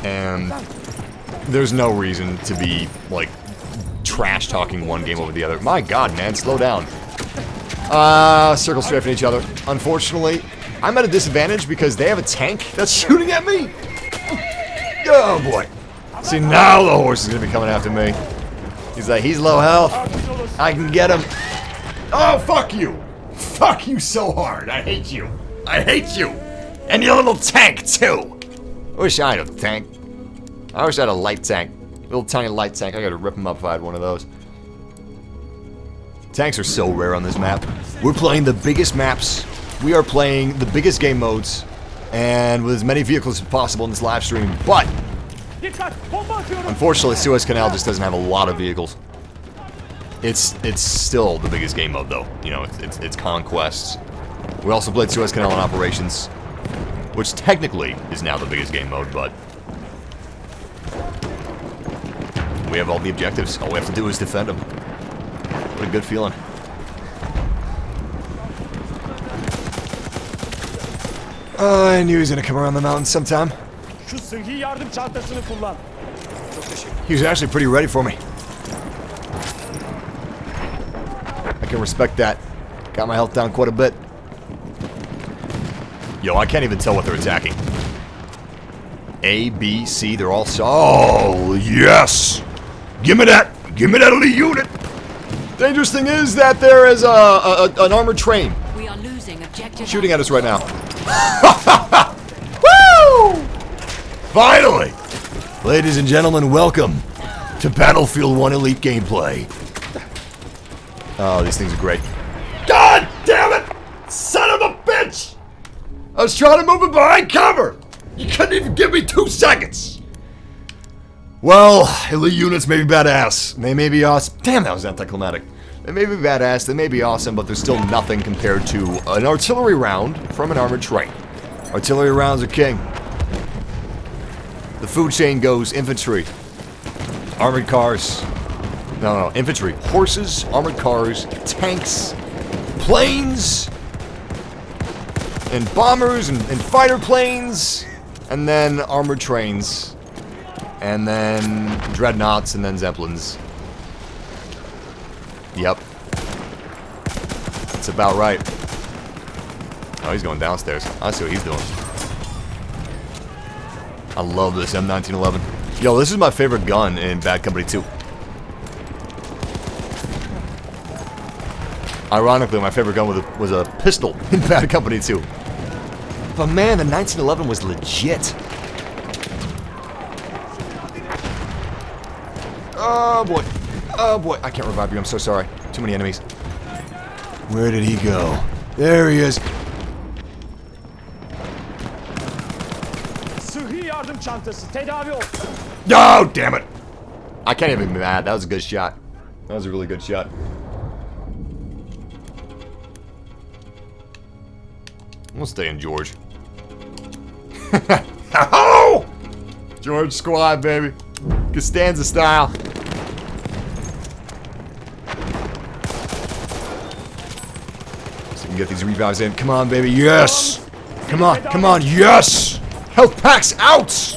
And there's no reason to be, like, trash-talking one game over the other. My god, man, slow down. Circle strafing each other. Unfortunately, I'm at a disadvantage because they have a tank that's shooting at me. Oh, boy. See, now the horse is going to be coming after me. He's like, he's low health. I can get him. Oh, fuck you. Fuck you so hard. I hate you. I hate you. And your little tank, too. I wish I had a tank. I wish I had a light tank. Little tiny light tank. I gotta rip him up if I had one of those. Tanks are so rare on this map. We're playing the biggest maps. We are playing the biggest game modes. And with as many vehicles as possible in this live stream. But unfortunately, Suez Canal just doesn't have a lot of vehicles. It's still the biggest game mode, though. You know, it's conquests. We also played Suez Canal in Operations, which technically is now the biggest game mode, but we have all the objectives. All we have to do is defend them. What a good feeling. I knew he was gonna come around the mountain sometime. Şu sıhhi yardım çantasını kullan. He was actually pretty ready for me. I can respect that. Got my health down quite a bit. Yo, I can't even tell what they're attacking. A, B, C, they're all... Oh, yes! Give me that! Give me that elite unit! Dangerous thing is that there is an armored train We are losing objective shooting at us right now. Woo! Finally! Ladies and gentlemen, welcome to Battlefield 1 Elite gameplay. Oh, these things are great. God damn it! Son of a bitch! I was trying to move it behind cover! You couldn't even give me 2 seconds! Well, elite units may be badass. They may be awesome. Damn, that was anticlimactic. They may be badass, they may be awesome, but they're still nothing compared to an artillery round from an armored train. Artillery rounds are king. The food chain goes infantry, armored cars. No, infantry. Horses, armored cars, tanks, planes, and bombers, and fighter planes, and then armored trains, and then dreadnoughts, and then zeppelins. Yep. That's about right. Oh, he's going downstairs. I see what he's doing. I love this M1911. Yo, this is my favorite gun in Bad Company 2. Ironically, my favorite gun was a pistol in Bad Company 2. But man, the 1911 was legit. Oh boy. Oh boy. I can't revive you. I'm so sorry. Too many enemies. Where did he go? There he is. Sıhhi yardım çantası. Tedavi ol. Oh, damn it. I can't even be mad. That was a good shot. That was a really good shot. I'm gonna stay in George. Oh! George squad, baby. Costanza style. So we can get these revives in. Come on, baby. Yes! Come on, come on. Yes! Health packs out!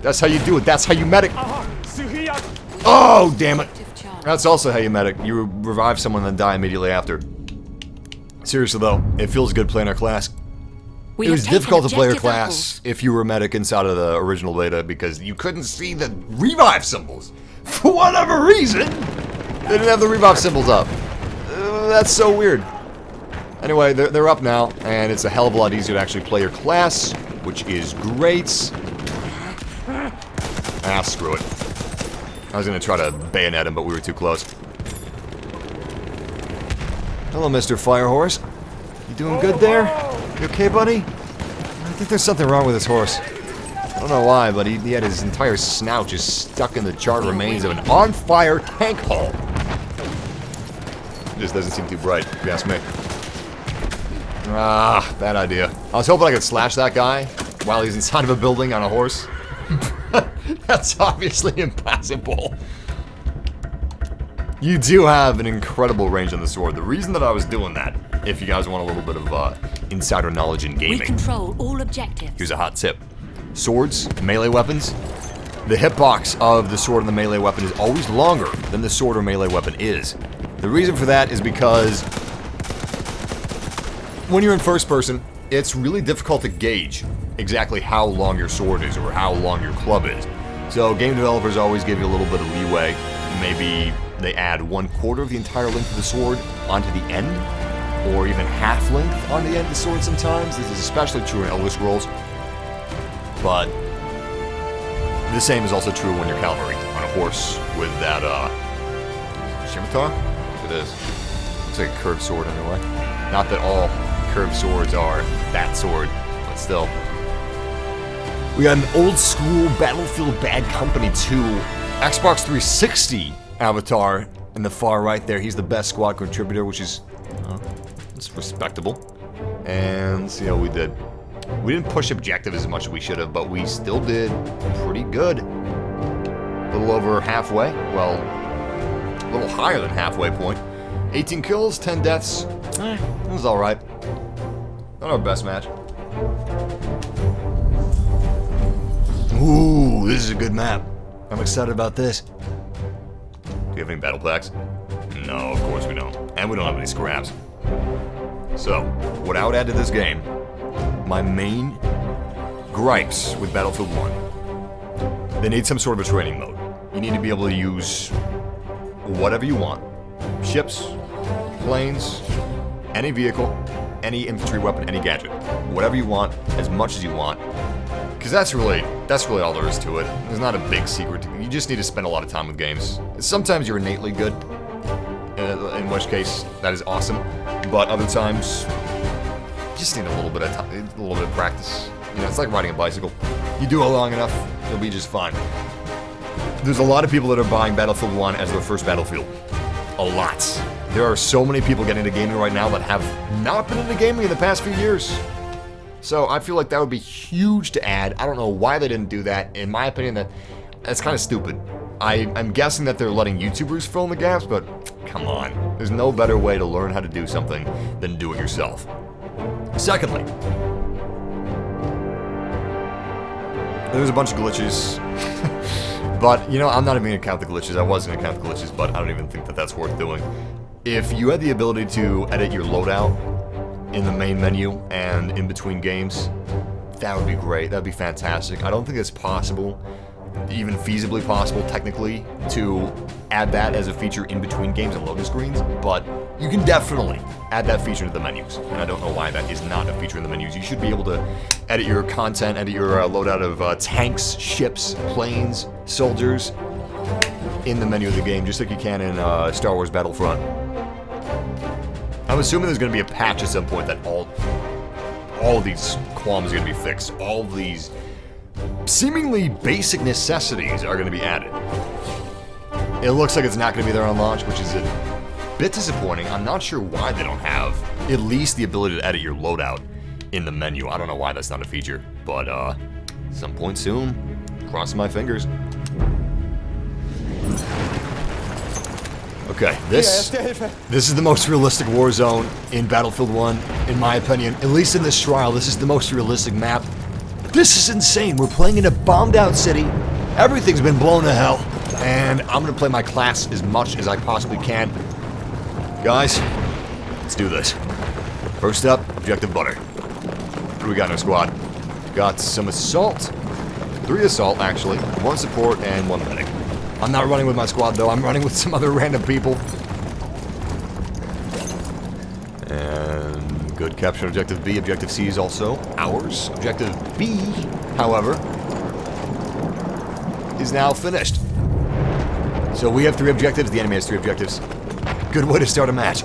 That's how you do it. That's how you medic. Aha. Sıhhi yardım. Oh, damn it. That's also how you medic. You revive someone and then die immediately after. Seriously, though, it feels good playing our class. It was difficult to play your class if you were a medic inside of the original beta because you couldn't see the revive symbols. For whatever reason, they didn't have the revive symbols up. That's so weird. Anyway, they're up now, and it's a hell of a lot easier to actually play your class, which is great. Ah, screw it. I was going to try to bayonet him, but we were too close. Hello, Mr. Firehorse. You doing good there? You okay, buddy? I think there's something wrong with his horse. I don't know why, but he had his entire snout just stuck in the charred remains of an on-fire tank hull. Just doesn't seem too bright, if you ask me. Ah, bad idea. I was hoping I could slash that guy while he's inside of a building on a horse. That's obviously impossible. You do have an incredible range on the sword. The reason that I was doing that, if you guys want a little bit of insider knowledge in gaming. We control all objectives. Here's a hot tip. Swords, melee weapons, the hitbox of the sword and the melee weapon is always longer than the sword or melee weapon is. The reason for that is because when you're in first person, it's really difficult to gauge exactly how long your sword is or how long your club is. So game developers always give you a little bit of leeway. Maybe they add 1/4 of the entire length of the sword onto the end, or even half length on the end of the sword sometimes. This is especially true in Elder Scrolls. But the same is also true when you're Cavalry on a horse with that scimitar? It is. Looks like a curved sword anyway. Not that all curved swords are that sword, but still. We got an old school Battlefield Bad Company 2 Xbox 360 avatar in the far right there. He's the best squad contributor, which is it's respectable. And let's see how we did. We didn't push objective as much as we should have, but we still did pretty good. A little over halfway. Well, a little higher than halfway point. 18 kills, 10 deaths. It was alright. Not our best match. Ooh, this is a good map. I'm excited about this. Do you have any battle packs? No, of course we don't. And we don't have any scraps. So, what I would add to this game, my main gripes with Battlefield 1, they need some sort of a training mode. You need to be able to use whatever you want. Ships, planes, any vehicle, any infantry weapon, any gadget. Whatever you want, as much as you want. Because that's really all there is to it. There's not a big secret. You just need to spend a lot of time with games. Sometimes you're innately good, in which case that is awesome. But other times, you just need a little bit of time, a little bit of practice. You know, it's like riding a bicycle. You do it long enough, you'll be just fine. there's a lot of people that are buying Battlefield 1 as their first Battlefield. A lot. There are so many people getting into gaming right now that have not been into gaming in the past few years. So I feel like that would be huge to add. I don't know why they didn't do that. In my opinion, that's kind of stupid. I'm guessing that they're letting YouTubers fill in the gaps, but come on. There's no better way to learn how to do something than do it yourself. Secondly, there's a bunch of glitches. But, you know, I'm not even going to count the glitches. I was going to count the glitches, but I don't even think that that's worth doing. If you had the ability to edit your loadout in the main menu and in between games, that would be great. That would be fantastic. I don't think it's possible, even feasibly possible technically, to add that as a feature in between games and loading screens, but you can definitely add that feature to the menus, and I don't know why that is not a feature in the menus. You should be able to edit your content, edit your loadout of tanks, ships, planes, soldiers in the menu of the game, just like you can in Star Wars Battlefront. I'm assuming there's going to be a patch at some point that all of these qualms are going to be fixed. All of these seemingly basic necessities are going to be added. It looks like it's not going to be there on launch, which is a bit disappointing. I'm not sure why they don't have at least the ability to edit your loadout in the menu. I don't know why that's not a feature, but some point soon, crossing my fingers. Okay, this is the most realistic war zone in Battlefield 1, in my opinion. At least in this trial, this is the most realistic map. This is insane. We're playing in a bombed out city. Everything's been blown to hell. And I'm going to play my class as much as I possibly can. Guys, let's do this. First up, objective butter. What do we got in our squad? Got some assault. 3 assault, actually. 1 support and 1 medic. I'm not running with my squad, though. I'm running with some other random people. And good capture on objective B. Objective C is also ours. Objective B, however, is now finished. So we have 3 objectives. The enemy has 3 objectives. Good way to start a match.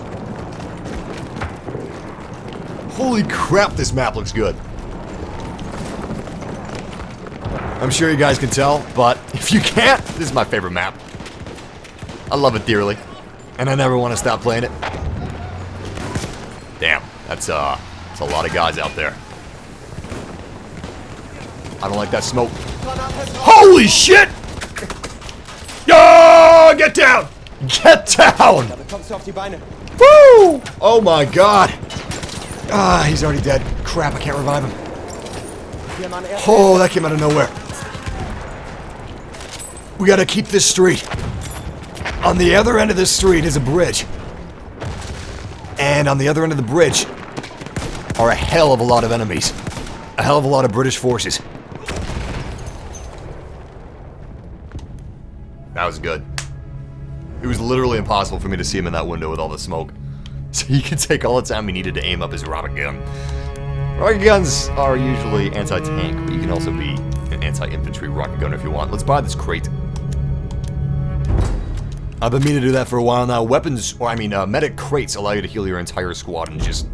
Holy crap, this map looks good. I'm sure you guys can tell, but if you can't, this is my favorite map. I love it dearly, and I never want to stop playing it. Damn, that's a lot of guys out there. I don't like that smoke. Holy shit! Yo, get down! Get down! Woo! Oh my god. Ah, he's already dead. Crap, I can't revive him. Oh, that came out of nowhere. We gotta keep this street. On the other end of this street is a bridge. And on the other end of the bridge are a hell of a lot of enemies. A hell of a lot of British forces. That was good. It was literally impossible for me to see him in that window with all the smoke. So he could take all the time he needed to aim up his rocket gun. Rocket guns are usually anti-tank, but you can also be an anti-infantry rocket gunner if you want. Let's buy this crate. I've been meaning to do that for a while now. Weapons, or I mean, medic crates allow you to heal your entire squad in just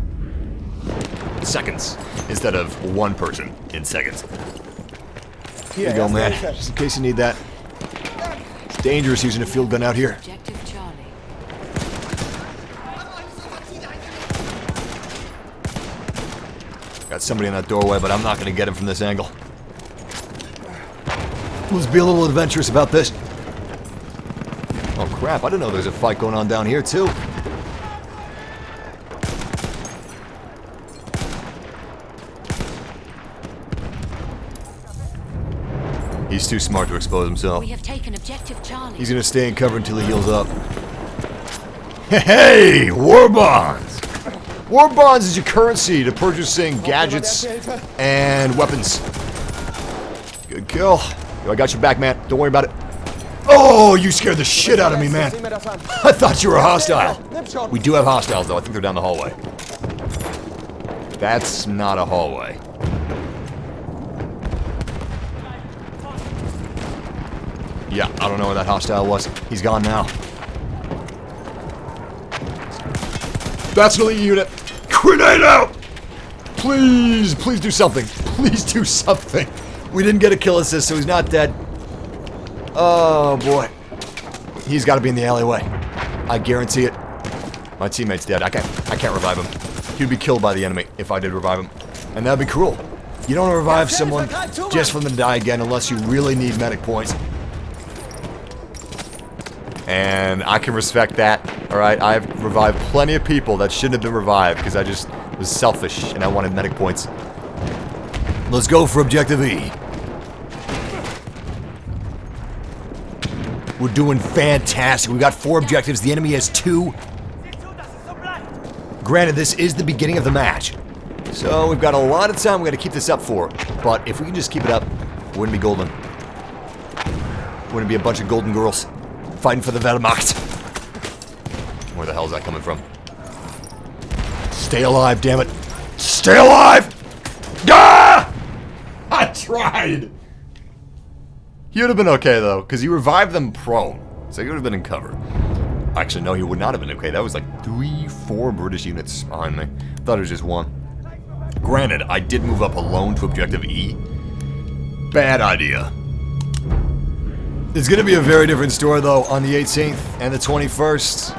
seconds, instead of 1 person in seconds. Here you go, man. Just in case you need that. It's dangerous using a field gun out here. Objective Charlie. Got somebody in that doorway, but I'm not going to get him from this angle. Let's be a little adventurous about this. Oh crap, I didn't know there's a fight going on down here too. He's too smart to expose himself. We have taken objective Charlie. He's gonna stay in cover until he heals up. Hey, war bonds! War bonds is your currency to purchasing gadgets and weapons. Good kill. Yo, I got your back, man. Don't worry about it. Oh, you scared the shit out of me, man. I thought you were hostile. We do have hostiles, though. I think they're down the hallway. That's not a hallway. Yeah, I don't know where that hostile was. He's gone now. That's an elite unit. Grenade out! Please, please do something. Please do something. We didn't get a kill assist, so he's not dead. Oh, boy. He's got to be in the alleyway. I guarantee it. My teammate's dead. I can't revive him. He'd be killed by the enemy if I did revive him. And that'd be cruel. You don't revive someone just for them to die again unless you really need medic points. And I can respect that. Alright, I've revived plenty of people that shouldn't have been revived because I just was selfish and I wanted medic points. Let's go for Objective E. We're doing fantastic. We got 4 objectives. The enemy has 2. Granted, this is the beginning of the match. So we've got a lot of time we got to keep this up for. But if we can just keep it up, wouldn't be golden. Wouldn't be a bunch of golden girls fighting for the Wehrmacht. Where the hell is that coming from? Stay alive, damn it. Stay alive! Ah! I tried! He would have been okay, though, because he revived them prone. So he would have been in cover. Actually, no, he would not have been okay. That was like 3-4 British units behind me. I thought it was just 1. Granted, I did move up alone to Objective E. Bad idea. It's going to be a very different story, though, on the 18th and the 21st.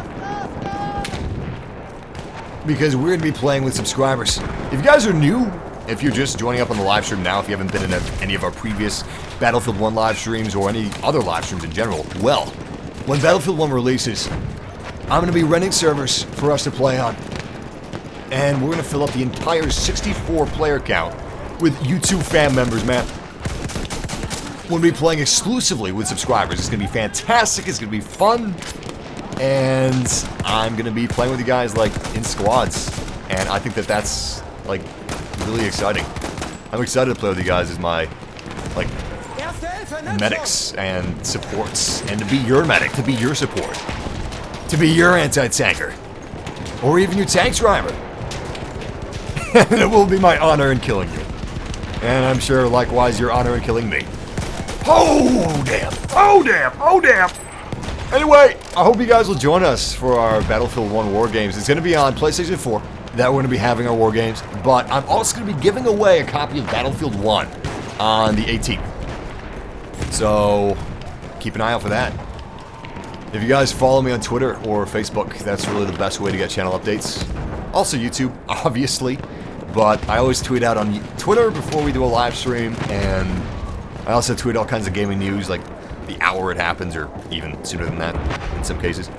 Because we're going to be playing with subscribers. If you guys are new, if you're just joining up on the live stream now, if you haven't been in any of our previous Battlefield 1 live streams or any other live streams in general, well, when Battlefield 1 releases, I'm going to be renting servers for us to play on. And we're going to fill up the entire 64 player count with YouTube fan members, man. We're going to be playing exclusively with subscribers. It's going to be fantastic. It's going to be fun. And I'm going to be playing with you guys, like, in squads. And I think that that's, like, really exciting. I'm excited to play with you guys as my, like, medics and supports. And to be your medic, to be your support. To be your anti-tanker. Or even your tank driver. And it will be my honor in killing you. And I'm sure, likewise, your honor in killing me. Oh, damn. Oh, damn. Oh, damn. Anyway, I hope you guys will join us for our Battlefield 1 War Games. It's going to be on PlayStation 4 that we're going to be having our War Games. But I'm also going to be giving away a copy of Battlefield 1 on the 18th. So, keep an eye out for that. If you guys follow me on Twitter or Facebook, that's really the best way to get channel updates. Also YouTube, obviously. But I always tweet out on Twitter before we do a live stream. And I also tweet all kinds of gaming news, like the hour it happens, or even sooner than that in some cases.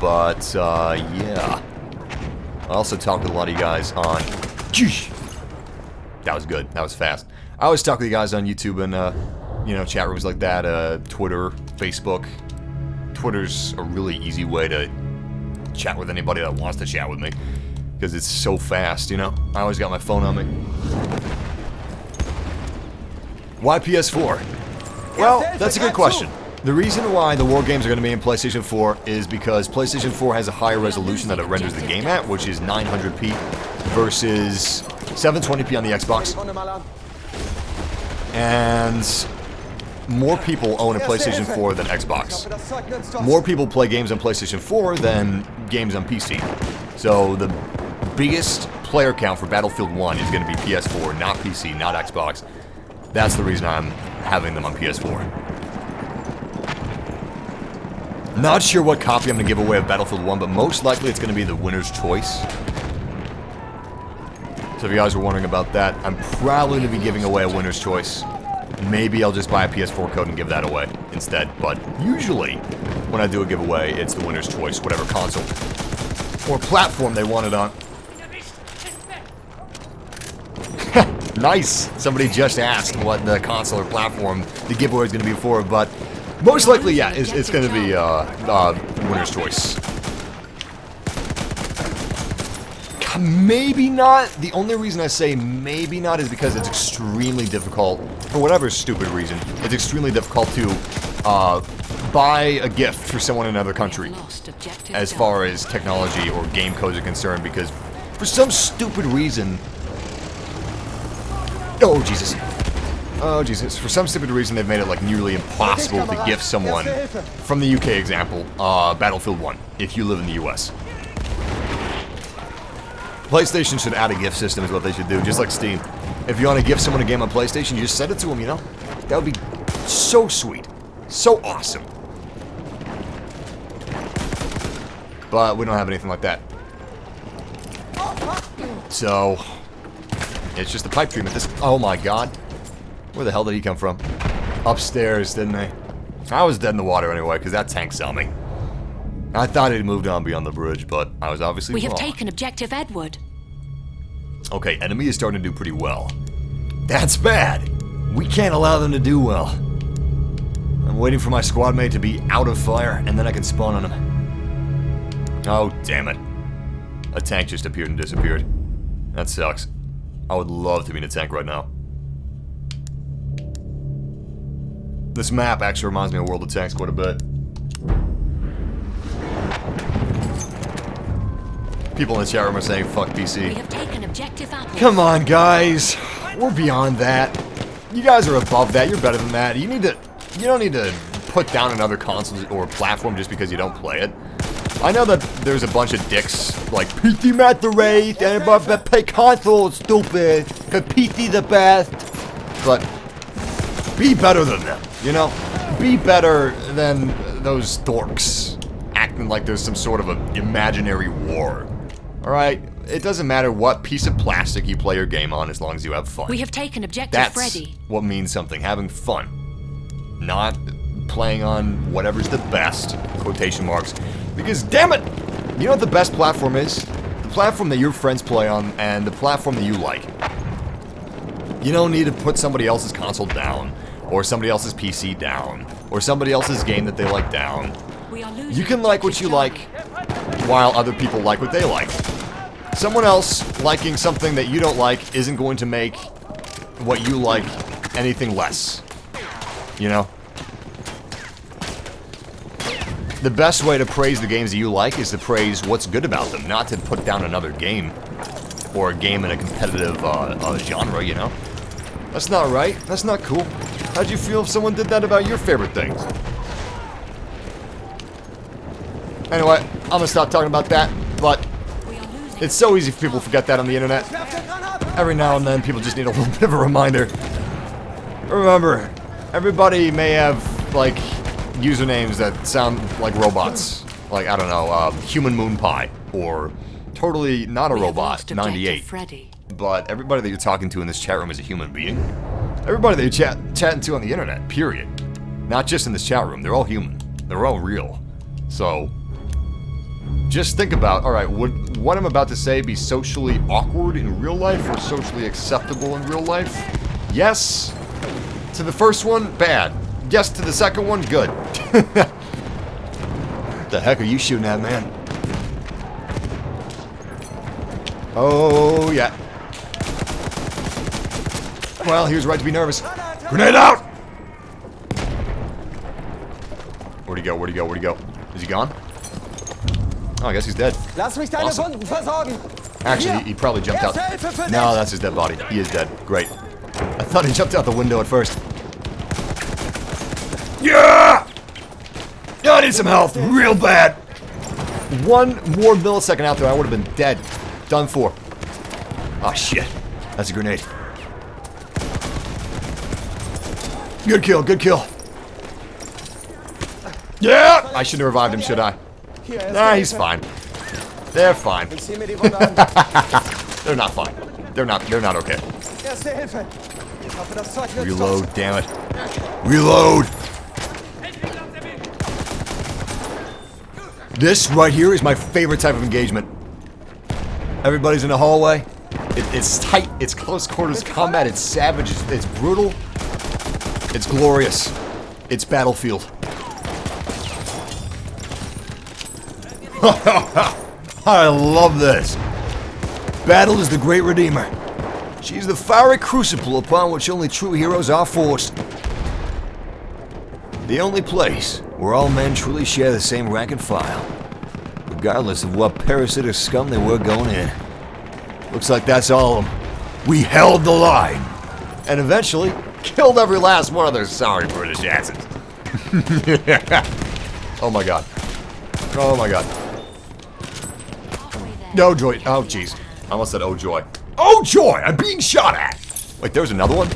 But, yeah. I also talk with a lot of you guys on... That was good. That was fast. I always talk with you guys on YouTube and, you know, chat rooms like that, Twitter, Facebook. Twitter's a really easy way to chat with anybody that wants to chat with me. Because it's so fast, you know? I always got my phone on me. Why PS4? Well, that's a good question. The reason why the War Games are going to be in PlayStation 4 is because PlayStation 4 has a higher resolution that it renders the game at, which is 900p versus 720p on the Xbox. And more people own a PlayStation 4 than Xbox. More people play games on PlayStation 4 than games on PC. So the biggest player count for Battlefield 1 is going to be PS4, not PC, not Xbox. That's the reason I'm having them on PS4. Not sure what copy I'm going to give away of Battlefield 1, but most likely it's going to be the winner's choice. So if you guys were wondering about that, I'm probably going to be giving away a winner's choice. Maybe I'll just buy a PS4 code and give that away instead, but usually when I do a giveaway, it's the winner's choice, whatever console or platform they want it on. Nice! Somebody just asked what the console or platform the giveaway is going to be for, but most likely, yeah, it's going to be winner's choice. Maybe not. The only reason I say maybe not is because it's extremely difficult, for whatever stupid reason, it's extremely difficult to buy a gift for someone in another country as far as technology or game codes are concerned, because for some stupid reason... Oh, Jesus. Oh, Jesus. For some stupid reason, they've made it, like, nearly impossible to gift someone, from the UK example, Battlefield 1, if you live in the US. PlayStation should add a gift system is what they should do, just like Steam. If you want to gift someone a game on PlayStation, you just send it to them, you know? That would be So sweet. So awesome. But we don't have anything like that. So, it's just the pipe treatment. This. Oh my god. Where the hell did he come from? Upstairs, didn't they? I was dead in the water anyway, because that tank saw me. I thought he'd moved on beyond the bridge, but I was obviously wrong. We have taken objective Edward. Okay, enemy is starting to do pretty well. That's bad. We can't allow them to do well. I'm waiting for my squad mate to be out of fire, and then I can spawn on him. Oh, damn it. A tank just appeared and disappeared. That sucks. I would love to be in a tank right now. This map actually reminds me of World of Tanks quite a bit. People in the chat room are saying, fuck PC. We have taken objective Apple. Come on, guys. We're beyond that. You guys are above that. You're better than that. You don't need to put down another console or platform just because you don't play it. I know that there's a bunch of dicks like PC Matt the Wraith and but play console, stupid. Cause PC the best. But be better than them, you know? Be better than those dorks acting like there's some sort of an imaginary war. Alright? It doesn't matter what piece of plastic you play your game on as long as you have fun. We have taken objective That's Freddy. what means something, having fun. Not playing on whatever's the best, quotation marks. Because, damn it, you know what the best platform is? The platform that your friends play on and the platform that you like. You don't need to put somebody else's console down, or somebody else's PC down, or somebody else's game that they like down. We are losing You can like what you like, while other people like what they like. Someone else liking something that you don't like isn't going to make what you like anything less. You know? The best way to praise the games that you like is to praise what's good about them, not to put down another game. Or a game in a competitive genre, you know? That's not right. That's not cool. How'd you feel if someone did that about your favorite things? Anyway, I'm gonna stop talking about that, but it's so easy for people to forget that on the internet. Every now and then, people just need a little bit of a reminder. Remember, everybody may have, like, usernames that sound like robots. Like, I don't know, Human Moon Pie, or totally not a robot, 98. Freddy. But everybody that you're talking to in this chat room is a human being. Everybody that you're chatting to on the internet, period. Not just in this chat room, they're all human. They're all real. So, just think about, alright, would what I'm about to say be socially awkward in real life or socially acceptable in real life? Yes. To the first one, bad. Yes to the second one, good. What the heck are you shooting at, man? Oh, yeah. Well, he was right to be nervous. Grenade out! Where'd he go? Where'd he go? Where'd he go? Is he gone? Oh, I guess he's dead. Lass mich deine Awesome. Wunden versorgen. Actually, he probably jumped out. No, that's his dead body. He is dead. Great. I thought he jumped out the window at first. Yeah! I need some health real bad. One more millisecond out there, I would have been dead. Done for. Oh, shit. That's a grenade. Good kill, good kill. Yeah! I shouldn't have revived him, should I? Nah, he's fine. They're fine. They're not fine. They're not okay. Reload, damn it. Reload! This right here is my favorite type of engagement. Everybody's in the hallway. It's tight, it's close quarters combat, it's savage, it's brutal. It's glorious. It's Battlefield. I love this. Battle is the great redeemer. She's the fiery crucible upon which only true heroes are forced. The only place where all men truly share the same rank and file, regardless of what parasitic scum they were going in. Looks like that's all of them. We held the line. And eventually, killed every last one of their sorry British asses. Oh my god. Oh my god. No joy. Oh jeez. I almost said oh joy. Oh joy! I'm being shot at! Wait, there's another one?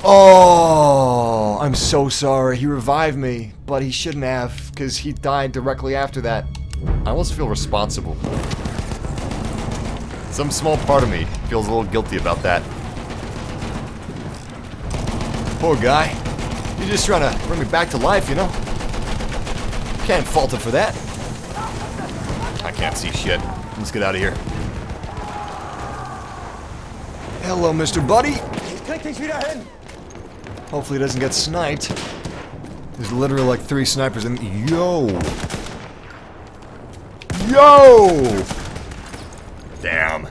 Oh, I'm so sorry. He revived me, but he shouldn't have, because he died directly after that. I almost feel responsible. Some small part of me feels a little guilty about that. Poor guy. He's just trying to bring me back to life, you know? Can't fault him for that. I can't see shit. Let's get out of here. Hello, Mr. Buddy. Hopefully he doesn't get sniped. There's literally like 3 snipers in. Yo! Yo! Damn.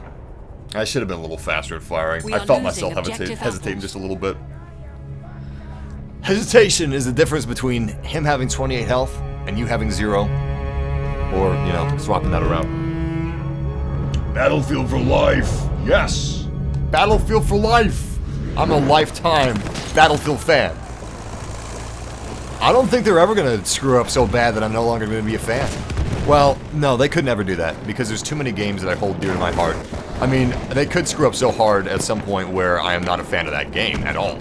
I should have been a little faster at firing. I felt myself hesitating just a little bit. Hesitation is the difference between him having 28 health and you having 0. Or, you know, swapping that around. Battlefield for life! Yes! Battlefield for life! I'm a lifetime Battlefield fan. I don't think they're ever gonna screw up so bad that I'm no longer gonna be a fan. Well, no, they could never do that, because there's too many games that I hold dear to my heart. I mean, they could screw up so hard at some point where I am not a fan of that game at all.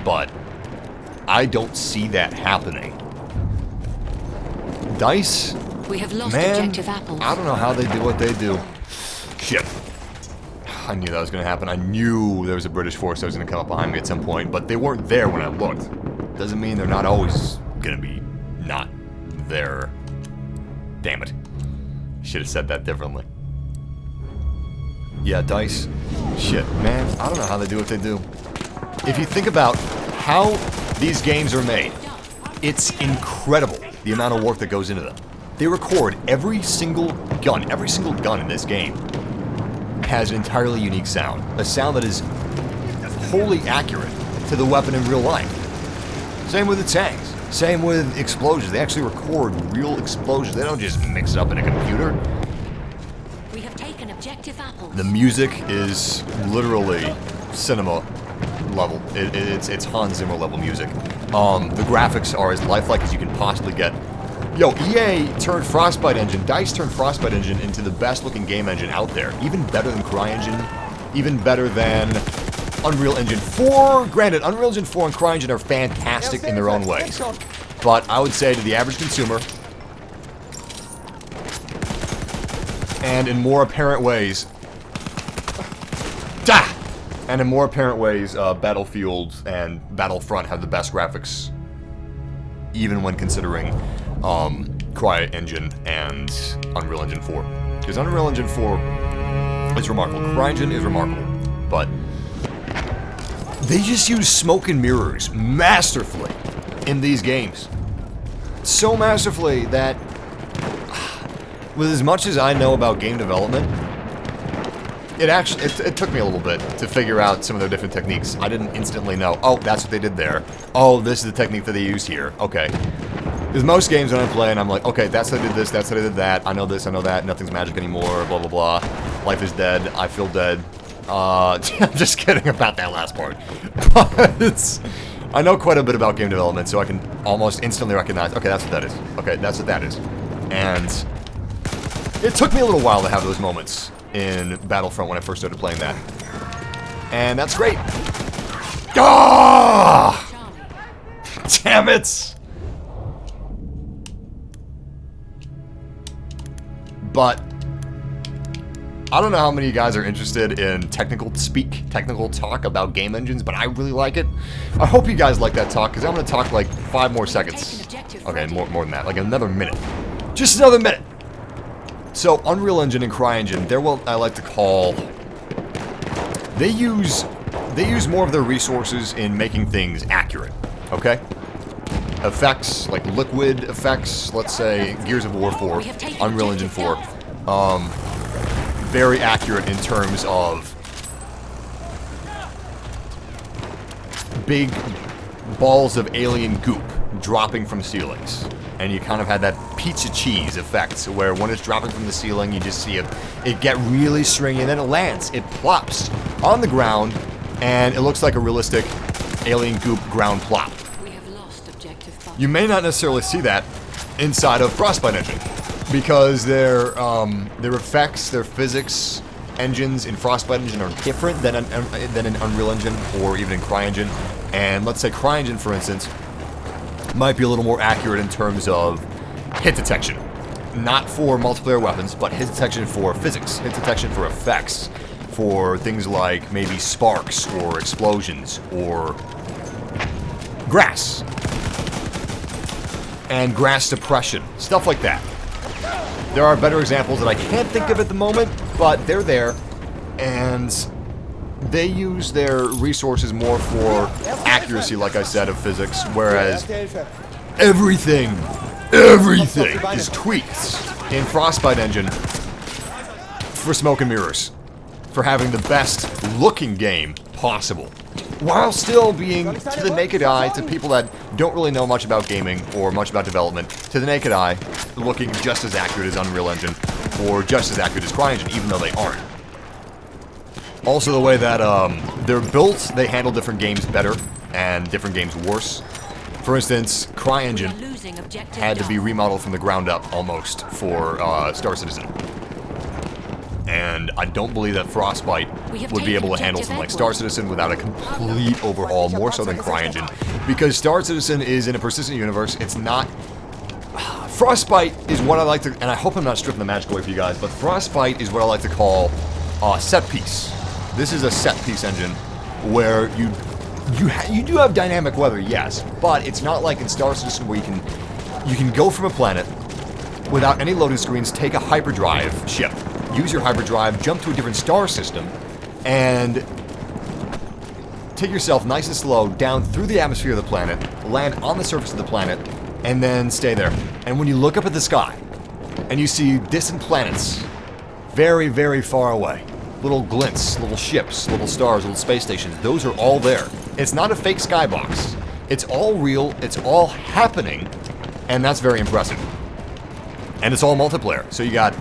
But I don't see that happening. DICE? We have lost Man, objective apples. I don't know how they do what they do. Shit. I knew that was going to happen. I knew there was a British force that was going to come up behind me at some point, but they weren't there when I looked. Doesn't mean they're not always going to be not there. Damn it. Should have said that differently. Yeah, DICE. Shit, man. I don't know how they do what they do. If you think about how these games are made, it's incredible the amount of work that goes into them. They record every single gun in this game has an entirely unique sound. A sound that is wholly accurate to the weapon in real life. Same with the tanks. Same with explosions. They actually record real explosions. They don't just mix it up in a computer. We have taken objective apples. The music is literally cinema level. It's Hans Zimmer level music. The graphics are as lifelike as you can possibly get. Yo, EA turned Frostbite Engine, DICE turned Frostbite Engine into the best looking game engine out there. Even better than CryEngine, even better than Unreal Engine 4. Granted, Unreal Engine 4 and CryEngine are fantastic in their own way. But I would say to the average consumer, and in more apparent ways, Battlefield and Battlefront have the best graphics, even when considering CryEngine and Unreal Engine 4. Because Unreal Engine 4 is remarkable. CryEngine is remarkable. But they just use smoke and mirrors masterfully in these games. So masterfully that, with as much as I know about game development, it took me a little bit to figure out some of their different techniques. I didn't instantly know, oh, that's what they did there. Oh, this is the technique that they use here. Okay. Because most games when I'm playing, I'm like, okay, that's how I did this, that's how I did that, I know this, I know that, nothing's magic anymore, blah, blah, blah. Life is dead, I feel dead. I'm just kidding about that last part. But I know quite a bit about game development, so I can almost instantly recognize, okay, that's what that is. Okay, that's what that is. And it took me a little while to have those moments in Battlefront when I first started playing that. And that's great. Ah! Damn it! But I don't know how many of you guys are interested in technical talk about game engines, but I really like it. I hope you guys like that talk, because I'm going to talk like 5 more seconds. Okay, more than that, like another minute. Just another minute! So, Unreal Engine and CryEngine, they're what I like to call... They use more of their resources in making things accurate, okay? Effects, like liquid effects, let's say Gears of War 4, Unreal Engine 4, very accurate in terms of big balls of alien goop dropping from ceilings. And you kind of had that pizza cheese effect, where when it's dropping from the ceiling, you just see it get really stringy, and then it lands. It plops on the ground, and it looks like a realistic alien goop ground plop. You may not necessarily see that inside of Frostbite Engine, because their effects, their physics, engines in Frostbite Engine are different than in Unreal Engine or even in CryEngine. And let's say CryEngine, for instance, might be a little more accurate in terms of hit detection. Not for multiplayer weapons, but hit detection for physics, hit detection for effects, for things like maybe sparks or explosions or grass. And grass suppression, stuff like that. There are better examples that I can't think of at the moment, but they're there, and they use their resources more for accuracy, like I said, of physics, whereas everything is tweaked in Frostbite Engine for smoke and mirrors, for having the best looking game possible, while still being, to the naked eye, to people that don't really know much about gaming or much about development, to the naked eye, looking just as accurate as Unreal Engine or just as accurate as CryEngine, even though they aren't. Also, the way that they're built, they handle different games better and different games worse. For instance, CryEngine had to be remodeled from the ground up almost for Star Citizen. And I don't believe that Frostbite would be able to handle something like Star Citizen without a complete overhaul, more so than CryEngine. Because Star Citizen is in a persistent universe, it's not... Frostbite is what I like to... And I hope I'm not stripping the magic away for you guys, but Frostbite is what I like to call set piece. This is a set piece engine where you do have dynamic weather, yes, but it's not like in Star Citizen where you can go from a planet without any loading screens, take a hyperdrive ship, use your hyperdrive, jump to a different star system, and take yourself nice and slow down through the atmosphere of the planet, land on the surface of the planet, and then stay there. And when you look up at the sky, and you see distant planets, very, very far away, little glints, little ships, little stars, little space stations, those are all there. It's not a fake skybox. It's all real, it's all happening, and that's very impressive. And it's all multiplayer, so you got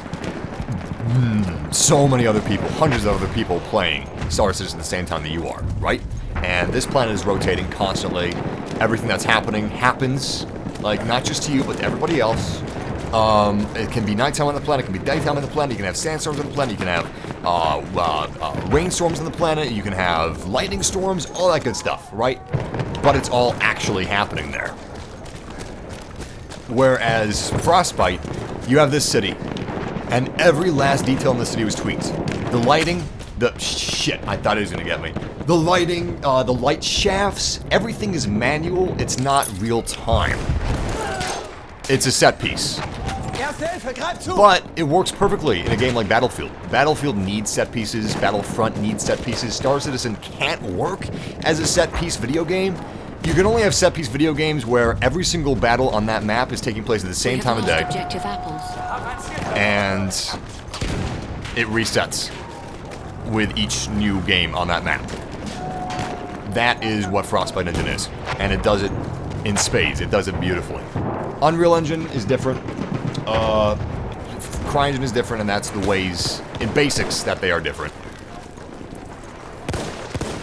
so many other people, hundreds of other people playing Star Citizen at the same time that you are, right? And this planet is rotating constantly. Everything that's happening happens, like, not just to you, but to everybody else. It can be nighttime on the planet, it can be daytime on the planet, you can have sandstorms on the planet, you can have rainstorms on the planet, you can have lightning storms, all that good stuff, right? But it's all actually happening there. Whereas Frostbite, you have this city, and every last detail in the city was tweaked. The lighting, shit, I thought it was gonna get me. The lighting, the light shafts, everything is manual, it's not real time. It's a set piece. But it works perfectly in a game like Battlefield. Battlefield needs set pieces, Battlefront needs set pieces, Star Citizen can't work as a set piece video game. You can only have set piece video games where every single battle on that map is taking place at the same time of day. And it resets with each new game on that map. That is what Frostbite Engine is. And it does it in spades. It does it beautifully. Unreal Engine is different. CryEngine is different, and that's the ways, in basics, that they are different.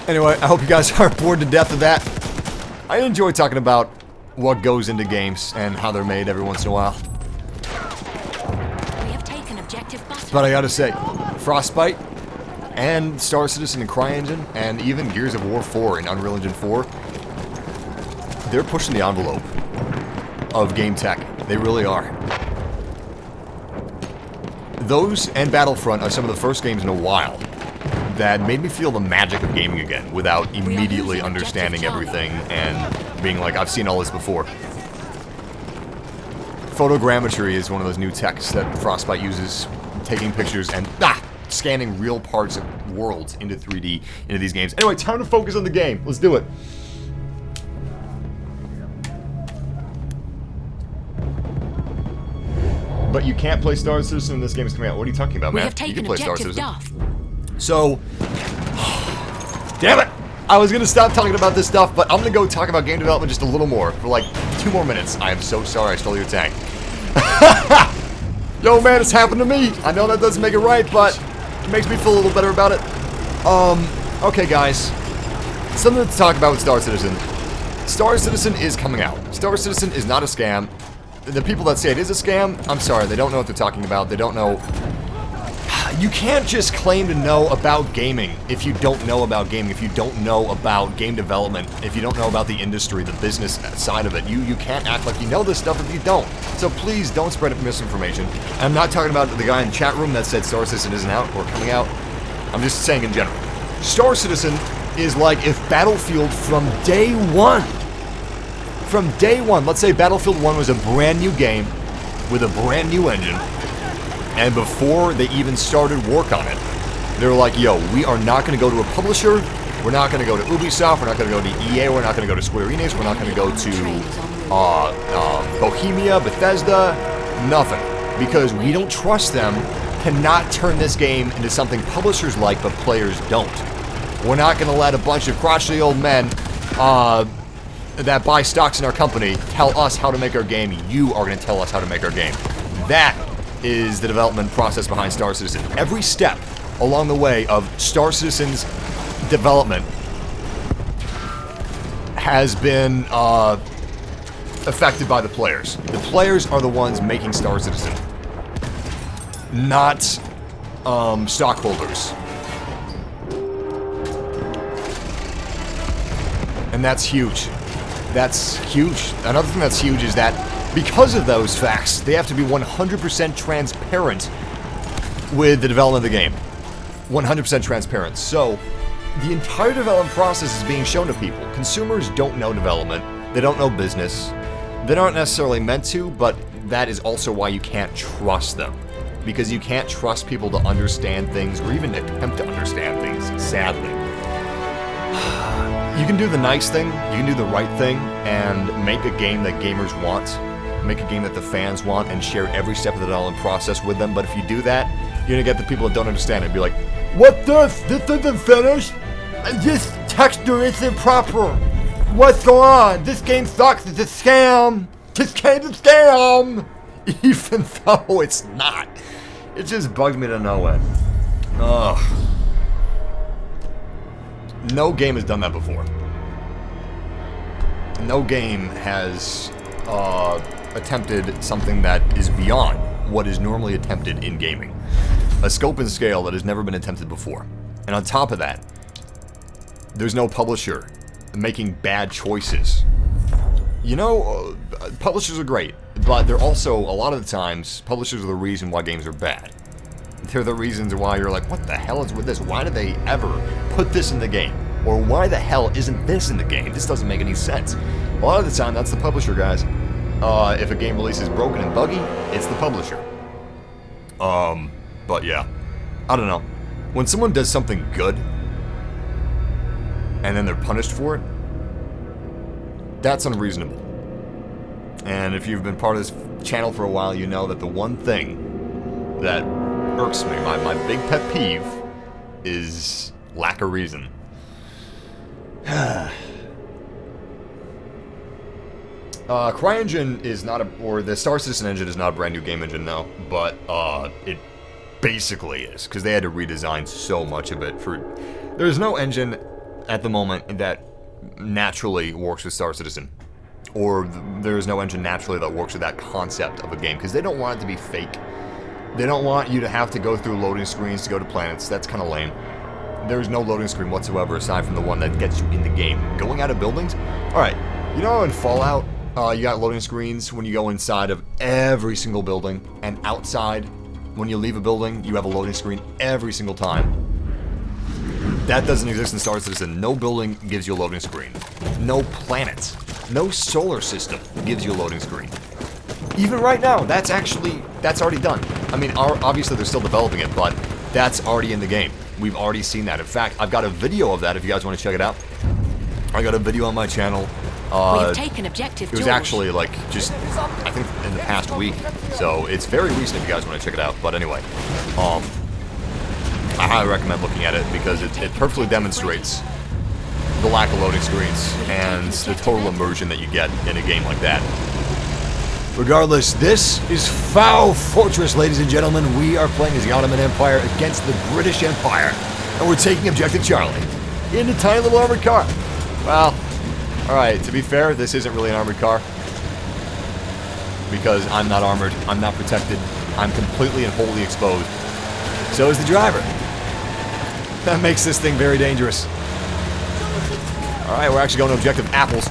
Anyway, I hope you guys aren't bored to death of that. I enjoy talking about what goes into games and how they're made every once in a while. We have taken objective Butter. But I gotta say, Frostbite and Star Citizen and CryEngine, and even Gears of War 4 and Unreal Engine 4, they're pushing the envelope of game tech. They really are. Those and Battlefront are some of the first games in a while that made me feel the magic of gaming again without immediately understanding everything and being like, I've seen all this before. Photogrammetry is one of those new techs that Frostbite uses, taking pictures and scanning real parts of worlds into 3D into these games. Anyway, time to focus on the game. Let's do it. But you can't play Star Citizen when this game is coming out. What are you talking about, man? You can play Star Citizen. So, damn it! I was gonna stop talking about this stuff, but I'm gonna go talk about game development just a little more for like 2 more minutes. I am so sorry I stole your tank. Yo, man, it's happened to me. I know that doesn't make it right, but it makes me feel a little better about it. Okay, guys, something to talk about with Star Citizen. Star Citizen is coming out. Star Citizen is not a scam. The people that say it is a scam, I'm sorry, they don't know what they're talking about. They don't know. You can't just claim to know about gaming if you don't know about gaming, if you don't know about game development, if you don't know about the industry, the business side of it. You can't act like you know this stuff if you don't. So please don't spread misinformation. I'm not talking about the guy in the chat room that said Star Citizen isn't out or coming out. I'm just saying in general. Star Citizen is like if Battlefield from day one, let's say Battlefield 1 was a brand new game with a brand new engine, and before they even started work on it, they were like, yo, we are not going to go to a publisher, we're not going to go to Ubisoft, we're not going to go to EA, we're not going to go to Square Enix, we're not going to go to Bohemia, Bethesda, nothing. Because we don't trust them to not turn this game into something publishers like but players don't. We're not going to let a bunch of crotchety old men that buy stocks in our company tell us how to make our game. You are going to tell us how to make our game. That is the development process behind Star Citizen. Every step along the way of Star Citizen's development has been affected by the players. The players are the ones making Star Citizen, not stockholders. And that's huge. That's huge. Another thing that's huge is that because of those facts, they have to be 100% transparent with the development of the game. 100% transparent. So, the entire development process is being shown to people. Consumers don't know development. They don't know business. They aren't necessarily meant to, but that is also why you can't trust them. Because you can't trust people to understand things, or even attempt to understand things, sadly. You can do the nice thing, you can do the right thing, and make a game that gamers want, make a game that the fans want, and share every step of the development process with them. But if you do that, you're gonna get the people that don't understand it and be like, what this? This isn't finished? This texture isn't proper. What's going on? This game sucks, it's a scam. This game's a scam! Even though it's not. It just bugs me to no end. Ugh. No game has done that before. No game has attempted something that is beyond what is normally attempted in gaming. A scope and scale that has never been attempted before. And on top of that, there's no publisher making bad choices. You know, publishers are great, but they're also, a lot of the times, publishers are the reason why games are bad. They're the reasons why you're like, what the hell is with this? Why did they ever put this in the game? Or why the hell isn't this in the game? This doesn't make any sense. A lot of the time, that's the publisher, guys. If a game release is broken and buggy, it's the publisher. But yeah, I don't know. When someone does something good, and then they're punished for it, that's unreasonable. And if you've been part of this channel for a while, you know that the one thing that irks me, my big pet peeve, is lack of reason. CryEngine is not or the Star Citizen engine is not a brand new game engine, no, but it basically is, because they had to redesign so much of it. There's no engine at the moment that naturally works with Star Citizen, or there's no engine naturally that works with that concept of a game, because they don't want it to be fake. They don't want you to have to go through loading screens to go to planets. That's kind of lame. There's no loading screen whatsoever aside from the one that gets you in the game. Going out of buildings? Alright, you know in Fallout, you got loading screens when you go inside of every single building, and outside, when you leave a building, you have a loading screen every single time. That doesn't exist in Star Citizen. No building gives you a loading screen. No planet, no solar system gives you a loading screen. Even right now, that's already done. I mean, obviously they're still developing it, but that's already in the game. We've already seen that. In fact, I've got a video of that if you guys want to check it out. I got a video on my channel. We've taken objective. It was actually like just, I think, in the past week. So it's very recent if you guys want to check it out. But anyway, I highly recommend looking at it because it perfectly demonstrates the lack of loading screens and the total immersion that you get in a game like that. Regardless, this is Foul Fortress, ladies and gentlemen. We are playing as the Ottoman Empire against the British Empire, and we're taking Objective Charlie in a tiny little armored car. Well, alright, to be fair, this isn't really an armored car, because I'm not armored, I'm not protected, I'm completely and wholly exposed. So is the driver. That makes this thing very dangerous. Alright, we're actually going to objective apples.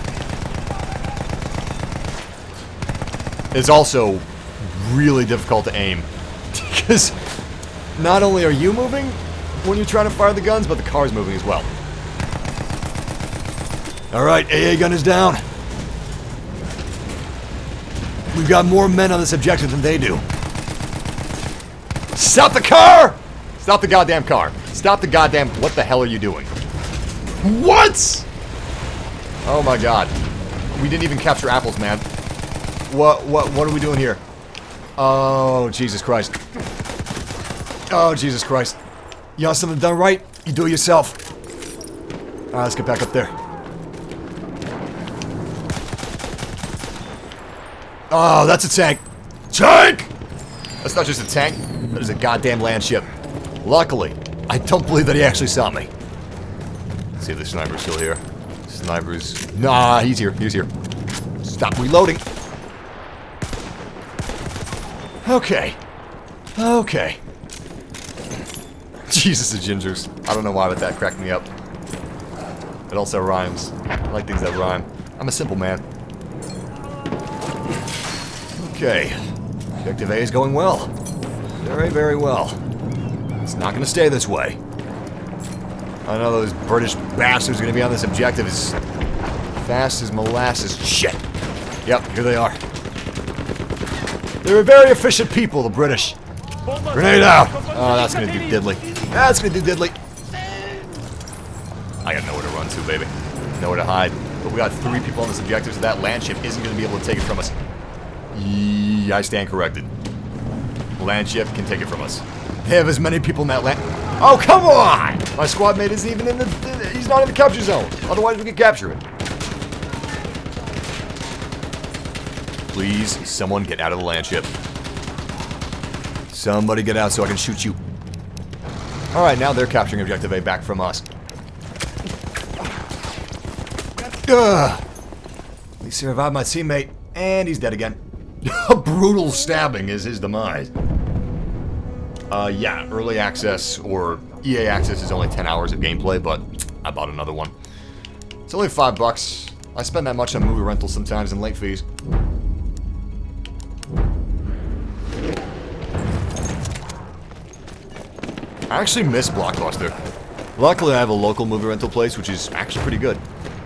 It's also really difficult to aim. Because not only are you moving when you're trying to fire the guns, but the car's moving as well. Alright, AA gun is down. We've got more men on this objective than they do. Stop the car! Stop the goddamn car. Stop the goddamn... What the hell are you doing? What? Oh my god. We didn't even capture apples, man. What are we doing here? Oh, Jesus Christ. Oh, Jesus Christ. You want something done right? You do it yourself. Alright, let's get back up there. Oh, that's a tank. Tank! That's not just a tank. That is a goddamn land ship. Luckily, I don't believe that he actually saw me. Let's see if the sniper's still here. Sniper's... Nah, he's here. He's here. Stop reloading. Okay. Okay. Jesus, the gingers. I don't know why, but that cracked me up. It also rhymes. I like things that rhyme. I'm a simple man. Okay. Objective A is going well. Very, very well. It's not going to stay this way. I know those British bastards are going to be on this objective as fast as molasses. Shit. Yep, here they are. They're a very efficient people, the British. Grenade out! Oh, that's going to do diddly. That's going to do diddly. I got nowhere to run to, baby. Nowhere to hide. But we got 3 people on this objective, so that land ship isn't going to be able to take it from us. I stand corrected. Land ship can take it from us. They have as many people in that land... Oh, come on! My squad mate isn't even in the... He's not in the capture zone. Otherwise, we could capture him. Please, someone get out of the land ship. Somebody get out so I can shoot you. Alright, now they're capturing Objective A back from us. Ugh. At least he revived my teammate, and he's dead again. A brutal stabbing is his demise. Yeah, early access or EA access is only 10 hours of gameplay, but I bought another one. It's only $5. I spend that much on movie rentals sometimes and late fees. I actually miss Blockbuster. Luckily, I have a local movie rental place, which is actually pretty good.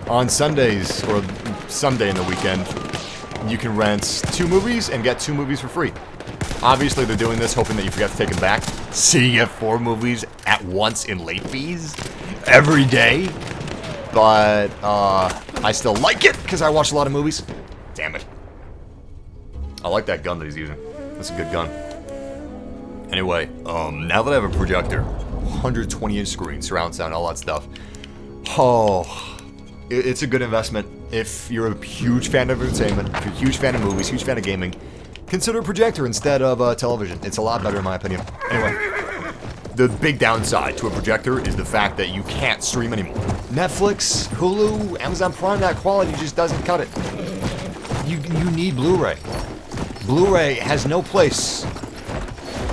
On Sundays, or Sunday in the weekend, you can rent 2 movies and get 2 movies for free. Obviously, they're doing this hoping that you forget to take them back, so you get 4 movies at once in late fees every day. But, I still like it, because I watch a lot of movies. Damn it. I like that gun that he's using. That's a good gun. Anyway, now that I have a projector, 120-inch screen, surround sound, all that stuff. Oh, it's a good investment. If you're a huge fan of entertainment, if you're a huge fan of movies, huge fan of gaming, consider a projector instead of television. It's a lot better in my opinion. Anyway, the big downside to a projector is the fact that you can't stream anymore. Netflix, Hulu, Amazon Prime, that quality just doesn't cut it. You need Blu-ray. Blu-ray has no place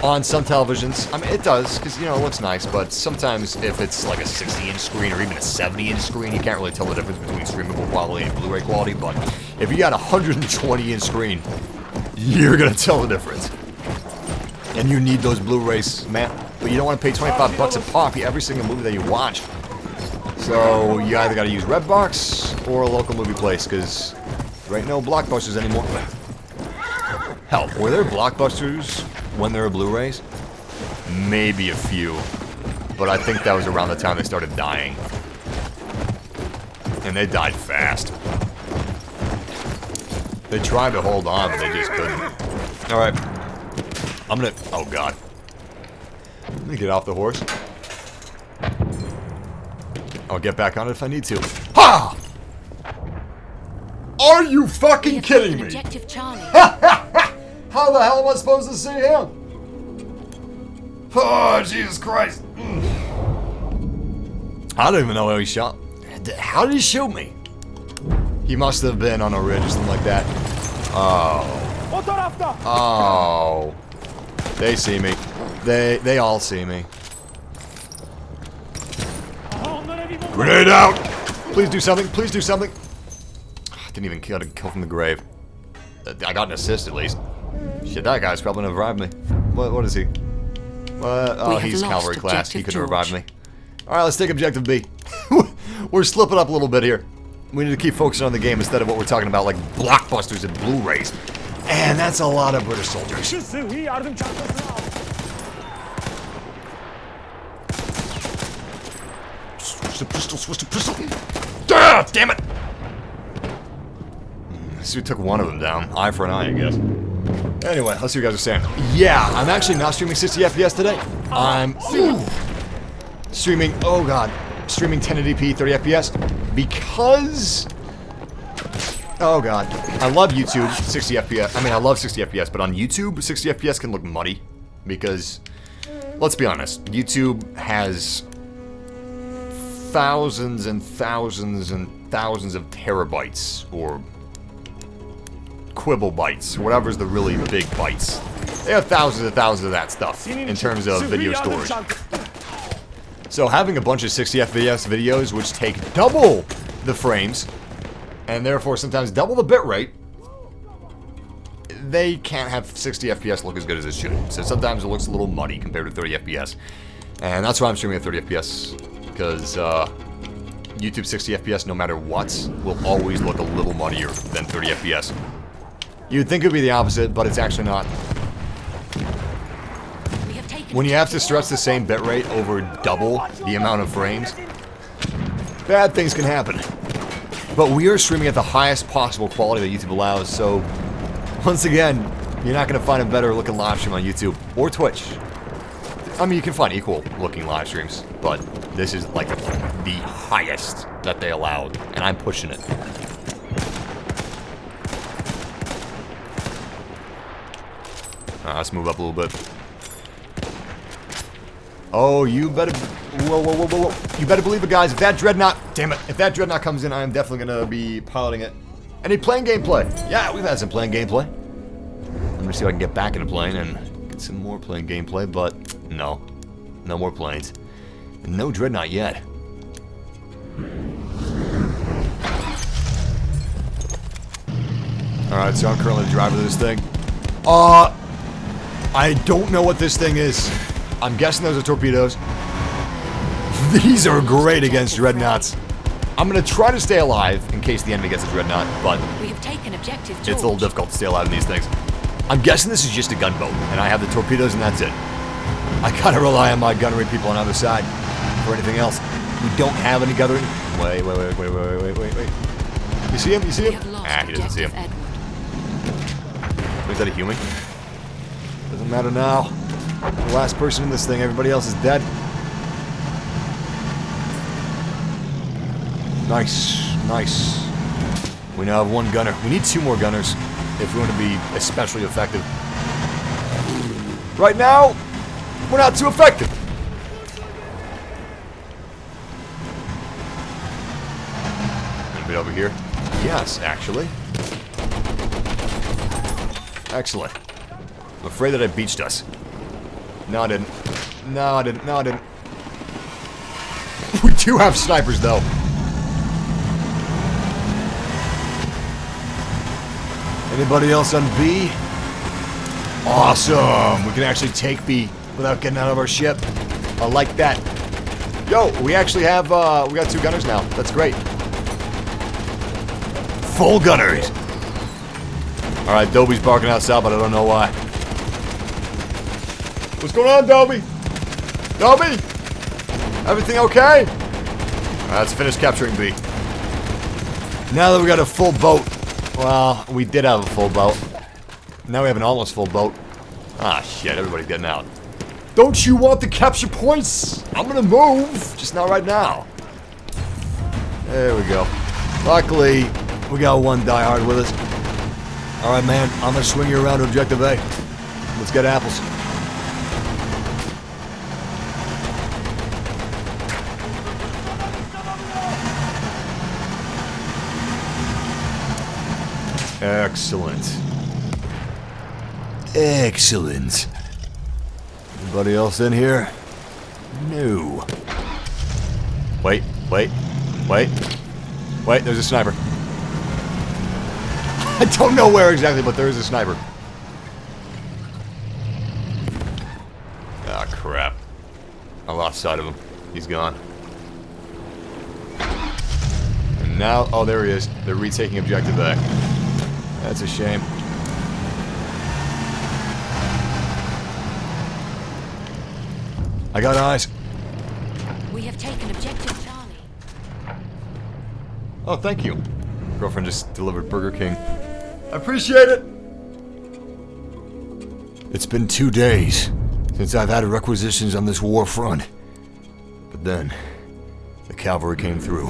on some televisions. I mean, it does, because, you know, it looks nice, but sometimes if it's like a 60-inch screen or even a 70-inch screen, you can't really tell the difference between streamable quality and Blu-ray quality, but if you got a 120-inch screen, you're gonna tell the difference. And you need those Blu-rays, man. But you don't want to pay $25 a pop every single movie that you watch. So you either gotta use Redbox or a local movie place, because there ain't no Blockbusters anymore. Hell, were there Blockbusters when there were Blu-rays? Maybe a few. But I think that was around the time they started dying. And they died fast. They tried to hold on, but they just couldn't. Alright. I'm gonna... Oh, God. Let me get off the horse. I'll get back on it if I need to. Ha! Are you fucking kidding me? Objective Charlie. How the hell am I supposed to see him? Oh, Jesus Christ. I don't even know how he shot. How did he shoot me? He must have been on a ridge or something like that. Oh. Oh. They see me. They all see me. Aha, onlara bir bomba. Grenade out! Please do something. Please do something. Didn't even get a kill from the grave. I got an assist at least. Shit, that guy's probably gonna revive me. What is he? Oh, he's cavalry class. He could revive me. All right, let's take objective B. We're slipping up a little bit here. We need to keep focusing on the game instead of what we're talking about, like blockbusters and Blu-rays. And that's a lot of British soldiers. Şu sıhhi yardım çantasını al. Switch the pistol, switch the pistol. Ah, damn it! So we took one of them down. Eye for an eye, I guess. Anyway, let's see what you guys are saying. Yeah, I'm actually not streaming 60 FPS today. I'm streaming, oh god, streaming 1080p 30 FPS because, oh god, I love YouTube 60 FPS. I mean, I love 60 FPS, but on YouTube, 60 FPS can look muddy because, let's be honest, YouTube has thousands and thousands and thousands of terabytes or quibble bytes, whatever's the really big bytes. They have thousands and thousands of that stuff in terms of video storage. So having a bunch of 60 FPS videos which take double the frames, and therefore sometimes double the bitrate, they can't have 60 FPS look as good as it should. So sometimes it looks a little muddy compared to 30 FPS. And that's why I'm streaming at 30 FPS, because YouTube 60 FPS, no matter what, will always look a little muddier than 30 FPS. You'd think it would be the opposite, but it's actually not. When you have to stretch the same bitrate over double the amount of frames, bad things can happen. But we are streaming at the highest possible quality that YouTube allows, so once again, you're not going to find a better looking live stream on YouTube or Twitch. I mean, you can find equal looking live streams, but this is like the highest that they allowed, and I'm pushing it. Let's move up a little bit. Oh, you better... Whoa, whoa, whoa, whoa, whoa. You better believe it, guys. If that Dreadnought... Damn it. If that Dreadnought comes in, I am definitely going to be piloting it. Any plane gameplay? Yeah, we've had some plane gameplay. Let me see if I can get back into plane and get some more plane gameplay, but no. No more planes. No Dreadnought yet. Alright, so I'm currently the driver of this thing. I don't know what this thing is. I'm guessing those are torpedoes. These are great against Dreadnoughts. I'm gonna try to stay alive in case the enemy gets a Dreadnought, but We have taken objective George. it's a little difficult to stay alive in these things. I'm guessing this is just a gunboat, and I have the torpedoes and that's it. I gotta rely on my gunnery people on the other side for anything else. We don't have any gunnery. Wait. You see him? You see We him? have lost Ah, he doesn't see him. objective Edward. Is that a human? Doesn't matter now. The last person in this thing, everybody else is dead. Nice, nice. We now have one gunner. We need two more gunners if we want to be especially effective. Right now, we're not too effective. Anybody over here? Yes, actually. Excellent. I'm afraid that I beached us. No, I didn't. No, I didn't. No, I didn't. We do have snipers, though. Anybody else on B? Awesome! We can actually take B without getting out of our ship. I like that. Yo, we actually have, we got two gunners now. That's great. Full gunners! Alright, Dobie's barking outside, but I don't know why. What's going on, Dobie? Dobie? Everything okay? Alright, let's finish capturing B. Now that we got a full boat. Well, we did have a full boat. Now we have an almost full boat. Ah, shit, everybody's getting out. Don't you want the capture points? I'm gonna move, just not right now. There we go. Luckily, we got one diehard with us. Alright, man, I'm gonna swing you around to objective A. Let's get apples. Excellent. Excellent. Anybody else in here? No. Wait, there's a sniper. I don't know where exactly, but there is a sniper. Ah, crap. I lost sight of him. He's gone. And now, oh, there he is. They're retaking objective back. That's a shame. I got eyes. We have taken objective Charlie. Oh, thank you. Girlfriend just delivered Burger King. I appreciate it! It's been 2 days since I've had requisitions on this war front. But then, the cavalry came through.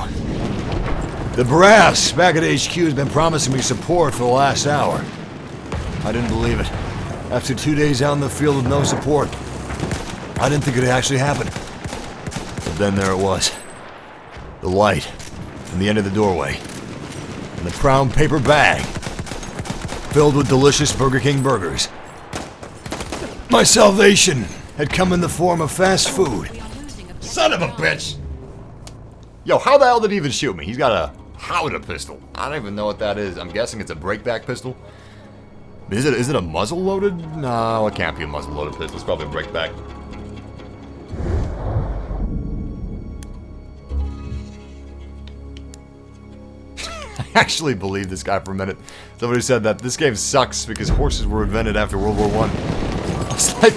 The brass back at HQ has been promising me support for the last hour. I didn't believe it. After 2 days out in the field with no support, I didn't think it actually happened. But then there it was. The light from the end of the doorway. And the brown paper bag filled with delicious Burger King burgers. My salvation had come in the form of fast food. Son of a bitch! Yo, how the hell did he even shoot me? He's got a Howdah pistol. I don't even know what that is. I'm guessing it's a breakback pistol. Is it a muzzle loaded? No, it can't be a muzzle loaded pistol. It's probably a breakback. I actually believe this guy for a minute. Somebody said that this game sucks because horses were invented after World War I. I was like,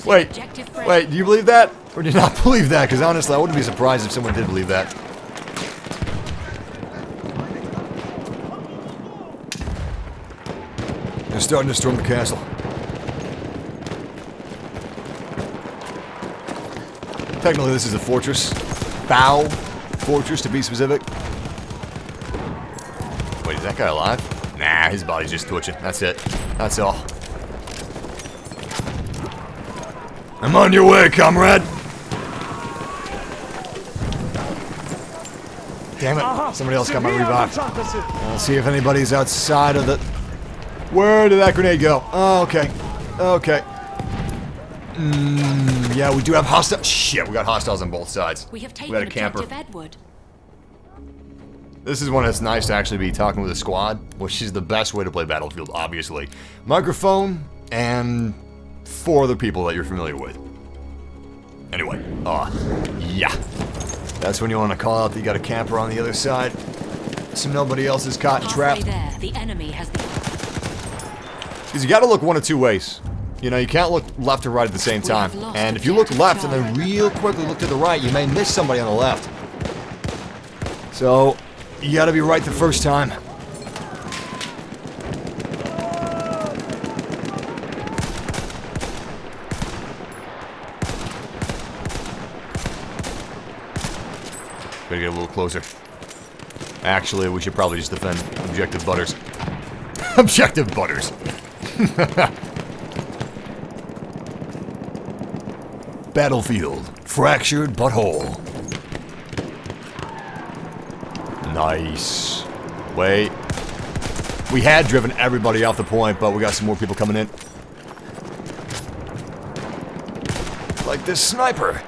wait, do you believe that? Or do you not believe that? Because honestly, I wouldn't be surprised if someone did believe that. They're starting to storm the castle. Technically, this is a fortress. Bow fortress, to be specific. Wait, is that guy alive? Nah, his body's just twitching. That's it. That's all. I'm on your way, comrade! Damn it, somebody else got my revive. I'll see if anybody's outside of the... Where did that grenade go? Oh, okay. Okay. Yeah, we do have hostiles. Shit, we got hostiles on both sides. We have taken got a camper. objective Edward. This is when it's nice to actually be talking with a squad, which is the best way to play Battlefield, obviously. Microphone and 4 other people that you're familiar with. Anyway, yeah. That's when you want to call out that you got a camper on the other side. So nobody else is caught and trapped. There, the enemy has the... Because you gotta look one of 2 ways. You know, you can't look left or right at the same time. And if you look left and then real quickly look to the right, you may miss somebody on the left. So, you gotta be right the first time. Gotta get a little closer. Actually, we should probably just defend Objective Butters. Objective Butters! Battlefield. Fractured but whole. Nice. Wait. We had driven everybody off the point, but we got some more people coming in. Like this sniper.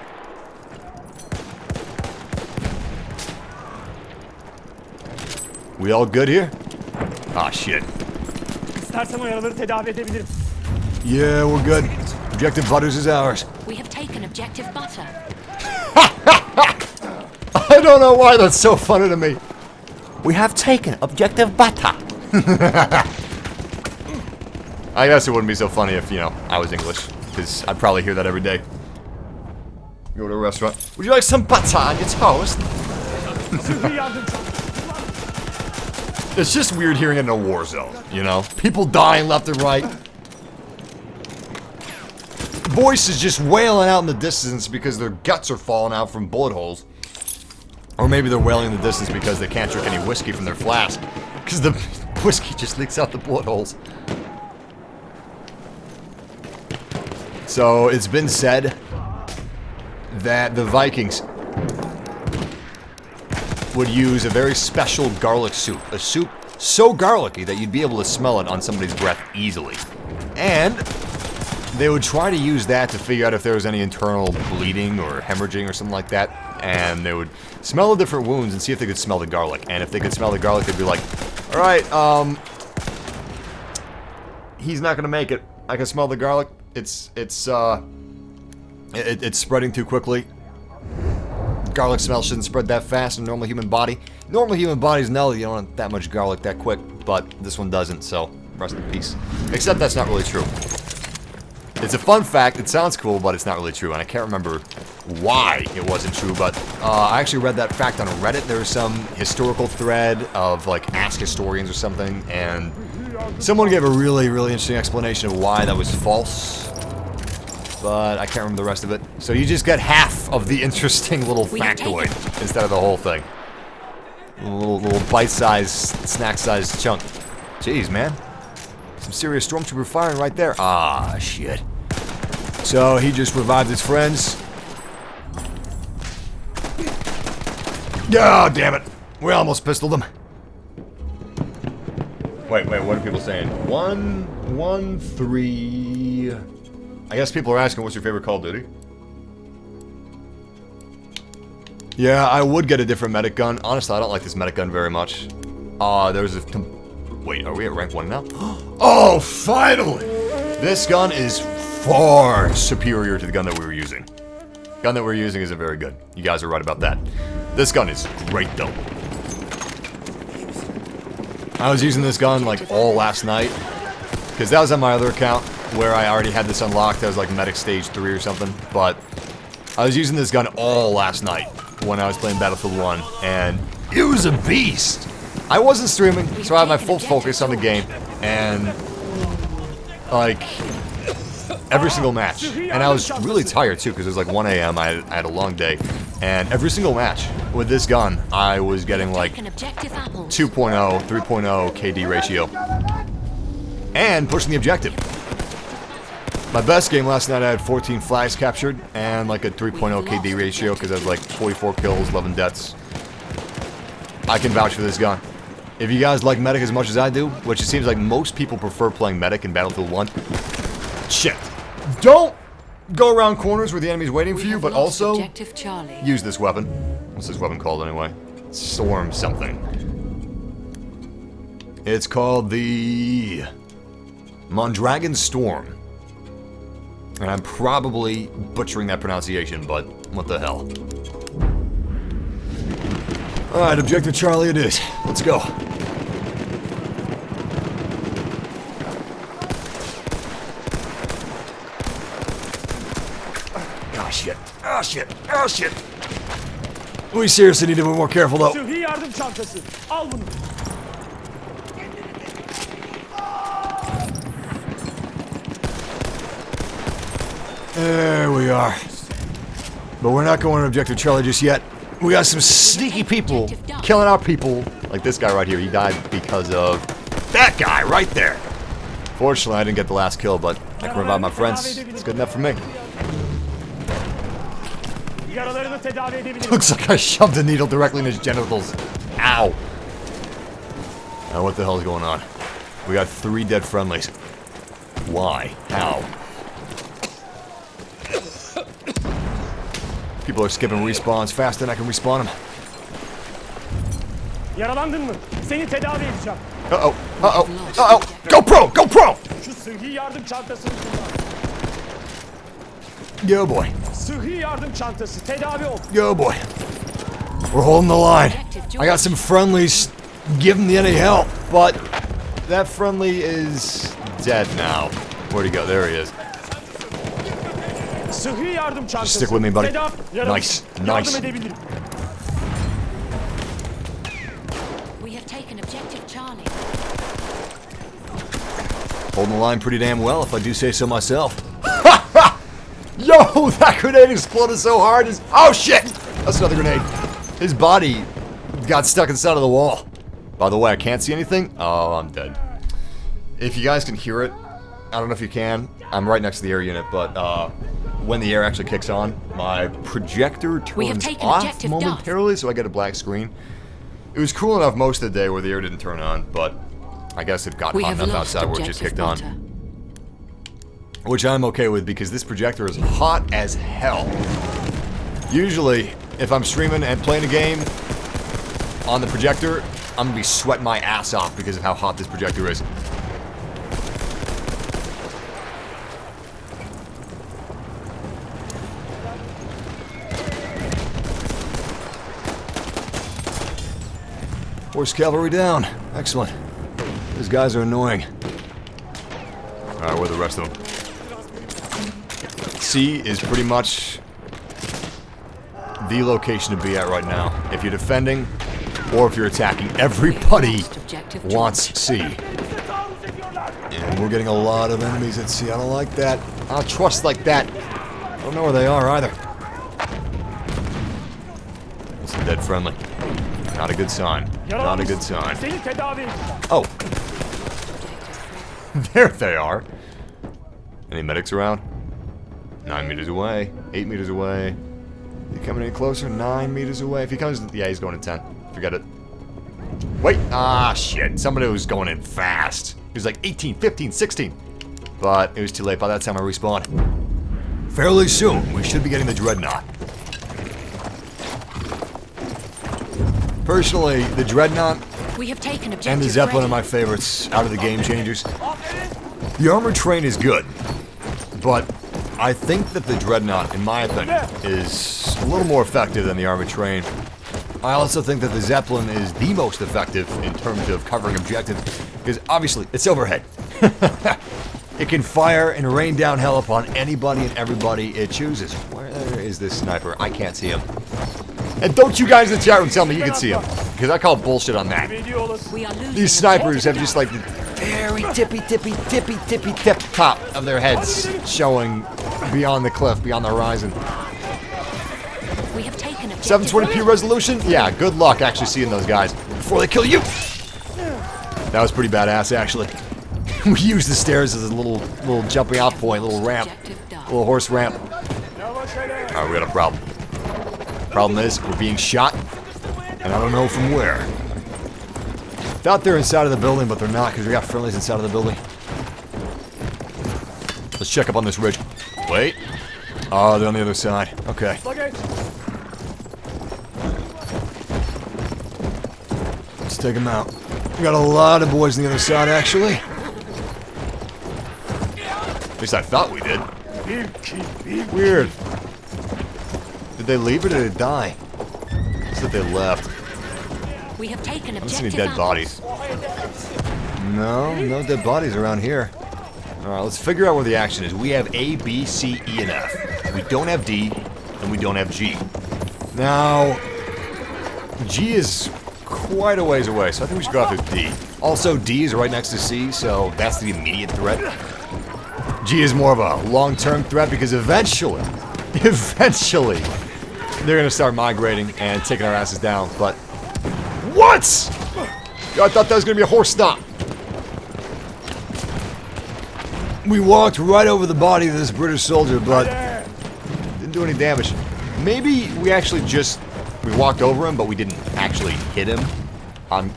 We all good here? Ah, shit. İstersen o yaraları tedavi edebilirim. Yeah, we're good. Objective Butters is ours. We have taken objective Butter. I don't know why that's so funny to me. We have taken objective Butter. I guess it wouldn't be so funny if, you know, I was English. Because I'd probably hear that every day. Go to a restaurant. Would you like some butter on your toast? It's just weird hearing it in a war zone, you know? People dying left and right. Voices just wailing out in the distance because their guts are falling out from bullet holes. Or maybe they're wailing in the distance because they can't drink any whiskey from their flask. Because the whiskey just leaks out the bullet holes. So, it's been said that the Vikings would use a very special garlic soup. A soup so garlicky that you'd be able to smell it on somebody's breath easily. And they would try to use that to figure out if there was any internal bleeding or hemorrhaging or something like that. And they would smell the different wounds and see if they could smell the garlic. And if they could smell the garlic, they'd be like, alright, he's not gonna make it. I can smell the garlic. It's spreading too quickly. Garlic smell shouldn't spread that fast in a normal human body. Normal human bodies know you don't want that much garlic that quick, but this one doesn't, so rest in peace. Except that's not really true. It's a fun fact, it sounds cool, but it's not really true, and I can't remember why it wasn't true, but I actually read that fact on Reddit. There was some historical thread of, like, Ask Historians or something, and someone gave a really, really interesting explanation of why that was false, but I can't remember the rest of it. So you just get half of the interesting little factoid instead of the whole thing. A little bite-sized, snack-sized chunk. Jeez, man. Some serious stormtrooper firing right there. Ah, shit. So he just revived his friends. Oh, damn it. We almost pistoled them. Wait, what are people saying? 1-1-3. I guess people are asking, what's your favorite Call of Duty? Yeah, I would get a different medic gun. Honestly, I don't like this medic gun very much. There's a... Wait, are we at rank 1 now? Oh, finally! This gun is far superior to the gun that we were using. The gun that we're using isn't very good. You guys are right about that. This gun is great, though. I was using this gun, like, all last night. Because that was on my other account, where I already had this unlocked. I was, like, medic stage 3 or something. But I was using this gun all last night when I was playing Battlefield 1. And it was a beast! I wasn't streaming, so I had my full focus on the game, and, like, every single match. And I was really tired, too, because it was like 1 a.m., I had a long day. And every single match with this gun, I was getting, like, 2.0, 3.0 KD ratio. And pushing the objective. My best game last night, I had 14 flags captured, and, like, a 3.0 KD ratio, because I had, like, 44 kills, 11 deaths. I can vouch for this gun. If you guys like Medic as much as I do, which it seems like most people prefer playing Medic in Battlefield 1, shit. Don't go around corners where the enemy's waiting for you, but also use this weapon. What's this weapon called anyway? Storm something. It's called the Mondragon Storm. And I'm probably butchering that pronunciation, but what the hell. Alright, Objective Charlie it is. Let's go. Oh shit. Oh shit. Oh shit. We seriously need to be more careful though. Sıhhi yardım çantası. Al bunu. There we are. But we're not going to Objective Charlie just yet. We got some sneaky people killing our people. Like this guy right here. He died because of that guy right there. Fortunately, I didn't get the last kill, but I can revive my friends. It's good enough for me. Yaralarını tedavi edebilirim. Looks like I shoved a needle directly in his genitals. Ow. Now what the hell is going on? We got 3 dead friendlies. Why? How? People are skipping respawns faster than I can respawn them. Yaralandın mı? Seni tedavi edeceğim. Uh-oh. Uh-oh. Uh-oh. Go pro! Go pro! Şu sıhhi yardım çantasını kullan. Go boy. Sıhhi yardım çantası. Tedavi ol. Go boy. We're holding the line. I got some friendlies giving me any help, but that friendly is dead now. Where'd he go? There he is. Sıhhi yardım çantası. Stick with me, buddy. Yaralı. Nice. Yardım Nice. edebilirim. We have taken objective Charlie. Holding the line pretty damn well, if I do say so myself. Yo, that grenade exploded so hard. Oh shit! That's another grenade. His body got stuck inside of the wall. By the way, I can't see anything. Oh, I'm dead. If you guys can hear it, I don't know if you can. I'm right next to the air unit, but when the air actually kicks on, my projector turns off momentarily, so I get a black screen. It was cool enough most of the day where the air didn't turn on, but I guess it got hot enough outside where it just kicked on. which I'm okay with because this projector is hot as hell. Usually, if I'm streaming and playing a game on the projector, I'm gonna be sweating my ass off because of how hot this projector is. Horse cavalry down. Excellent. These guys are annoying. Alright, where are the rest of them? C is pretty much the location to be at right now. If you're defending or if you're attacking, everybody wants C. And we're getting a lot of enemies at C. I don't like that. I don't trust like that. I don't know where they are either. It's a dead friendly. Not a good sign. Not a good sign. Oh. There they are. Any medics around? 9 meters away. 8 meters away. He coming any closer? 9 meters away. If he comes, yeah, he's going in 10. Forget it. Wait. Ah, shit. Somebody was going in fast. He was like 18, 15, 16. But it was too late by that time I respawned. Fairly soon, we should be getting the Dreadnought. Personally, the Dreadnought We have taken objective and the Zeppelin are ready. my favorites out of the game changers. The armored train is good, but I think that the Dreadnought, in my opinion, is a little more effective than the armored train. I also think that the Zeppelin is the most effective in terms of covering objectives, because obviously it's overhead. It can fire and rain down hell upon anybody and everybody it chooses. Where is this sniper? I can't see him. And don't you guys in the chat room tell me you can see him, because I call bullshit on that. We are losing These snipers have just like the very tippy tip top of their heads showing beyond the cliff, beyond the horizon. We have taken objective 720p resolution? Yeah, good luck actually seeing those guys before they kill you. That was pretty badass actually. We used the stairs as a little jumping off point, little ramp, little horse ramp. Alright, we got a problem. Problem is, we're being shot, and I don't know from where. Thought they're inside of the building, but they're not, because we got friendlies inside of the building. Let's check up on this ridge. Wait. Oh, they're on the other side. Okay. Let's take them out. We got a lot of boys on the other side, actually. At least I thought we did. Weird. Did they leave or did they die? Looks like they left. We have taken I don't see objective any dead bodies. No dead bodies around here. Alright, let's figure out where the action is. We have A, B, C, E, and F. We don't have D, and we don't have G. Now, G is quite a ways away, so I think we should go after D. Also, D is right next to C, so that's the immediate threat. G is more of a long-term threat because eventually, they're gonna start migrating and taking our asses down, but... What?! I thought that was gonna be a horse stop. We walked right over the body of this British soldier, but didn't do any damage. Maybe we actually we walked over him, but we didn't actually hit him. I'm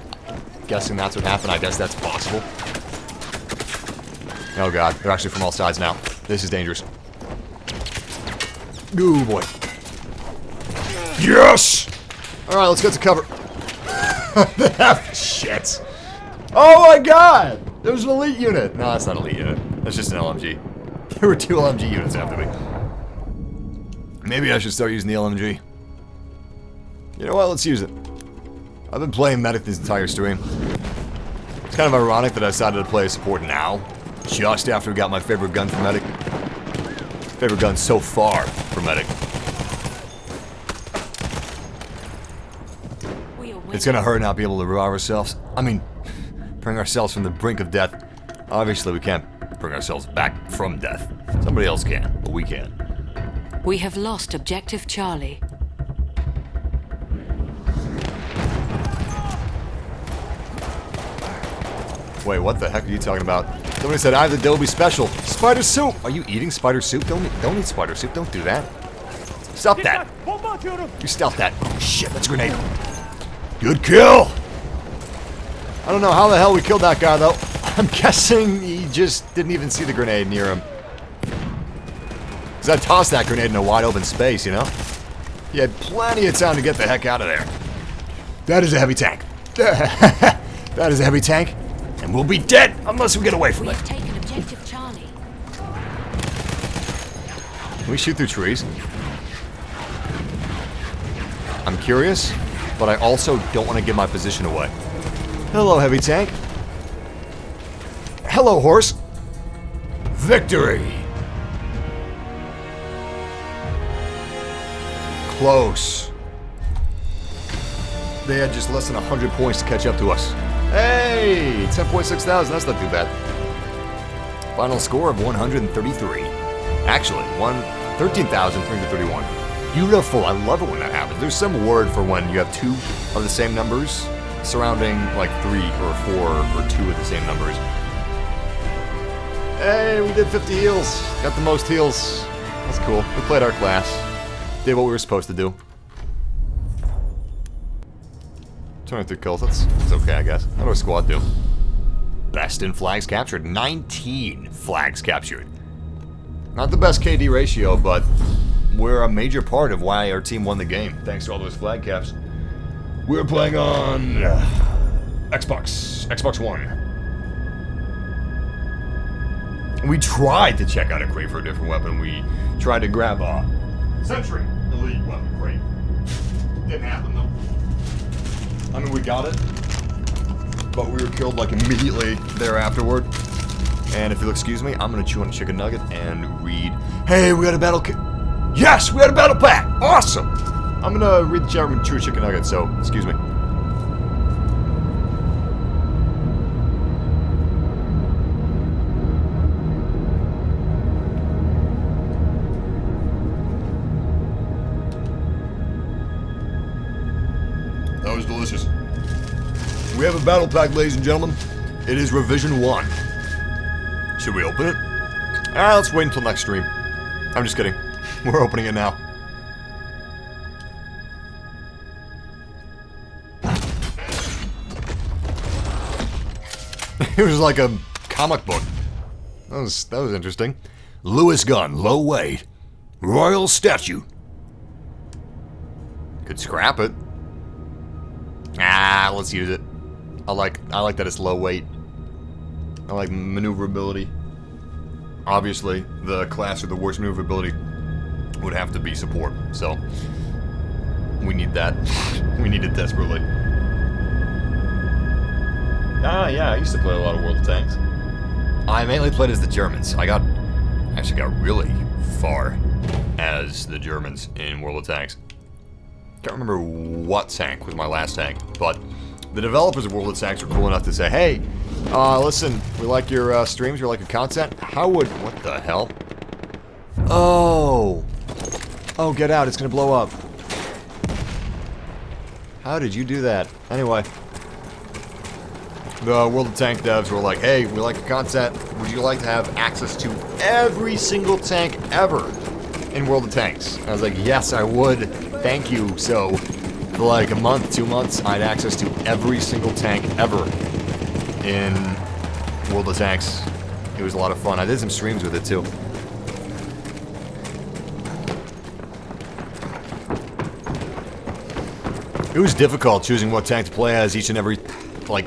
guessing that's what happened. I guess that's possible. Oh god, they're actually from all sides now. This is dangerous. Ooh boy. Yes! Alright, let's get to cover. Shit. Oh my god! There's an elite unit. No, that's not an elite unit. That's just an LMG. There were 2 LMG units after me. Maybe I should start using the LMG. You know what? Let's use it. I've been playing medic this entire stream. It's kind of ironic that I decided to play support now, just after we got my favorite gun for medic. Favorite gun so far for medic. It's gonna hurt not be able to revive ourselves. I mean, bring ourselves from the brink of death. Obviously, we can't bring ourselves back from death. Somebody else can, but we can. We have lost objective Charlie. Wait, what the heck are you talking about? Somebody said I have the Adobe special. Spider soup! Are you eating spider soup? Don't eat spider soup. Don't do that. Stop that. You stop that. Oh shit, that's a grenade. Good kill! I don't know how the hell we killed that guy though. I'm guessing he just didn't even see the grenade near him. Because I tossed that grenade in a wide open space, you know? You had plenty of time to get the heck out of there. That is a heavy tank. That is a heavy tank. And we'll be dead unless we get away from it. We've taken objective Charlie. Can we shoot through trees? I'm curious, but I also don't want to give my position away. Hello, heavy tank. Hello, horse. Victory! Close. They had just less than 100 points to catch up to us. Hey! 10.6 thousand, that's not too bad. Final score of 133. Actually, 13,331. Beautiful, I love it when that happens. There's some word for when you have two of the same numbers surrounding like 3 or 4 or 2 of the same numbers. Hey, we did 50 heals. Got the most heals. That's cool. We played our class. Did what we were supposed to do. 23 kills, that's okay, I guess. How do our squad do? Best in flags captured. 19 flags captured. Not the best KD ratio, but we're a major part of why our team won the game, thanks to all those flag caps. We were playing on Xbox One. We tried to check out a crate for a different weapon. We tried to grab a Sentry elite weapon crate. Didn't happen though. I mean, we got it, but we were killed like immediately thereafterward. And if you'll excuse me, I'm gonna chew on a chicken nugget and read. Hey, we got a battle kit. Yes, we got a battle pack. Awesome. I'm gonna read the chat room and chew a chicken nugget. So excuse me. That was delicious. We have a battle pack, ladies and gentlemen. It is revision 1. Should we open it? Let's wait until next stream. I'm just kidding. We're opening it now. It was like a comic book. That was interesting. Lewis gun, low weight, royal statue. Could scrap it. Let's use it. I like that it's low weight. I like maneuverability. Obviously, the class with the worst maneuverability would have to be support, so we need that. We need it desperately. Yeah, I used to play a lot of World of Tanks. I mainly played as the Germans. I actually got really far as the Germans in World of Tanks. Can't remember what tank was my last tank, but the developers of World of Tanks were cool enough to say, hey, listen, we like your streams, we like your content. What the hell? Oh, get out, it's gonna blow up. How did you do that? Anyway, the World of Tank devs were like, hey, we like your content. Would you like to have access to every single tank ever in World of Tanks? I was like, yes, I would. Thank you. So, for like a month, 2 months, I had access to every single tank ever in World of Tanks. It was a lot of fun. I did some streams with it too. It was difficult choosing what tank to play as each and every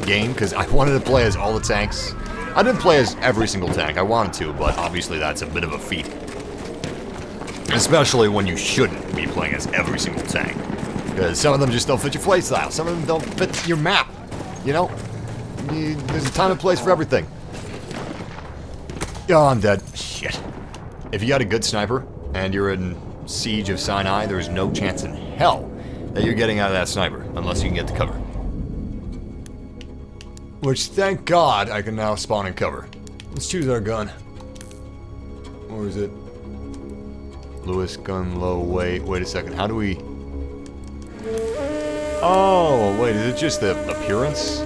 game, because I wanted to play as all the tanks. I didn't play as every single tank. I wanted to, but obviously that's a bit of a feat. Especially when you shouldn't be playing as every single tank. Because some of them just don't fit your playstyle. Some of them don't fit your map. You know? There's a time and place for everything. Oh, I'm dead. Shit. If you got a good sniper, and you're in Siege of Sinai, there's no chance in hell that you're getting out of that sniper, unless you can get the cover. Which, thank God, I can now spawn in cover. Let's choose our gun. Or is it? Lewis gun, low weight. Wait a second, how do we... Oh, wait, is it just the appearance?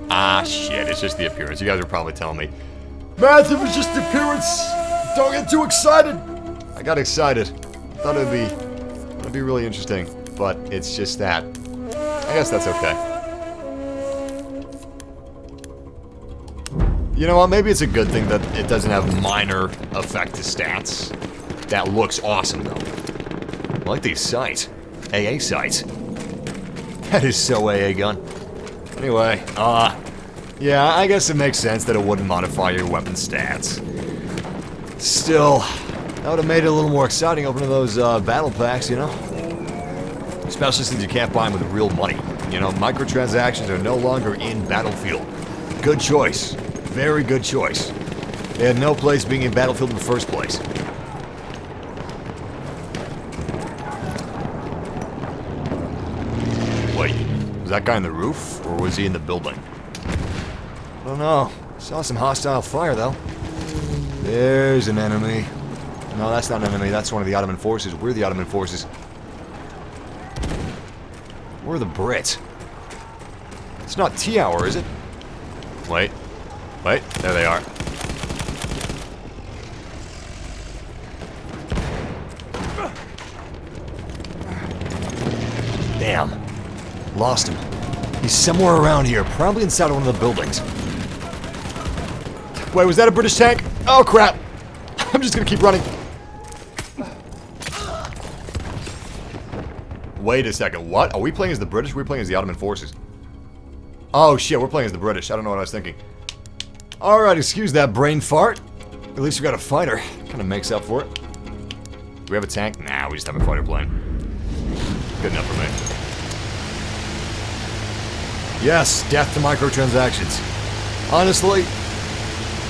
Ah, shit, it's just the appearance. You guys are probably telling me, Massive is just the appearance! Don't get too excited! I got excited. Thought it'd be really interesting, but it's just that. I guess that's okay. You know what, maybe it's a good thing that it doesn't have minor effect to stats. That looks awesome, though. I like these sights. AA sights. That is so AA gun. Anyway, yeah, I guess it makes sense that it wouldn't modify your weapon stats. Still, that would have made it a little more exciting opening those battle packs, you know? Especially since you can't buy them with real money. You know, microtransactions are no longer in Battlefield. Good choice. Very good choice. They had no place being in Battlefield in the first place. Wait, was that guy on the roof, or was he in the building? I don't know. Saw some hostile fire, though. There's an enemy. No, that's not an enemy. That's one of the Ottoman forces. We're the Ottoman forces. We're the Brits. It's not T-Hour, is it? Wait. Wait. There they are. Damn. Lost him. He's somewhere around here. Probably inside one of the buildings. Wait, was that a British tank? Oh, crap. I'm just gonna keep running. Wait a second. What? Are we playing as the British? We're playing as the Ottoman forces. Oh, shit. We're playing as the British. I don't know what I was thinking. Alright, excuse that brain fart. At least we got a fighter. Kind of makes up for it. Do we have a tank? Nah, we just have a fighter plane. Good enough for me. Yes, death to microtransactions. Honestly,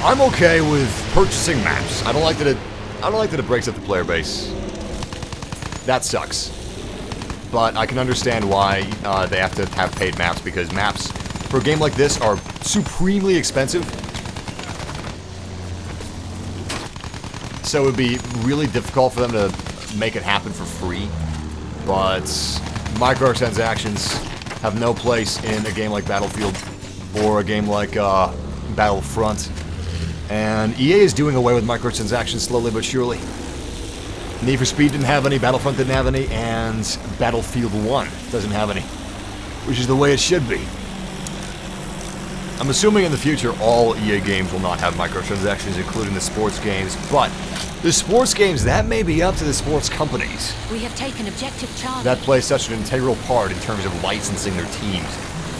I'm okay with purchasing maps. I don't like that it breaks up the player base. That sucks. But I can understand why they have to have paid maps, because maps for a game like this are supremely expensive. So it would be really difficult for them to make it happen for free. But microtransactions have no place in a game like Battlefield or a game like Battlefront. And EA is doing away with microtransactions slowly but surely. Need for Speed didn't have any, Battlefront didn't have any, and Battlefield 1 doesn't have any. Which is the way it should be. I'm assuming in the future all EA games will not have microtransactions, including the sports games, but the sports games, that may be up to the sports companies. We have taken objective Charlie. That plays such an integral part in terms of licensing their teams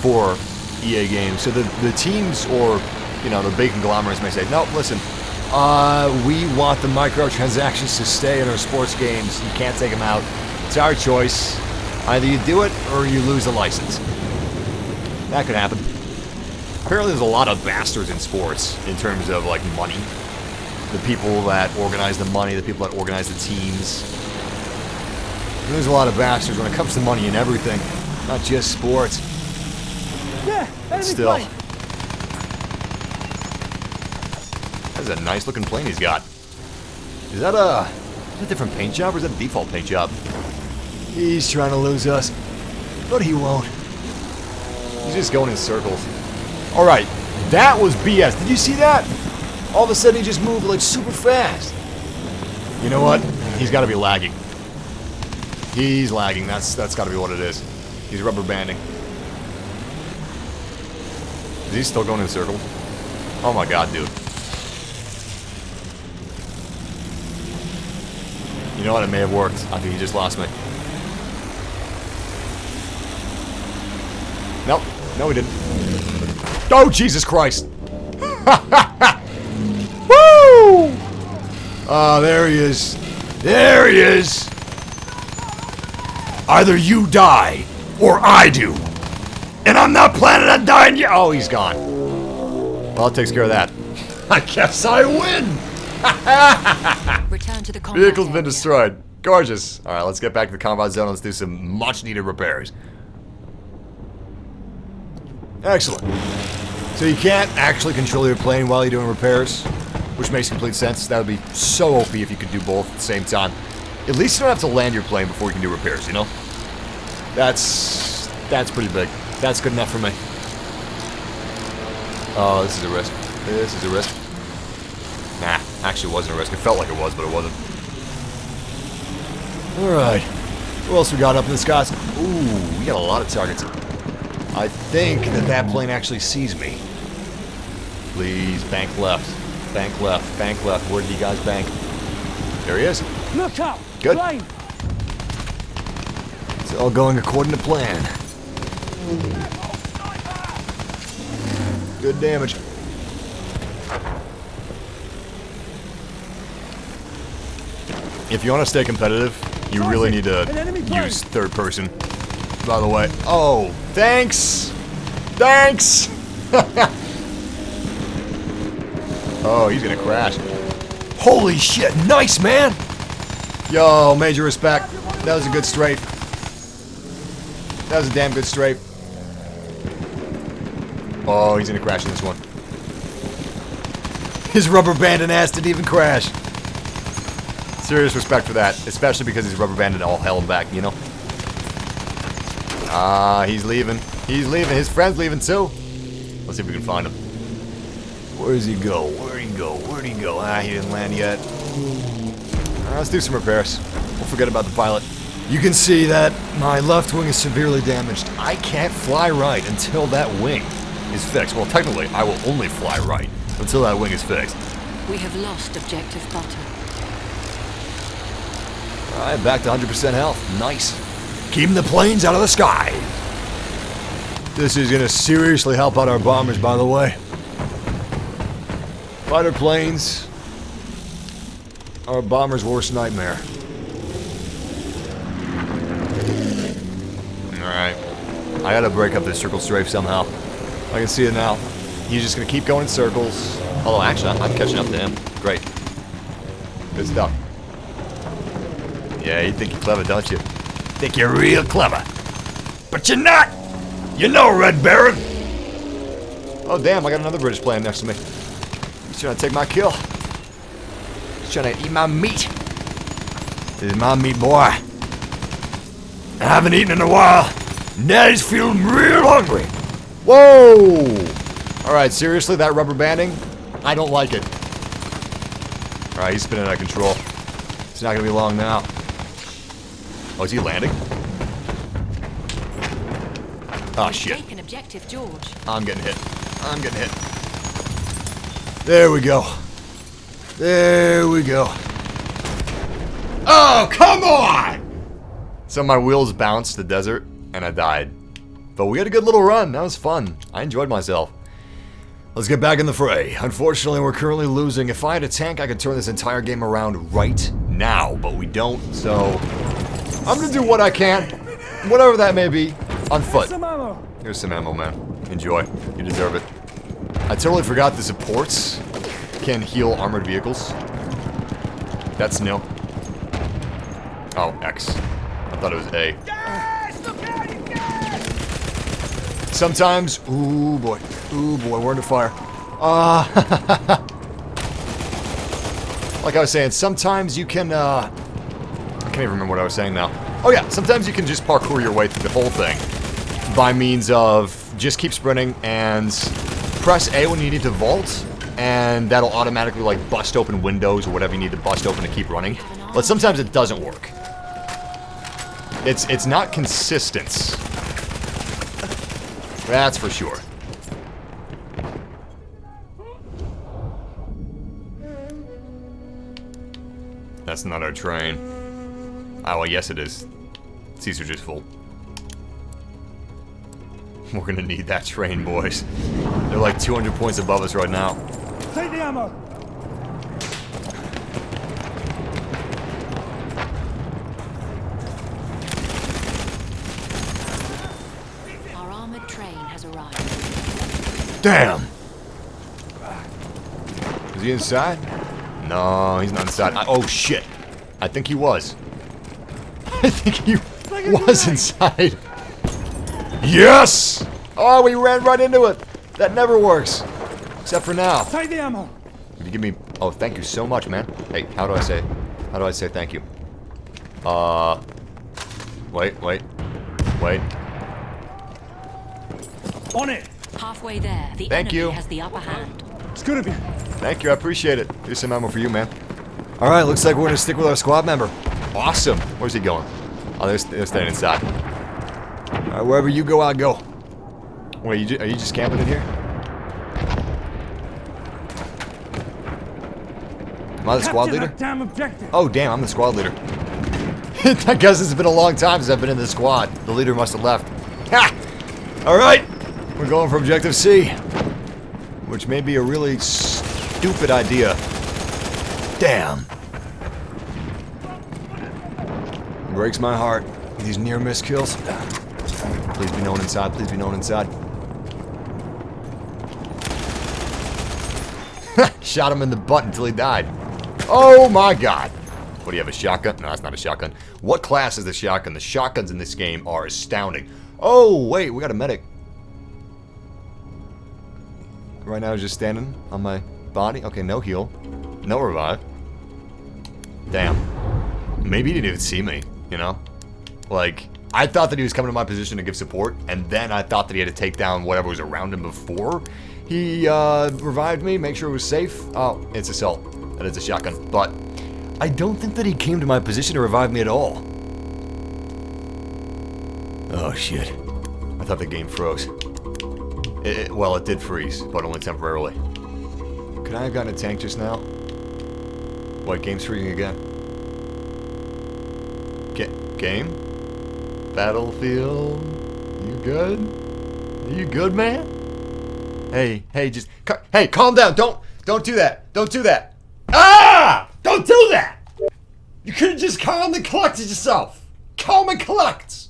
for EA games. So the teams, or, you know, the big conglomerates may say, no, listen, we want the microtransactions to stay in our sports games. You can't take them out. It's our choice. Either you do it, or you lose a license. That could happen. Apparently there's a lot of bastards in sports, in terms of, like, money. The people that organize the money, the people that organize the teams. And there's a lot of bastards when it comes to money and everything. Not just sports. Yeah, enemy Still. plane. That's a nice looking plane he's got. Is that a different paint job, or is that a default paint job? He's trying to lose us. But he won't. He's just going in circles. Alright, that was BS. Did you see that? All of a sudden he just moved like super fast. You know what? He's got to be lagging. He's lagging. That's got to be what it is. He's rubber banding. Is he still going in circles? Oh my god, dude. You know what? It may have worked. I think he just lost me. Nope. No, he didn't. Oh, Jesus Christ. Woo! Oh, there he is. There he is. Either you die, or I do. And I'm not planning on dying yet. Oh, he's gone. Well, that takes care of that. I guess I win. Return to the combat Vehicle's been area. destroyed. Gorgeous. Alright, let's get back to the combat zone. Let's do some much-needed repairs. Excellent. So you can't actually control your plane while you're doing repairs, which makes complete sense. That would be so OP if you could do both at the same time. At least you don't have to land your plane before you can do repairs, you know? That's pretty big. That's good enough for me. Oh, this is a risk. This is a risk. Nah, actually it wasn't a risk. It felt like it was, but it wasn't. Alright. What else we got up in the skies? Ooh, we got a lot of targets. I think that plane actually sees me. Please, bank left. Bank left. Bank left. Where did you guys bank? There he is. Look up! Good. Plane! It's all going according to plan. Good damage. If you want to stay competitive, you really need to use third person. By the way. Oh, thanks! Thanks! Oh, he's gonna crash. Holy shit, nice, man! Yo, major respect. That was a good strafe. That was a damn good strafe. Oh, he's gonna crash in this one. His rubber banded ass didn't even crash. Serious respect for that, especially because he's rubber banded all hell and back, you know? Ah, he's leaving. He's leaving. His friend's leaving too. Let's see if we can find him. Where does he go? Where'd he go? Where'd he go? Ah, he didn't land yet. Let's do some repairs. We'll forget about the pilot. You can see that my left wing is severely damaged. I can't fly right until that wing is fixed. Well, technically, I will only fly right until that wing is fixed. We have lost objective butter. Alright, back to 100% health. Nice. Keeping the planes out of the sky. This is going to seriously help out our bombers, by the way. Fighter planes. Our bomber's worst nightmare. Alright. I gotta break up this circle strafe somehow. I can see it now. He's just gonna keep going in circles. Although, actually, I'm catching up to him. Great. Good stuff. Yeah, you think you're clever, don't you? Think you're real clever. But you're not! You know, Red Baron! Oh, damn, I got another British plane next to me. He's trying to take my kill. He's trying to eat my meat. This is my meat, boy. I haven't eaten in a while. Now he's feeling real hungry. Whoa! Alright, seriously, that rubber banding? I don't like it. Alright, he's spinning out of control. It's not gonna be long now. Oh, is he landing? Oh, shit. Take an objective, George. I'm getting hit. I'm getting hit. There we go. There we go. Oh, come on! So my wheels bounced the desert, and I died. But we had a good little run. That was fun. I enjoyed myself. Let's get back in the fray. Unfortunately, we're currently losing. If I had a tank, I could turn this entire game around right now, but we don't, so I'm gonna do what I can, whatever that may be, on foot. Some ammo. Here's some ammo, man. Enjoy. You deserve it. I totally forgot the supports can heal armored vehicles. That's new. Oh, X. I thought it was A. Sometimes, ooh boy, we're under fire. Like I was saying, sometimes you can, I can't even remember what I was saying now. Oh yeah, sometimes you can just parkour your way through the whole thing by means of just keep sprinting and press A when you need to vault, and that'll automatically like bust open windows or whatever you need to bust open to keep running. But sometimes it doesn't work. It's not consistent. That's for sure. That's not our train. Oh, well, yes it is. These are just full. We're gonna need that train, boys. They're like 200 points above us right now. Take the ammo. Our armored train has arrived. Damn! Is he inside? No, he's not inside. Oh shit! I think he was. I think he was inside. Yes! Oh, we ran right into it. That never works. Except for now. Take the ammo. Can you give me... Oh, thank you so much, man. Hey, how do I say... How do I say thank you? Wait. On it. Halfway there, the Thank enemy you. has the upper hand. It's good of you. Thank you, I appreciate it. Here's some ammo for you, man. Alright, looks like we're gonna stick with our squad member. Awesome. Where's he going? Oh, they're staying inside. Alright, wherever you go, I'll go. Wait, are you just camping in here? Am I the squad Capture leader? that damn objective. Oh, damn, I'm the squad leader. I guess it's been a long time since I've been in the squad. The leader must have left. Ha! Alright, we're going for Objective C. Which may be a really stupid idea. Damn. Breaks my heart. These near-miss kills. Please be known inside, please be known inside. Shot him in the butt until he died. Oh my god. What do you have, a shotgun? No, that's not a shotgun. What class is the shotgun? The shotguns in this game are astounding. Oh, wait, we got a medic. Right now he's just standing on my body. Okay, no heal. No revive. Damn. Maybe he didn't even see me, you know? Like, I thought that he was coming to my position to give support, and then I thought that he had to take down whatever was around him before he revived me, make sure it was safe. Oh, it's assault. That is a shotgun. But I don't think that he came to my position to revive me at all. Oh, shit. I thought the game froze. Well, it did freeze, but only temporarily. Could I have gotten a tank just now? What, game's freezing again? Game? Battlefield? You good? Are you good, man? Hey, just... Hey, calm down! Don't do that! Don't do that! Ah! Don't do that! You could have just calmed and collected yourself! Calm and collect!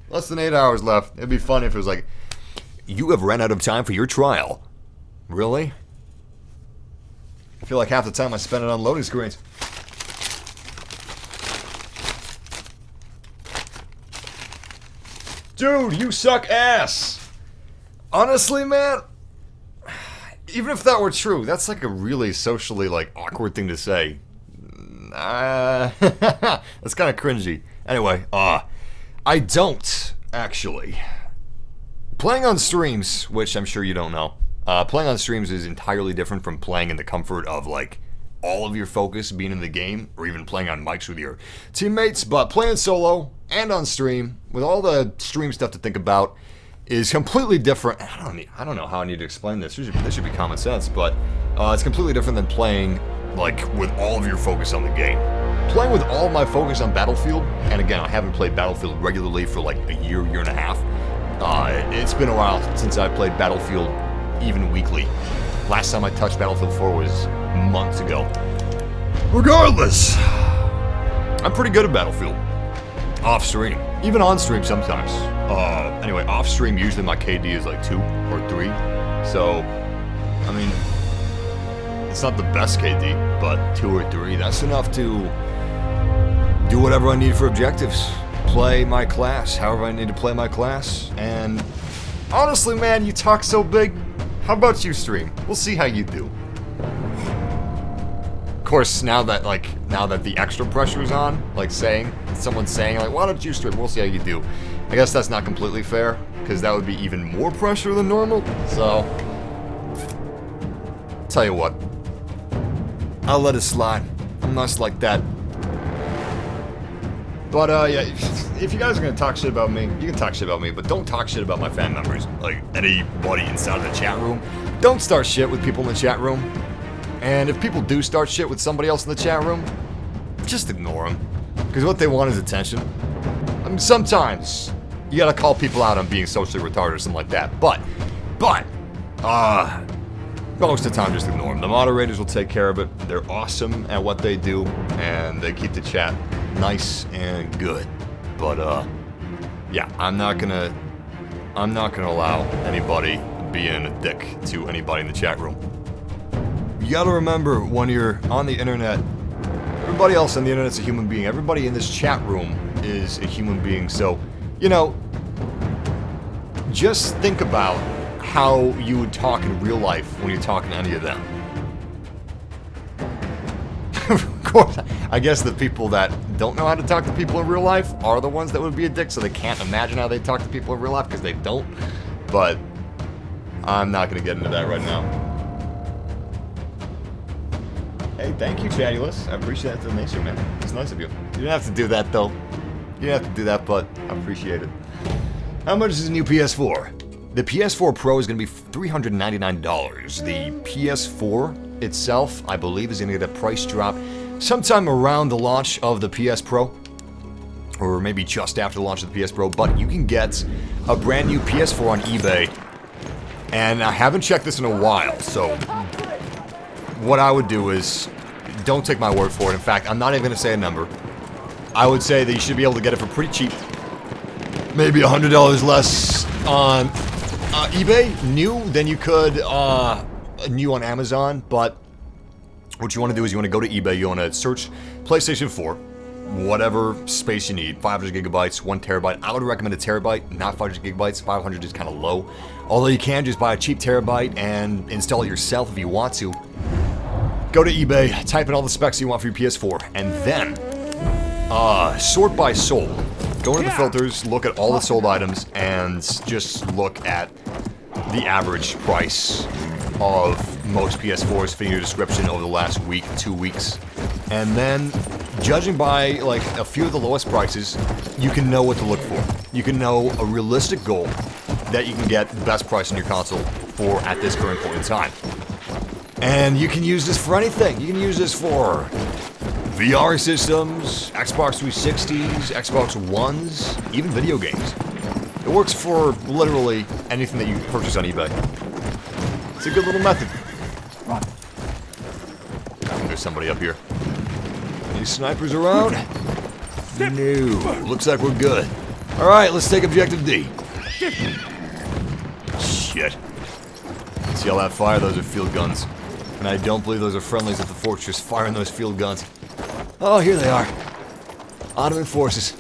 Less than 8 hours left. It'd be funny if it was like, you have run out of time for your trial. Really? I feel like half the time I spend it on loading screens. Dude, you suck ass! Honestly, man, even if that were true, that's like a really socially, like, awkward thing to say. That's kind of cringy. Anyway, I don't, actually. Playing on streams, which I'm sure you don't know, playing on streams is entirely different from playing in the comfort of, like, all of your focus being in the game, or even playing on mics with your teammates, but playing solo and on stream, with all the stream stuff to think about, is completely different. I don't know how I need to explain this. This should be common sense, but it's completely different than playing, like, with all of your focus on the game. Playing with all of my focus on Battlefield, and again, I haven't played Battlefield regularly for like a year and a half. It's been a while since I played Battlefield even weekly. Last time I touched Battlefield 4 was months ago. Regardless, I'm pretty good at Battlefield. Off stream. Even on stream sometimes. Anyway, off stream usually my KD is like 2 or 3. So, I mean, it's not the best KD, but 2 or 3, that's enough to do whatever I need for objectives. Play my class, however I need to play my class. And honestly, man, you talk so big. How about you stream? We'll see how you do. Of course, now that the extra pressure is on, like someone's saying, like, why don't you stream? We'll see how you do. I guess that's not completely fair, because that would be even more pressure than normal. So, tell you what, I'll let it slide. I'm nice like that. But, yeah, if you guys are gonna talk shit about me, you can talk shit about me, but don't talk shit about my fan members. Like, anybody inside of the chat room. Don't start shit with people in the chat room. And if people do start shit with somebody else in the chat room, just ignore them. Because what they want is attention. I mean, sometimes you gotta call people out on being socially retarded or something like that. But, most of the time, just ignore them. The moderators will take care of it. They're awesome at what they do, and they keep the chat nice and good. But, yeah, I'm not gonna allow anybody being a dick to anybody in the chat room. You gotta remember, when you're on the internet, everybody else on the internet's a human being. Everybody in this chat room is a human being. So, you know, just think about how you would talk in real life when you're talking to any of them. Of course, I guess the people that don't know how to talk to people in real life are the ones that would be a dick, so they can't imagine how they talk to people in real life because they don't. But I'm not going to get into that right now. Hey, thank you, Chattulus. I appreciate that donation, man. It's nice of you. You didn't have to do that, though. You didn't have to do that, but I appreciate it. How much is the new PS4? The PS4 Pro is going to be $399. The PS4 itself, I believe, is going to get a price drop sometime around the launch of the PS Pro. Or maybe just after the launch of the PS Pro. But you can get a brand new PS4 on eBay. And I haven't checked this in a while, so what I would do is, don't take my word for it. In fact, I'm not even going to say a number. I would say that you should be able to get it for pretty cheap. Maybe $100 less on eBay, new, than you could new on Amazon. But what you want to do is you want to go to eBay, you want to search PlayStation 4. Whatever space you need, 500 gigabytes, 1 terabyte. I would recommend a terabyte, not 500 gigabytes. 500 is kind of low. Although you can just buy a cheap terabyte and install it yourself if you want to. Go to eBay, type in all the specs you want for your PS4, and then sort by sold. Go into the filters, look at all the sold items, and just look at the average price of most PS4s fitting your description over the last week, 2 weeks. And then, judging by like a few of the lowest prices, you can know what to look for. You can know a realistic goal that you can get the best price on your console for at this current point in time. And you can use this for anything. You can use this for VR systems, Xbox 360s, Xbox Ones, even video games. It works for literally anything that you purchase on eBay. It's a good little method. Run. I think there's somebody up here. Any snipers around? No. Looks like we're good. Alright, let's take objective D. Shit. See all that fire? Those are field guns. And I don't believe those are friendlies at the fortress firing those field guns. Oh, here they are. Ottoman forces.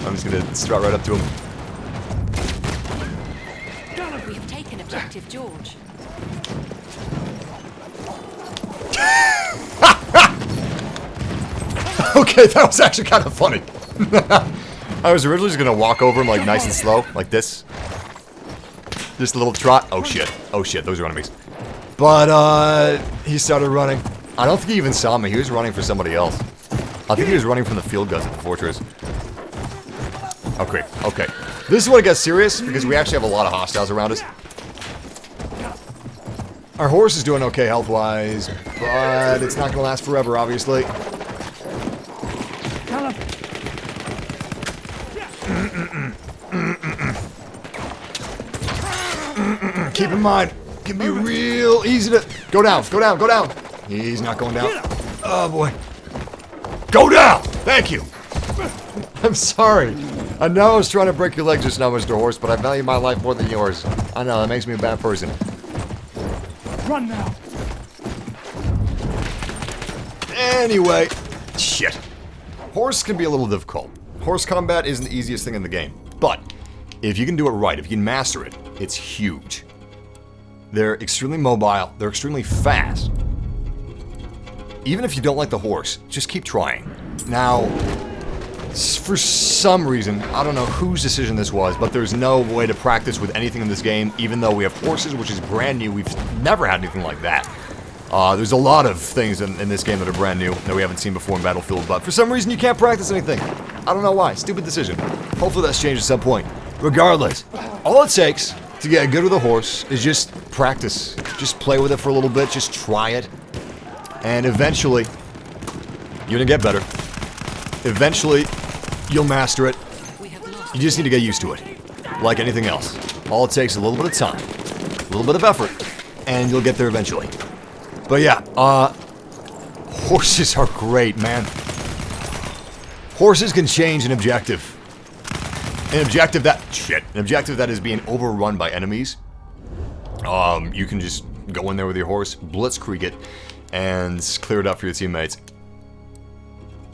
I'm just gonna strut right up to them. We have taken objective George. Okay, that was actually kind of funny. I was originally just gonna walk over him like nice and slow, like this. Just a little trot. Oh shit. Oh shit, those are enemies. But, he started running. I don't think he even saw me. He was running for somebody else. I think he was running from the field guns at the fortress. Okay, okay. This is when it gets serious, because we actually have a lot of hostiles around us. Our horse is doing okay health-wise, but it's not going to last forever, obviously. Keep in mind, it can be real easy to... Go down, go down, go down. He's not going down. Oh, boy. Go down! Thank you. I'm sorry. I know I was trying to break your leg just now, Mr. Horse, but I value my life more than yours. I know, that makes me a bad person. Run now. Anyway. Shit. Horse can be a little difficult. Horse combat isn't the easiest thing in the game. But, if you can do it right, if you can master it, it's huge. They're extremely mobile. They're extremely fast. Even if you don't like the horse, just keep trying. Now, for some reason, I don't know whose decision this was, but there's no way to practice with anything in this game, even though we have horses, which is brand new. We've never had anything like that. There's a lot of things in this game that are brand new that we haven't seen before in Battlefield, but for some reason you can't practice anything. I don't know why. Stupid decision. Hopefully that's changed at some point. Regardless, all it takes to get good with a horse is just practice. Just play with it for a little bit, just try it. And eventually, you're gonna get better. Eventually, you'll master it. You just need to get used to it. Like anything else. All it takes is a little bit of time, a little bit of effort, and you'll get there eventually. But yeah, horses are great, man. Horses can change an objective. An objective that is being overrun by enemies. You can just go in there with your horse, blitzkrieg it, and clear it up for your teammates.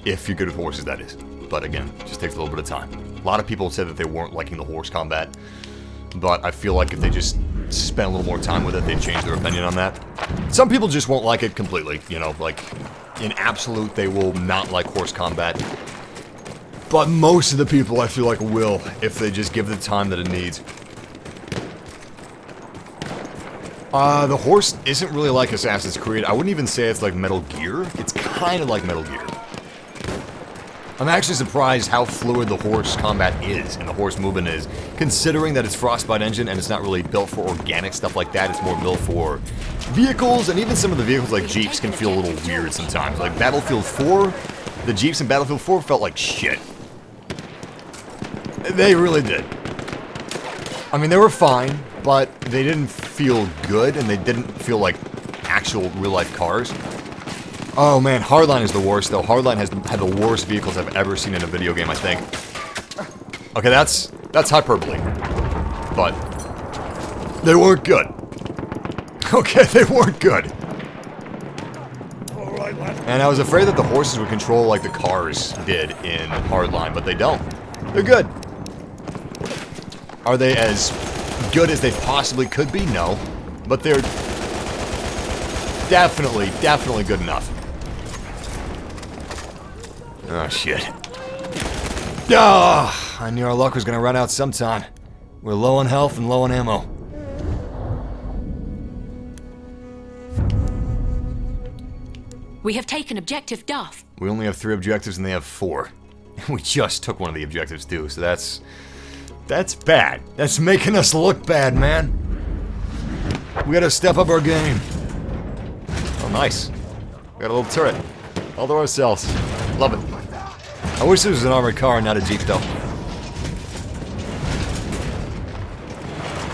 If you're good with horses, that is. But again, it just takes a little bit of time. A lot of people said that they weren't liking the horse combat, but I feel like if they just spent a little more time with it, they'd change their opinion on that. Some people just won't like it completely, you know, like, in absolute, they will not like horse combat. But most of the people, I feel like, will, if they just give it the time that it needs. The horse isn't really like Assassin's Creed. I wouldn't even say it's like Metal Gear. It's kind of like Metal Gear. I'm actually surprised how fluid the horse combat is and the horse movement is, considering that it's Frostbite engine and it's not really built for organic stuff like that. It's more built for vehicles, and even some of the vehicles like Jeeps can feel a little weird sometimes. Like Battlefield 4, the Jeeps in Battlefield 4 felt like shit. They really did. I mean, they were fine, but they didn't feel good, and they didn't feel like actual real-life cars. Oh man, Hardline is the worst, though. Hardline has had the worst vehicles I've ever seen in a video game, I think. Okay, that's hyperbole. But they weren't good. Okay, they weren't good. And I was afraid that the horses would control like the cars did in Hardline, but they don't. They're good. Are they as good as they possibly could be? No. But they're definitely good enough. Oh, shit. Ah, I knew our luck was gonna run out sometime. We're low on health and low on ammo. We have taken objective Duff. We only have 3 objectives and they have 4. We just took one of the objectives too, so that's bad. That's making us look bad, man. We gotta step up our game. Oh, nice. We got a little turret. All to ourselves. Love it. I wish this was an armored car and not a Jeep, though.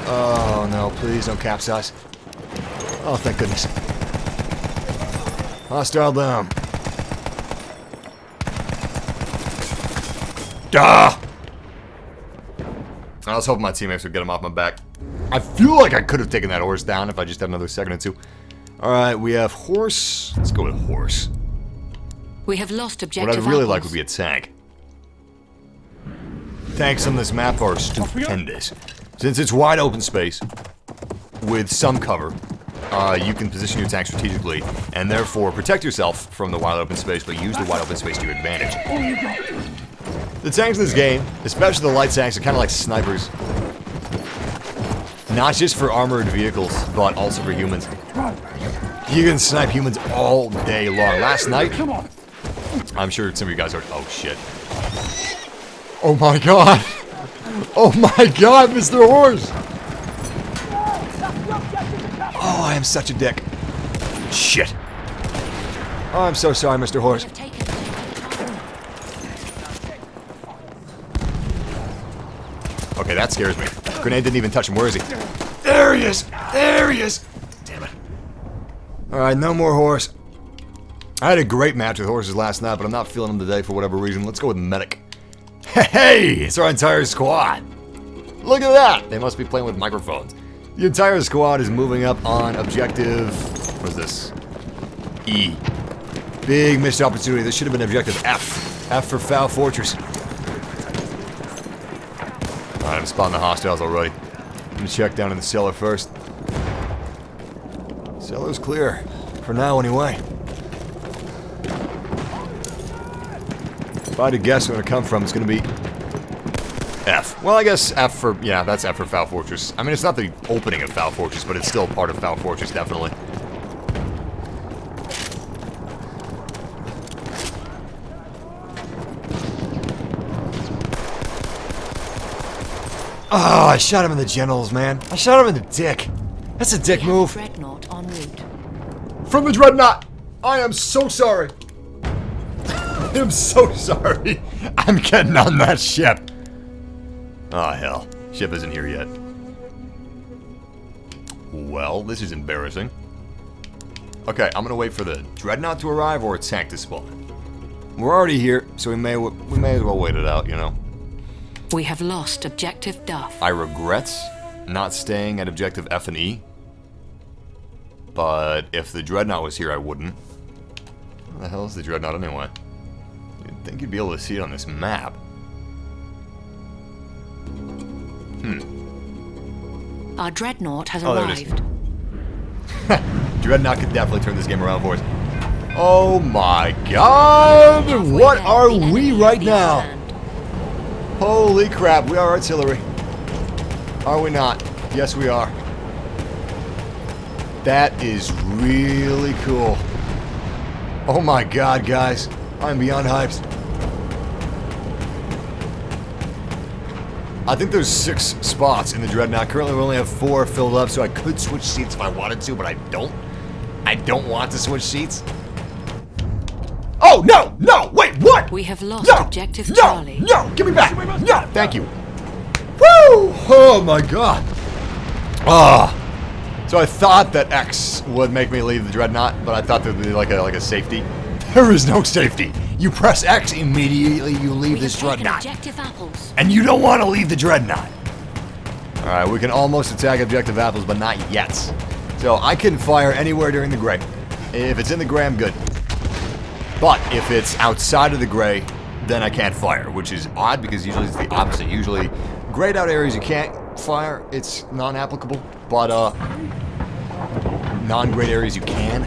Oh, no, please don't capsize. Oh, thank goodness. Hostile down. Ah! I was hoping my teammates would get him off my back. I feel like I could have taken that horse down if I just had another second or two. Alright, we have horse. Let's go with horse. We have lost objective What I'd really apples. like would be a tank. Tanks on this map are stupendous. Since it's wide open space, with some cover, you can position your tank strategically, and therefore protect yourself from the wide open space, but use the wide open space to your advantage. The tanks in this game, especially the light tanks, are kind of like snipers. Not just for armored vehicles, but also for humans. You can snipe humans all day long. Last night, I'm sure some of you guys are... Oh, shit. Oh, my God. Oh, my God, Mr. Horse. Oh, I am such a dick. Shit. Oh, I'm so sorry, Mr. Horse. Okay, that scares me. Grenade didn't even touch him. Where is he? There he is! There he is! Damn it. Alright, no more horse. I had a great match with horses last night, but I'm not feeling them today for whatever reason. Let's go with medic. Hey! It's our entire squad! Look at that! They must be playing with microphones. The entire squad is moving up on objective... What is this? E. Big missed opportunity. This should have been objective F. F for Foul Fortress. Alright, I'm spotting the hostiles already. I'm gonna check down in the cellar first. Cellar's clear. For now, anyway. If I had to guess where to come from, it's gonna be... F. Well, I guess F for... Yeah, that's F for Foul Fortress. I mean, it's not the opening of Foul Fortress, but it's still part of Foul Fortress, definitely. Oh, I shot him in the genitals, man. I shot him in the dick. That's a dick move. Dreadnought en route. From the Dreadnought! I am so sorry. I am so sorry. I'm getting on that ship. Oh, hell. Ship isn't here yet. Well, this is embarrassing. Okay, I'm gonna wait for the Dreadnought to arrive or a tank to spawn. We're already here, so we may as well wait it out, you know. We have lost objective Duff. I regret not staying at objective F and E. But if the Dreadnought was here, I wouldn't. Where the hell is the Dreadnought anyway? You'd think you'd be able to see it on this map. Our Dreadnought has Oh, there it is. arrived. Dreadnought could definitely turn this game around for us. Oh my god! What are we right now? Holy crap, we are artillery. Are we not? Yes, we are. That is really cool. Oh my god, guys. I'm beyond hyped. I think there's 6 spots in the Dreadnought. Currently, we only have 4 filled up, so I could switch seats if I wanted to, but I don't. I don't want to switch seats. Oh, no! No! Wait, what? We have lost No! objective No! Charlie. No! Give me back! No! Thank you. Woo! Oh, my God. Ah. So I thought that X would make me leave the Dreadnought, but I thought there would be like a safety. There is no safety. You press X, immediately you leave this Dreadnought. Objective apples. And you don't want to leave the Dreadnought. Alright, we can almost attack objective apples, but not yet. So I can fire anywhere during the gray. If it's in the gray, I'm good. But if it's outside of the gray, then I can't fire, which is odd because usually it's the opposite. Usually, grayed out areas you can't fire, it's non-applicable. But non-grayed areas you can.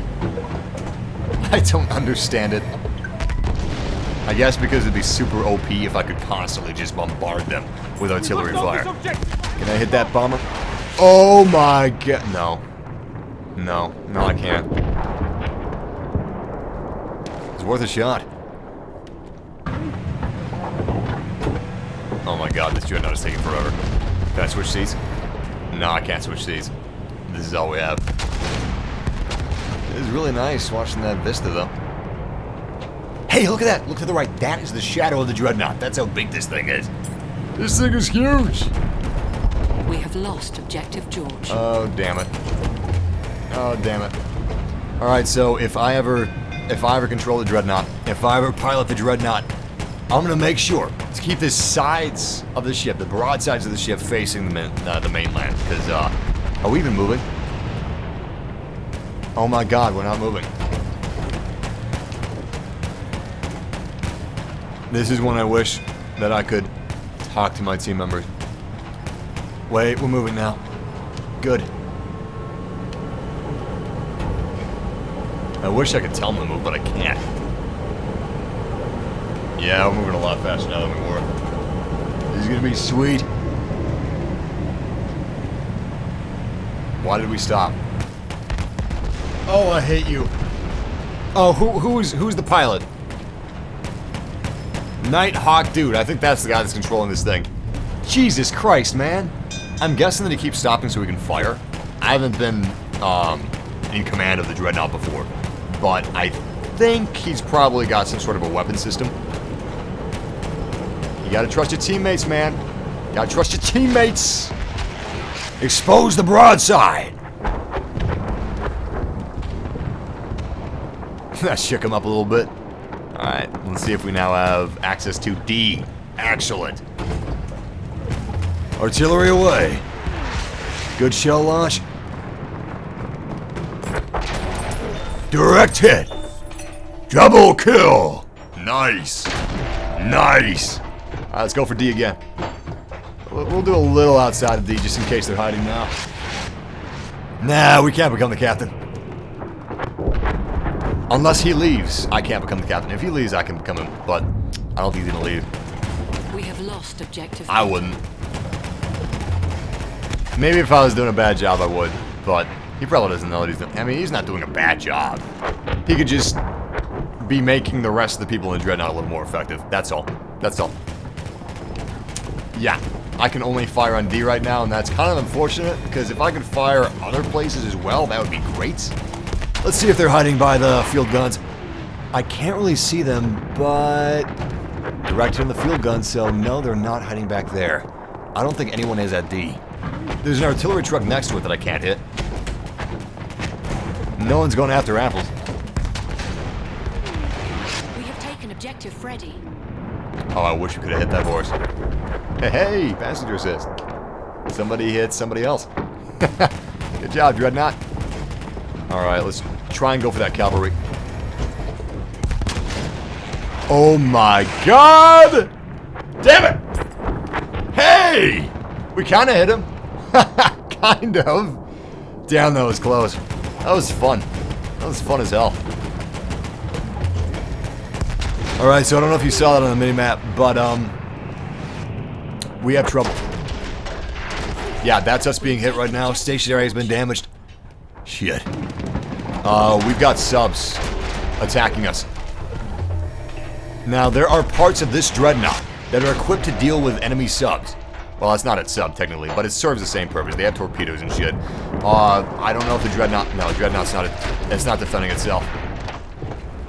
I don't understand it. I guess because it'd be super OP if I could constantly just bombard them with artillery fire. Can I hit that bomber? Oh my god. No. No. No, I can't. It's worth a shot. Oh my god, this Dreadnought is taking forever. Can I switch seats? No, I can't switch seats. This is all we have. It is really nice watching that vista, though. Hey, look at that! Look to the right. That is the shadow of the Dreadnought. That's how big this thing is. This thing is huge! We have lost objective George. Oh, damn it. Oh, damn it. Alright, so if I ever control the Dreadnought, if I ever pilot the Dreadnought, I'm gonna make sure to keep the sides of the ship, the broad sides of the ship, facing the mainland. Because, are we even moving? Oh my god, we're not moving. This is when I wish that I could talk to my team members. Wait, we're moving now. Good. I wish I could tell them to move, but I can't. Yeah, we're moving a lot faster now than we were. This is gonna be sweet. Why did we stop? Oh, I hate you. Oh, who's the pilot? Nighthawk dude. I think that's the guy that's controlling this thing. Jesus Christ, man. I'm guessing that he keeps stopping so we can fire. I haven't been in command of the Dreadnought before, but I think he's probably got some sort of a weapon system. You gotta trust your teammates, man. You gotta trust your teammates. Expose the broadside. That shook him up a little bit. Alright, let's see if we now have access to D. Excellent. Artillery away. Good shell launch. Direct hit. Double kill. Nice. Nice. Alright, let's go for D again. We'll do a little outside of D just in case they're hiding now. Nah, we can't become the captain. Unless he leaves, I can't become the captain. If he leaves, I can become him, but I don't think he's gonna leave. We have lost objective. I wouldn't. Maybe if I was doing a bad job, I would, but he probably doesn't know what he's doing. I mean, he's not doing a bad job. He could just be making the rest of the people in Dreadnought a little more effective. That's all. That's all. Yeah, I can only fire on D right now, and that's kind of unfortunate, because if I could fire other places as well, that would be great. Let's see if they're hiding by the field guns. I can't really see them, but directed on the field guns, so no, they're not hiding back there. I don't think anyone is at D. There's an artillery truck next to it that I can't hit. No one's going after apples. We have taken objective Freddy. Oh, I wish we could have hit that horse. Hey, hey, passenger assist. Somebody hit somebody else. Good job, Dreadnought. Alright, let's try and go for that cavalry. Oh my god! Damn it! Hey! We kind of hit him. Kind of. Damn, that was close. That was fun. That was fun as hell. Alright, so I don't know if you saw that on the minimap, but we have trouble. Yeah, that's us being hit right now. Stationary has been damaged. Shit. We've got subs attacking us. Now, there are parts of this Dreadnought that are equipped to deal with enemy subs. Well, it's not its sub, technically, but it serves the same purpose. They have torpedoes and shit. I don't know if the Dreadnought... No, Dreadnought's not... It's not defending itself.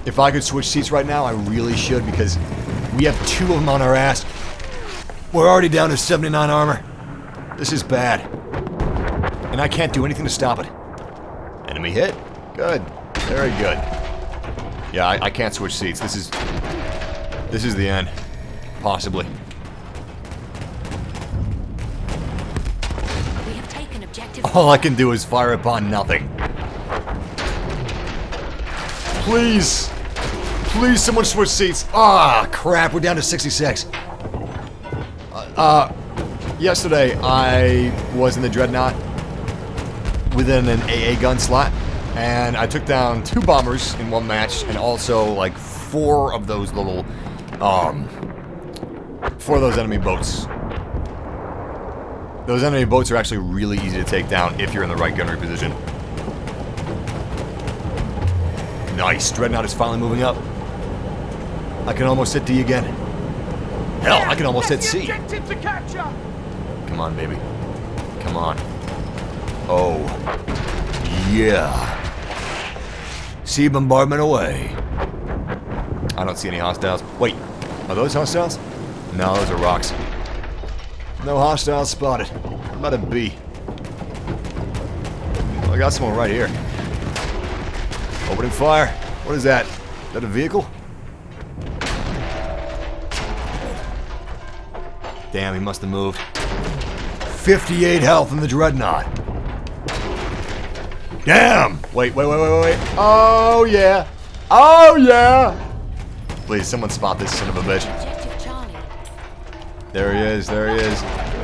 If I could switch seats right now, I really should, because we have 2 of them on our ass. We're already down to 79 armor. This is bad. And I can't do anything to stop it. Enemy hit. Good. Very good. Yeah, I can't switch seats. This is the end. Possibly. We have taken objective. All I can do is fire upon nothing. Please. Please, someone switch seats. Ah, crap. We're down to 66. Yesterday, I was in the Dreadnought within an AA gun slot, and I took down 2 bombers in one match, and also like 4 of those little, 4 of those enemy boats. Those enemy boats are actually really easy to take down if you're in the right gunnery position. Nice. Dreadnought is finally moving up. I can almost hit D again. Hell, I can almost hit C. Come on, baby. Come on. Oh. Yeah. Sea bombardment away. I don't see any hostiles. Wait, are those hostiles? No, those are rocks. No hostiles spotted. How about a B? Oh, I got someone right here. Opening fire. What is that? Is that a vehicle? Damn, he must have moved. 58 health in the Dreadnought. Damn! Wait. Oh, yeah. Oh, yeah! Please, someone spot this son of a bitch. Objective Charlie. There he is, there he is.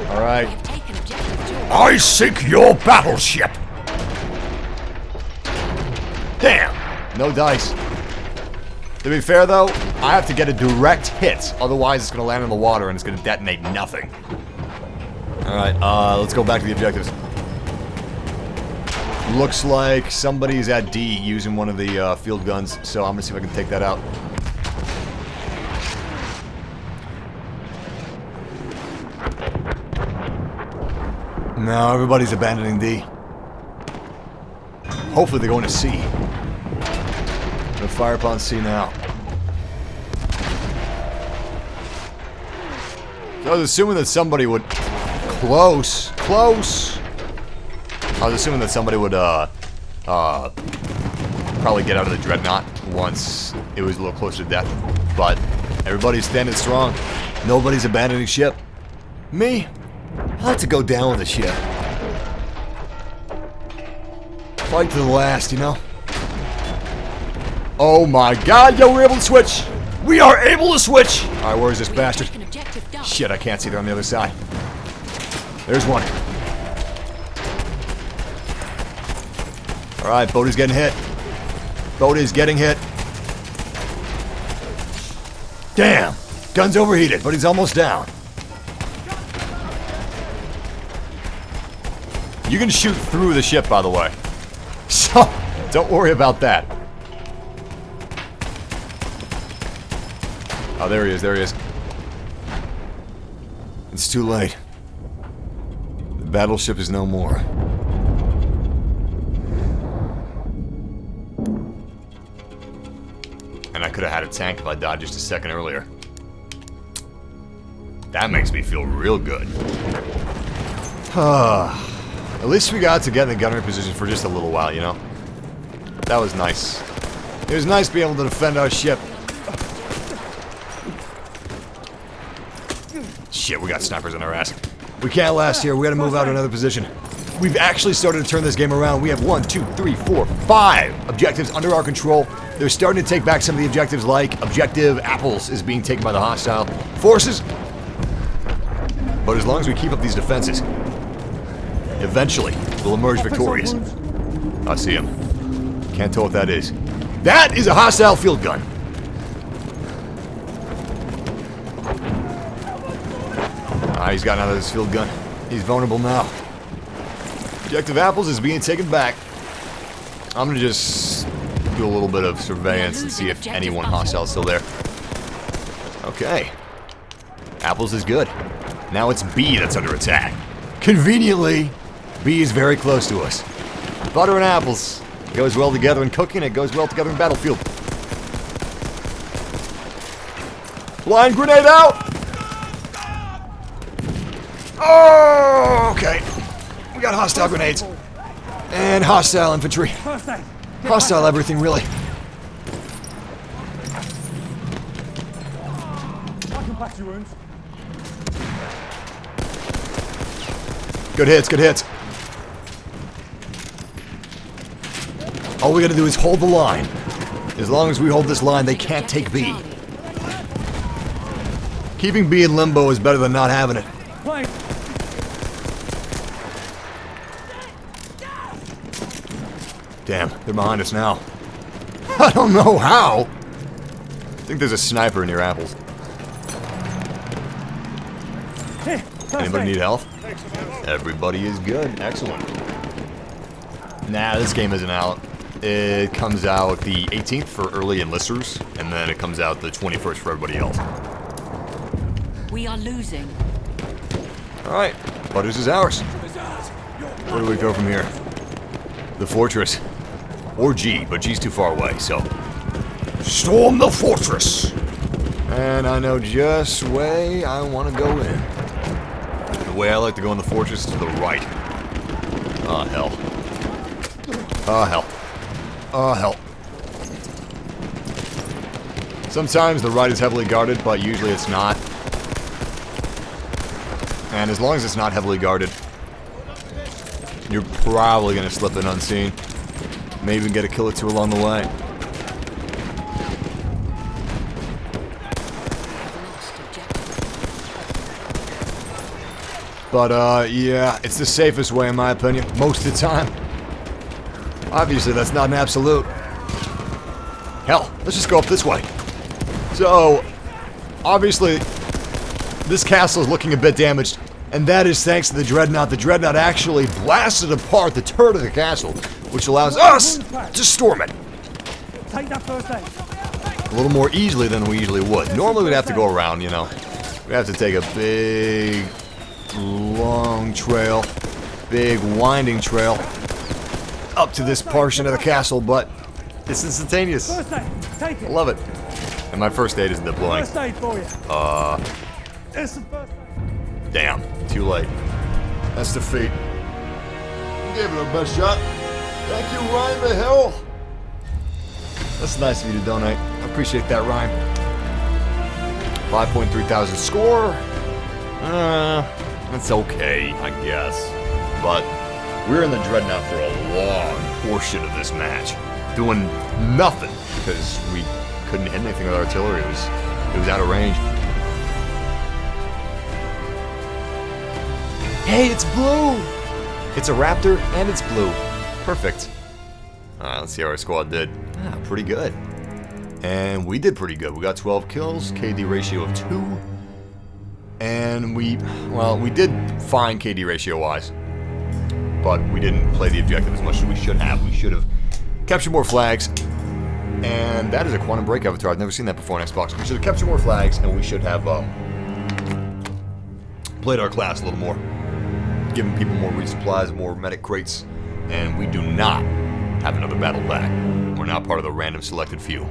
Alright. We have taken objective George. I seek your battleship! Damn! No dice. To be fair, though, I have to get a direct hit. Otherwise, it's going to land in the water and it's going to detonate nothing. Alright, let's go back to the objectives. Looks like somebody's at D using one of the field guns, so I'm going to see if I can take that out. No, everybody's abandoning D. Hopefully they're going to C. Gonna fire upon C now. So I was assuming that somebody would... Close! I was assuming that somebody would, probably get out of the Dreadnought once it was a little closer to death. But everybody's standing strong. Nobody's abandoning ship. Me? I like to go down with the ship. Fight to the last, you know? Oh my god, yo, we're able to switch! We are able to switch! Alright, where is this bastard? Shit, I can't see. They're on the other side. There's one. Alright, boat is getting hit. Boat is getting hit. Damn! Gun's overheated, but he's almost down. You can shoot through the ship, by the way. So, don't worry about that. Oh, there he is, there he is. It's too late. The battleship is no more. And I could have had a tank if I died just a second earlier. That makes me feel real good. At least we got to get in the gunnery position for just a little while, you know? That was nice. It was nice being able to defend our ship. Shit, we got snipers on our ass. We can't last here. We gotta move out to another position. We've actually started to turn this game around. We have 1, 2, 3, 4, 5 objectives under our control. They're starting to take back some of the objectives, like Objective Apples is being taken by the hostile forces. But as long as we keep up these defenses, eventually we'll emerge victorious. I see him. Can't tell what that is. That is a hostile field gun. He's gotten out of his field gun. He's vulnerable now. Objective Apples is being taken back. I'm gonna just do a little bit of surveillance and see if anyone hostile is still there. Okay. Apples is good. Now it's B that's under attack. Conveniently, B is very close to us. Butter and apples. It goes well together in cooking, it goes well together in battlefield. Blind grenade out! Oh, okay. We got hostile grenades. And hostile infantry. First aid. Hostile everything, really. I can patch your wounds. Good hits, good hits. All we gotta do is hold the line. As long as we hold this line, they can't take B. Keeping B in limbo is better than not having it. Plane. Damn, they're behind us now. I don't know how. I think there's a sniper near apples. Here. First Anybody aid. need health? Everybody is good. Excellent. Nah, this game isn't out. It comes out the 18th for early enlisters, and then it comes out the 21st for everybody else. We are losing. Alright, Butters is ours. Where do we go from here? The fortress. Or G, but G's too far away, so... Storm the fortress! And I know just the way I want to go in. The way I like to go in the fortress is to the right. Oh, hell. Oh, hell. Oh, hell. Sometimes the right is heavily guarded, but usually it's not. And as long as it's not heavily guarded, you're probably going to slip in unseen. Maybe even get a kill or two along the way. But, yeah, it's the safest way in my opinion, most of the time. Obviously, that's not an absolute. Hell, let's just go up this way. So, obviously, this castle is looking a bit damaged, and that is thanks to the Dreadnought. The Dreadnought actually blasted apart the turret of the castle, which allows us to storm it Take that first aid. a little more easily than we usually would. Normally, we'd have to go around, you know. We'd have to take a big, long trail, big winding trail up to this portion of the castle, but it's instantaneous. First aid. Take I it. love it. And my first aid isn't deploying. First aid for you. It's the first aid. Damn, too late. That's defeat. You gave it our best shot. Thank you, Ryan the Hill. That's nice of you to donate. I appreciate that, Ryan. 5.3 thousand score. That's okay, I guess. But we're in the Dreadnought for a long portion of this match, doing nothing because we couldn't hit anything with artillery. It was out of range. Hey, it's blue! It's a Raptor and it's blue. Perfect. Alright, let's see how our squad did. Ah, pretty good. And we did pretty good. We got 12 kills, KD ratio of 2. And we did fine KD ratio-wise. But we didn't play the objective as much as we should have. We should have captured more flags. And that is a quantum break avatar. I've never seen that before on Xbox. We should have captured more flags, and we should have played our class a little more. Giving people more resupplies, more medic crates. And we do not have another battle pack. We're not part of the random selected few.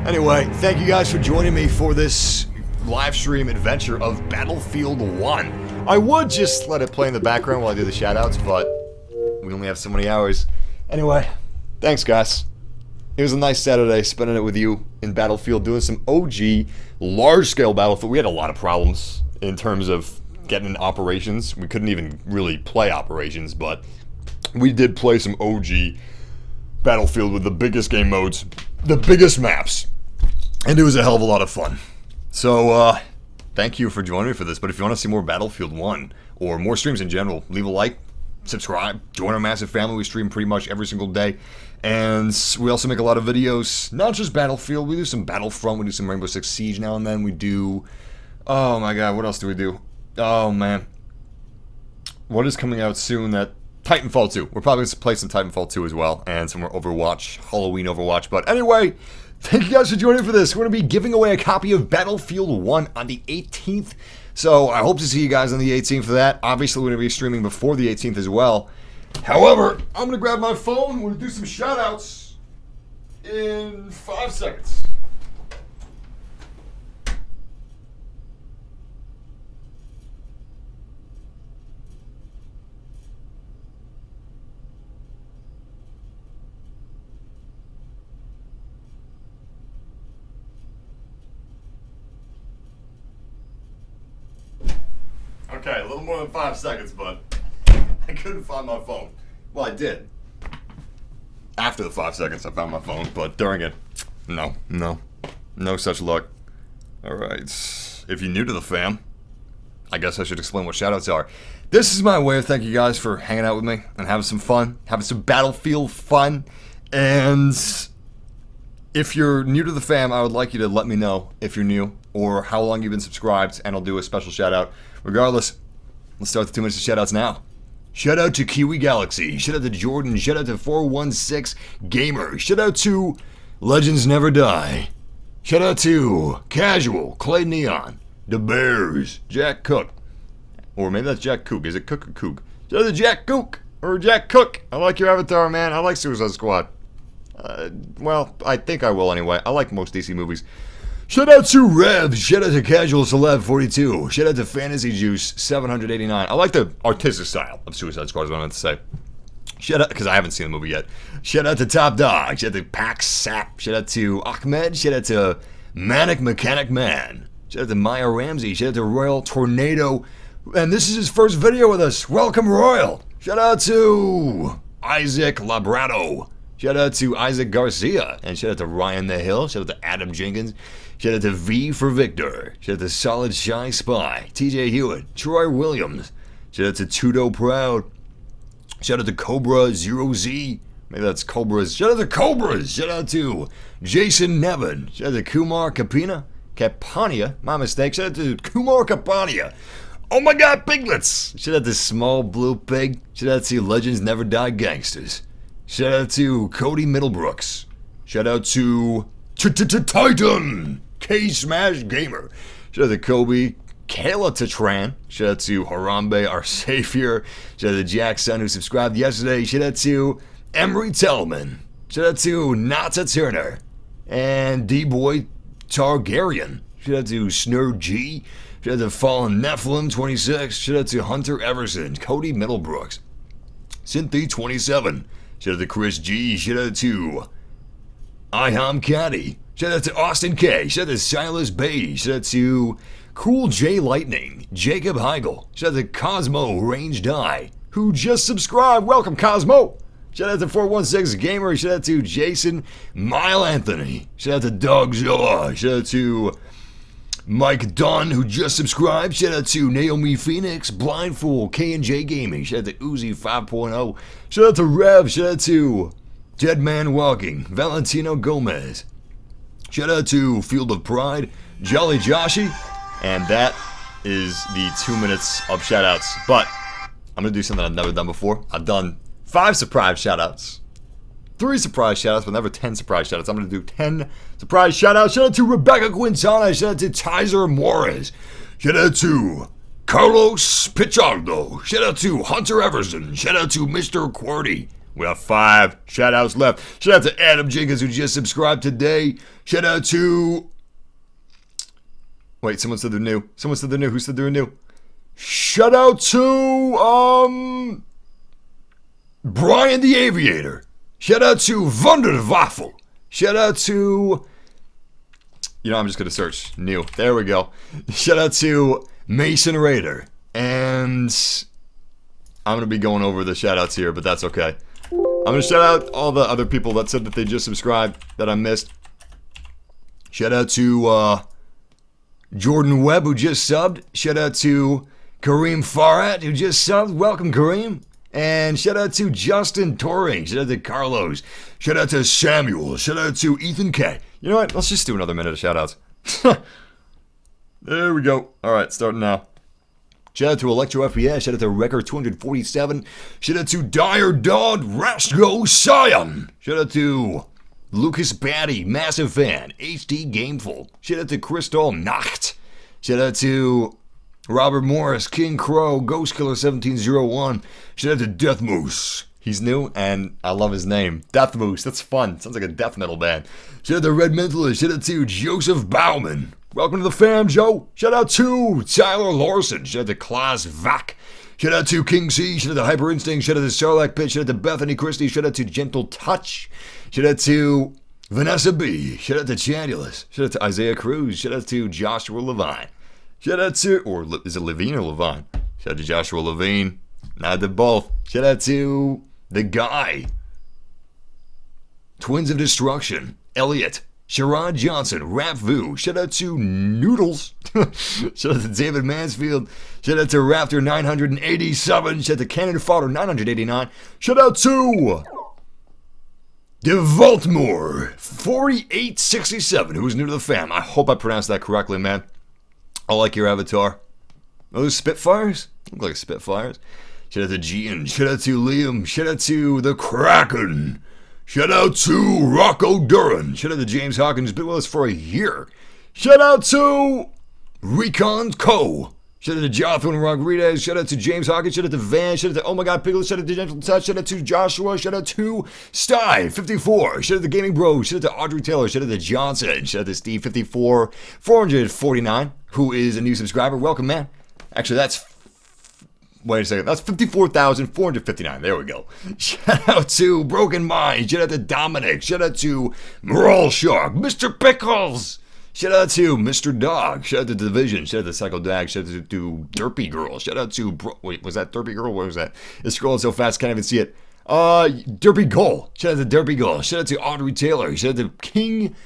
Anyway, thank you guys for joining me for this live stream adventure of Battlefield 1. I would just let it play in the background while I do the shoutouts, but we only have so many hours. Anyway, thanks guys. It was a nice Saturday spending it with you in Battlefield, doing some OG large-scale Battlefield. We had a lot of problems in terms of getting in operations. We couldn't even really play operations, but we did play some OG Battlefield with the biggest game modes, the biggest maps, and it was a hell of a lot of fun. So, thank you for joining me for this, but if you want to see more Battlefield 1, or more streams in general, leave a like, subscribe, join our massive family. We stream pretty much every single day, and we also make a lot of videos, not just Battlefield. We do some Battlefront, we do some Rainbow Six Siege now and then. We do, oh my god, what else do we do? Oh man, what is coming out soon? That Titanfall 2. We're probably going to play some Titanfall 2 as well, and some more Overwatch, Halloween Overwatch. But anyway, Thank you guys for joining for this. We're going to be giving away a copy of Battlefield 1 on the 18th. So I hope to see you guys on the 18th for that. Obviously, we're going to be streaming before the 18th as well. However, I'm going to grab my phone. We're going to do some shoutouts in 5 seconds. Okay, a little more than 5 seconds, but I couldn't find my phone. Well, I did. After the 5 seconds, I found my phone, but during it, no such luck. Alright, if you're new to the fam, I guess I should explain what shoutouts are. This is my way of thanking you guys for hanging out with me and having some fun, having some Battlefield fun, and if you're new to the fam, I would like you to let me know if you're new or how long you've been subscribed, and I'll do a special shout out. Regardless, let's start the 2 minutes of shout outs now. Shout out to Kiwi Galaxy, shout out to Jordan, shout out to 416 Gamer, shout out to Legends Never Die, shout out to Casual, Clay Neon, The Bears, Jack Cook, or maybe that's Jack Cook. Is it Cook or Cook? Shout out to Jack Cook, or Jack Cook. I like your avatar, man. I like Suicide Squad. Well, I think I will anyway. I like most DC movies. Shout out to Rev, shout out to Casual Celeb 42, shout out to Fantasy Juice 789. I like the artistic style of Suicide Squad is what I meant to say. Shout out, because I haven't seen the movie yet. Shout out to Top Dog, shout out to Pax Sap, shout out to Ahmed, shout out to Manic Mechanic Man, shout out to Maya Ramsey, shout out to Royal Tornado, and this is his first video with us. Welcome, Royal. Shout out to Isaac Labrado. Shout out to Isaac Garcia, and shout out to Ryan the Hill, shout out to Adam Jenkins, shout out to V for Victor, shout out to Solid Shy Spy, TJ Hewitt, Troy Williams, shout out to Tudo Proud, shout out to Cobra Zero Z, maybe that's Cobras, shout out to Cobras, shout out to Jason Nevin, shout out to Kumar Capania, my mistake, shout out to Kumar Capania, oh my god, piglets, shout out to Small Blue Pig, shout out to Legends Never Die Gangsters, shout out to Cody Middlebrooks. Shout out to Titan K-Smash Gamer. Shout out to Kobe Kayla Tatran. Shout out to Harambe, our savior. Shout out to Jackson, who subscribed yesterday. Shout out to Emery Tellman. Shout out to Nata Turner. And D-Boy Targaryen. Shout out to Snurd G. Shout out to Fallen Nephilim 26. Shout out to Hunter Everson. Cody Middlebrooks. Cynthia 27. Shout out to Chris G. Shout out to Iham Caddy. Shout out to Austin K. Shout out to Silas Bay. Shout out to Cool J Lightning. Jacob Heigl. Shout out to Cosmo Range Die, who just subscribed. Welcome, Cosmo. Shout out to 416 Gamer. Shout out to Jason Mile Anthony. Shout out to Dogzilla. Shout out to Mike Dunn, who just subscribed. Shout out to Naomi Phoenix, Blindfool, K&J Gaming. Shout out to Uzi 5.0. Shout out to Rev. Shout out to Dead Man Walking, Valentino Gomez. Shout out to Field of Pride, Jolly Joshi. And that is the 2 minutes of shout outs. But I'm going to do something I've never done before. I've done 5 surprise shout outs. 3 surprise shoutouts, but never 10 surprise shoutouts. I'm going to do 10 surprise shoutouts. Shout out to Rebecca Quintana. Shout out to Tizer Morris. Shout out to Carlos Pichardo. Shout out to Hunter Everson. Shout out to Mr. QWERTY. We have 5 shoutouts left. Shout out to Adam Jenkins, who just subscribed today. Shout out to... Wait, someone said they're new. Someone said they're new. Who said they were new? Shout out to... Brian the Aviator. Shout out to Wunderwaffel. Shout out to... You know, I'm just going to search new. There we go. Shout out to Mason Raider. And I'm going to be going over the shout outs here, but that's okay. I'm going to shout out all the other people that said that they just subscribed that I missed. Shout out to Jordan Webb, who just subbed. Shout out to Kareem Farhat, who just subbed. Welcome, Kareem. And shout out to Justin Torring. Shout out to Carlos. Shout out to Samuel. Shout out to Ethan K. You know what? Let's just do another minute of shout outs. There we go. Alright, starting now. Shout out to Electro FPS. Shout out to Record 247. Shout out to Dire Dodd Rastgo Sion. Shout out to Lucas Batty, massive fan. HD Gameful. Shout out to Crystal Nacht. Shout out to Robert Morris, King Crow, Ghost Killer 1701. Shout out to Death Moose. He's new, and I love his name. Death Moose, that's fun. Sounds like a death metal band. Shout out to Red Mentalist. Shout out to Joseph Bauman. Welcome to the fam, Joe. Shout out to Tyler Larson. Shout out to Klaas Vac. Shout out to King C. Shout out to Hyper Instinct. Shout out to Sarlacc Pit. Shout out to Bethany Christie. Shout out to Gentle Touch. Shout out to Vanessa B. Shout out to Chandulus. Shout out to Isaiah Cruz. Shout out to Joshua Levine. Shout out to, or is it Levine or Levine? Shout out to Joshua Levine. Not to both. Shout out to The Guy. Twins of Destruction. Elliot. Sherrod Johnson. Rapvu. Shout out to Noodles. Shout out to David Mansfield. Shout out to Raptor 987. Shout out to Cannon Fodder 989. Shout out to DeVoltmore 4867, who's new to the fam. I hope I pronounced that correctly, man. I like your avatar. Those Spitfires? Look like Spitfires. Shout out to Gian. Shout out to Liam. Shout out to the Kraken. Shout out to Rocco Duran. Shout out to James Hawkins, who's been with us for a year. Shout out to Recon Co. Shout out to Jonathan Rodriguez. Shout out to James Hawkins. Shout out to Van. Shout out to Oh My God Piglet. Shout out to Gentle Touch. Shout out to Joshua. Shout out to Sty54. Shout out to Gaming Bros. Shout out to Audrey Taylor. Shout out to Johnson. Shout out to Steve54 449, who is a new subscriber. Welcome, man. Actually, that's... Wait a second. That's 54,459. There we go. Shout out to Broken Mind. Shout out to Dominic. Shout out to Moral Shark. Mr. Pickles. Shout out to Mr. Dog. Shout out to Division. Shout out to Psycho Dag. Shout out to Derpy Girl. Shout out to... Wait, was that Derpy Girl? What was that? It's scrolling so fast, can't even see it. Derpy Goal. Shout out to Derpy Goal. Shout out to Audrey Taylor. Shout out to King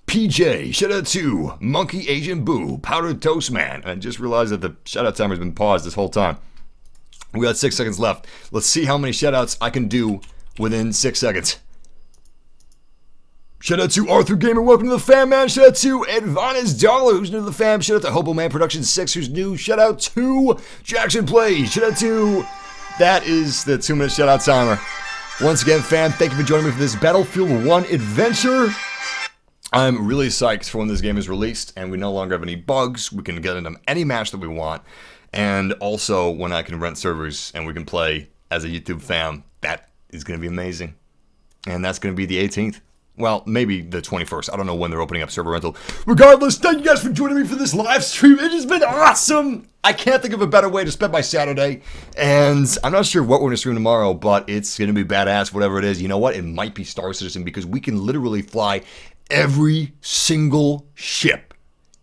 PJ. Shout out to Monkey Asian Boo. Powdered Toast Man. I just realized that the shout out timer has been paused this whole time. We got 6 seconds left. Let's see how many shoutouts I can do within 6 seconds. Shout out to Arthur Gamer, welcome to the fam, man. Shout out to Advanis Dollar, who's new to the fam. Shout out to Hobo Man Production 6, who's new. Shout out to Jackson Plays. Shout out to... That is the 2-minute shout out timer. Once again, fam, thank you for joining me for this Battlefield 1 adventure. I'm really psyched for when this game is released and we no longer have any bugs. We can get into any match that we want. And also when I can rent servers and we can play as a YouTube fam, that is going to be amazing. And that's going to be the 18th. Well, maybe the 21st. I don't know when they're opening up server rental. Regardless, thank you guys for joining me for this live stream. It has been awesome. I can't think of a better way to spend my Saturday. And I'm not sure what we're going to stream tomorrow, but it's going to be badass, whatever it is. You know what? It might be Star Citizen because we can literally fly every single ship,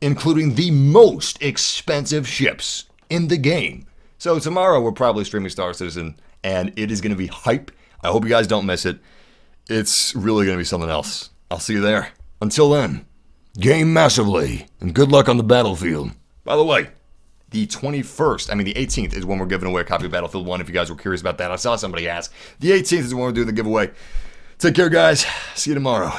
including the most expensive ships in the game. So tomorrow we're probably streaming Star Citizen, and it is going to be hype. I hope you guys don't miss it. It's really going to be something else. I'll see you there. Until then, game massively, and good luck on the battlefield. By the way, the 18th is when we're giving away a copy of Battlefield 1, if you guys were curious about that. I saw somebody ask. The 18th is when we're doing the giveaway. Take care, guys. See you tomorrow.